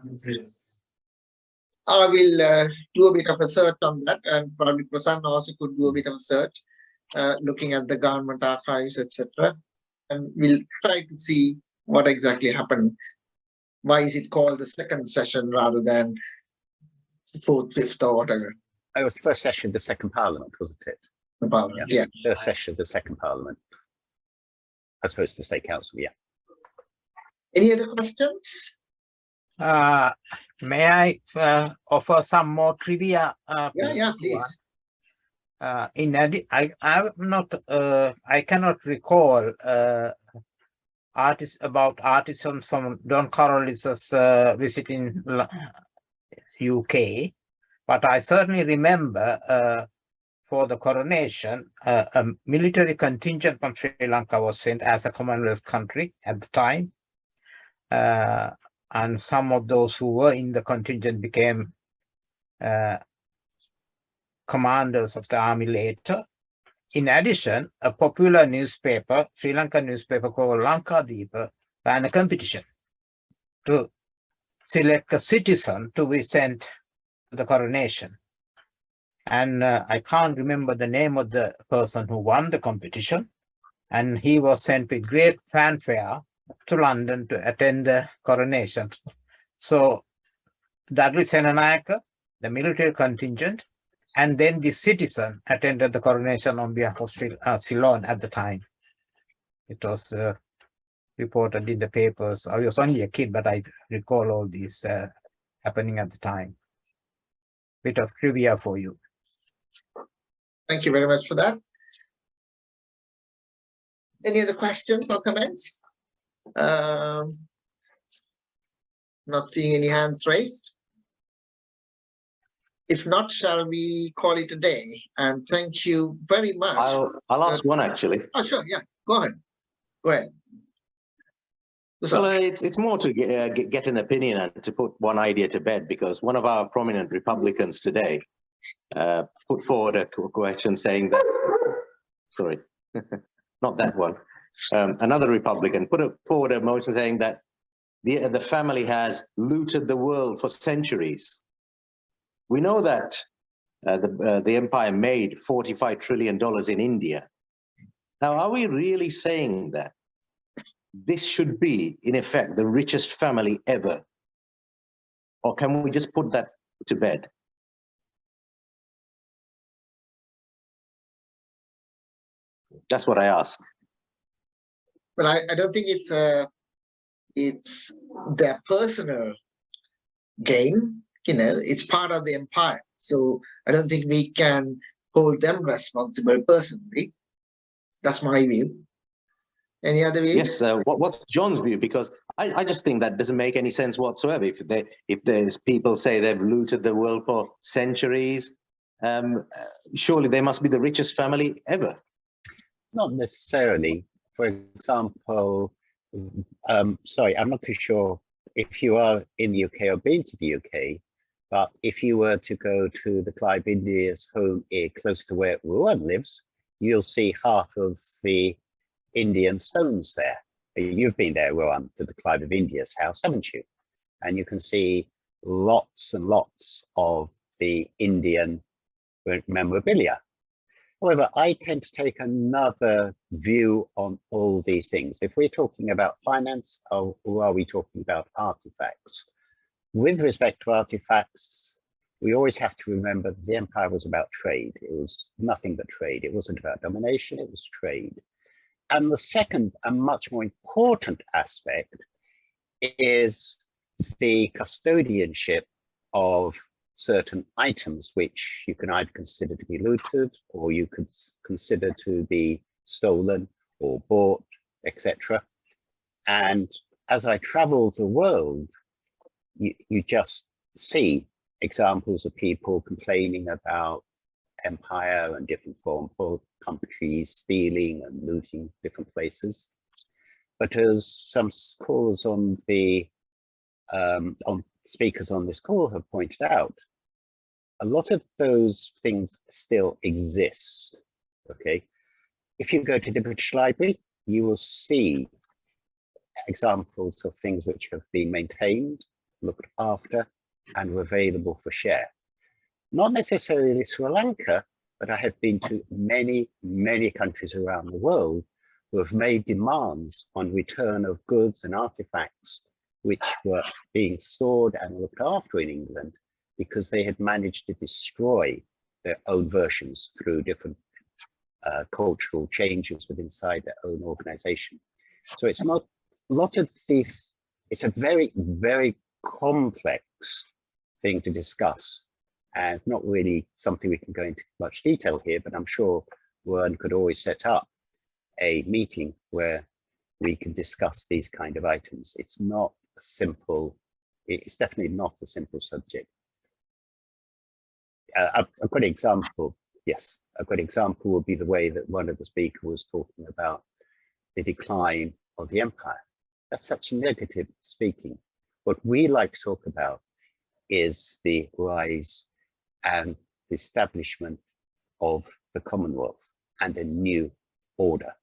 will do a bit of a search on that, and probably Prasanna also could do a bit of a search, looking at the government archives, etc. And we'll try to see what exactly happened. Why is it called the second session rather than fourth, fifth, or whatever? It was the first session of the second Parliament, wasn't it? The Parliament, yeah. First session of the second Parliament, as opposed to the State Council, yeah. Any other questions? May I offer some more trivia? Yeah, please. I cannot recall artisans from Don Coriolis's visit in UK, but I certainly remember for the coronation, a military contingent from Sri Lanka was sent as a Commonwealth country at the time. And some of those who were in the contingent became commanders of the army later. In addition, a popular newspaper, Sri Lankan newspaper called Lanka ran a competition to select a citizen to be sent to the coronation. And I can't remember the name of the person who won the competition. And he was sent with great fanfare to London to attend the coronation. So Dudley Senanayake, the military contingent, and then the citizen attended the coronation on behalf of Ceylon at the time. It was reported in the papers. I was only a kid, but I recall all these happening at the time. Bit of trivia for you. Thank you very much for that. Any other questions or comments? Not seeing any hands raised. If not, shall we call it a day? And thank you very much. I'll ask one actually. Oh, sure. Yeah, go ahead. Go ahead. Well, it's more to get an opinion and to put one idea to bed, because one of our prominent Republicans today put forward a question saying that, sorry, not that one, another Republican put forward a motion saying that the family has looted the world for centuries. We know that the empire made $45 trillion in India. Now, are we really saying that this should be, in effect, the richest family ever? Or can we just put that to bed? That's what I ask. Well, I don't think it's their personal gain. You know, it's part of the empire. So I don't think we can hold them responsible personally. That's my view. Any other view? Yes, what's John's view? Because I just think that doesn't make any sense whatsoever. If there's people say they've looted the world for centuries, surely they must be the richest family ever. Not necessarily. For example, sorry, I'm not too sure if you are in the UK or been to the UK, but if you were to go to the Clive India's home close to where Ruan lives, you'll see half of the Indian stones there. You've been there, Ruan, to the Clive of India's house, haven't you? And you can see lots and lots of the Indian memorabilia. However, I tend to take another view on all these things. If we're talking about finance, or are we talking about artifacts? With respect to artifacts, we always have to remember that the empire was about trade. It was nothing but trade. It wasn't about domination, it was trade. And the second and much more important aspect is the custodianship of certain items, which you can either consider to be looted, or you could consider to be stolen or bought, etc. And as I travel the world, you just see examples of people complaining about empire and different foreign countries stealing and looting different places. But as some callers on the speakers on this call have pointed out, a lot of those things still exist. Okay, if you go to the British Library, you will see examples of things which have been maintained, looked after, and were available for share. Not necessarily Sri Lanka, but I have been to many, many countries around the world who have made demands on return of goods and artifacts which were being stored and looked after in England, because they had managed to destroy their own versions through different cultural changes within inside their own organization. So it's not a lot of these, it's a very, very complex thing to discuss, and not really something we can go into much detail here, but I'm sure one could always set up a meeting where we can discuss these kind of items. It's not a simple, it's definitely not a simple subject. A good example, yes, a good example would be the way that one of the speakers was talking about the decline of the empire. That's such negative speaking. What we like to talk about is the rise and the establishment of the Commonwealth and a new order.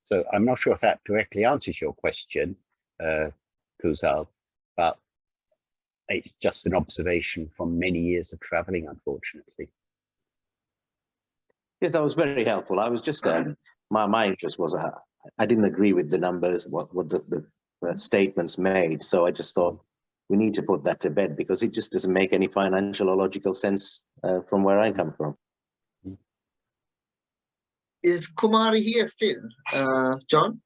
So I'm not sure if that directly answers your question, Kuzal, but it's just an observation from many years of traveling, unfortunately. Yes, that was very helpful. I was just, my interest was, I didn't agree with the numbers, what the statements made. So I just thought we need to put that to bed because it just doesn't make any financial or logical sense from where I come from. Is Kumari here still, John?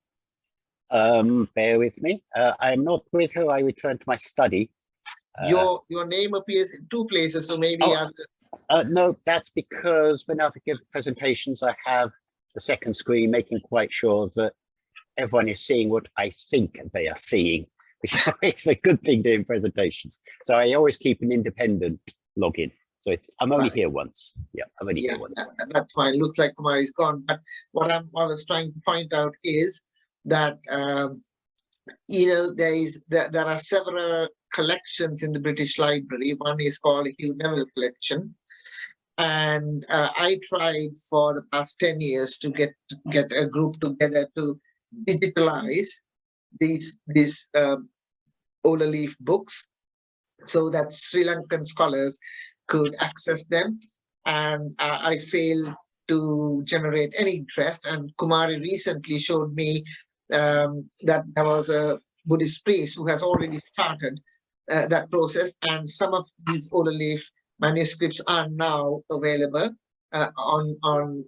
Bear with me. I'm not with her. I returned to my study. Your name appears in two places, so maybe no, that's because when I give presentations, I have the second screen, making quite sure that everyone is seeing what I think they are seeing, which is a good thing doing presentations. So I always keep an independent login. So I'm only here once. Yeah, I'm only here once. That's fine. Looks like Kumar is gone. But what I was trying to point out is that you know there are several collections in the British Library. One is called Hugh Neville Collection, and I tried for the past 10 years to get a group together to digitalize these Ola Leaf books so that Sri Lankan scholars could access them, and I failed to generate any interest. And Kumari recently showed me that there was a Buddhist priest who has already started that process, and some of these Ola Leaf manuscripts are now available on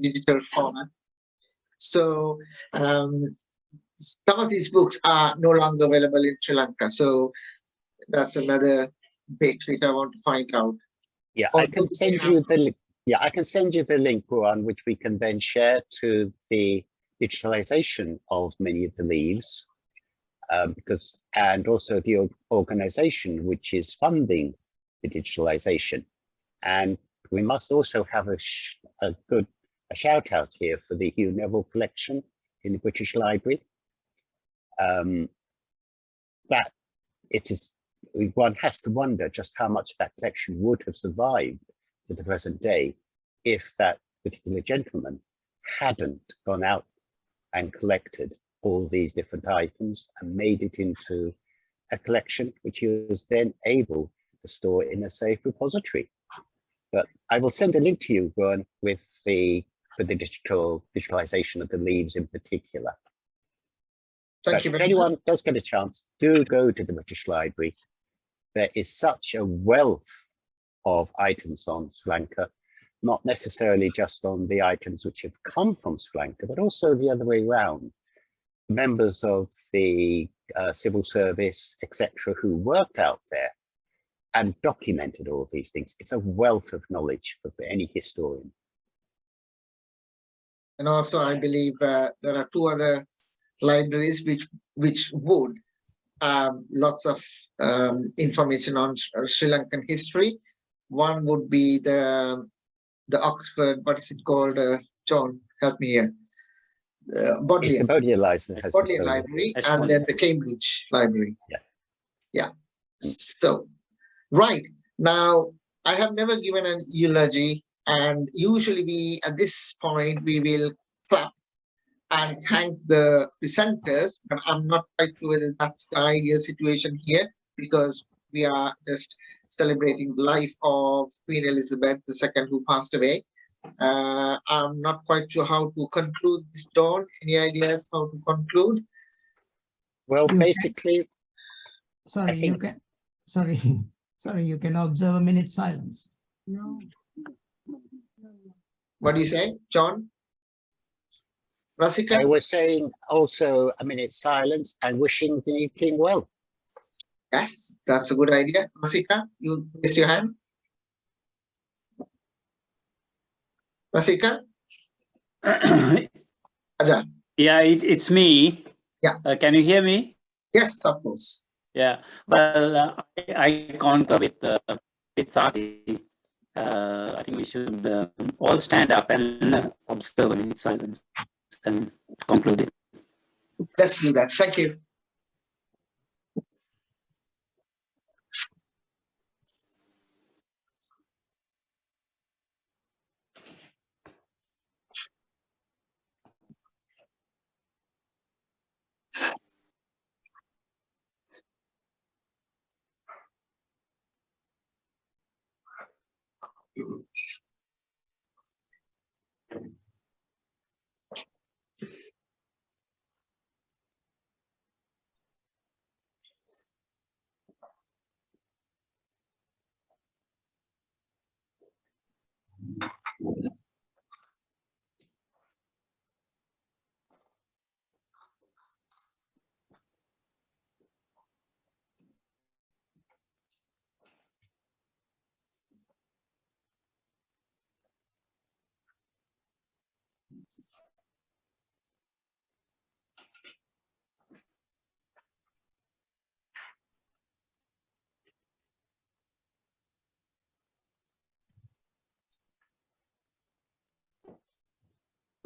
digital format. So some of these books are no longer available in Sri Lanka. So that's another bit which I want to find out. Yeah, I can send you the link. Yeah, I can send you the link, on which we can then share to the digitalization of many of the leaves, and also the organization which is funding the digitalization. And we must also have a shout out here for the Hugh Neville collection in the British Library. That it is, one has to wonder just how much that collection would have survived to the present day if that particular gentleman hadn't gone out and collected all these different items and made it into a collection which he was then able to store in a safe repository. But I will send a link to you, Gwen, with the digitalization of the leaves in particular. Thank you If very anyone much. does get a chance, do go to the British Library. There is such a wealth of items on Sri Lanka, not necessarily just on the items which have come from Sri Lanka, but also the other way around. Members of the civil service, etc., who worked out there and documented all of these things. It's a wealth of knowledge for any historian. And also, I believe there are two other libraries which would have lots of information on Sri Lankan history. One would be the Oxford, what is it called? John, help me here. It's the Bodleian Library, and then the Cambridge Library. Yeah. So, right now, I have never given an eulogy, and usually at this point we will clap and thank the presenters, but I'm not quite sure whether that's the ideal situation here, because we are just celebrating the life of Queen Elizabeth II, who passed away. I'm not quite sure how to conclude this, John. Any ideas how to conclude? Well, basically, you can observe a minute silence. No. What do you say, John? Rasika? I was saying also a minute's silence and wishing the new king well. Yes, that's a good idea. Rasika, you raise your hand. Rasika? Ajahn. Yeah, it's me. Yeah. Can you hear me? Yes, of course. Yeah. Well, I concur with Sati. I think we should all stand up and observe in silence and conclude it. Let's do that. Thank you.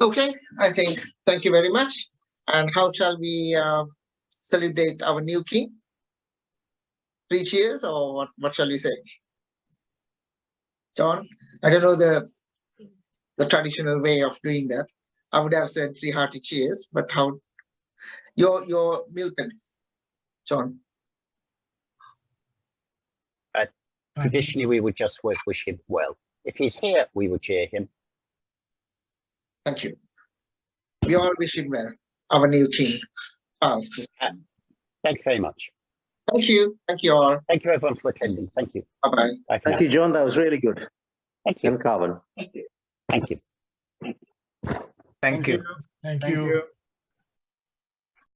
Okay, I think, thank you very much. And how shall we celebrate our new king? 3 cheers, or what shall we say? John, I don't know the traditional way of doing that. I would have said 3 hearty cheers, but how? You're muted, John. Traditionally, we would just wish him well. If he's here, we would cheer him. Thank you. We all wish him well, our new king. Thank you very much. Thank you. Thank you all. Thank you everyone for attending. Thank you. Bye-bye. Bye for Thank now. you, John. That was really good. Thank you. And Carvin. Thank you. Thank you. Thank you.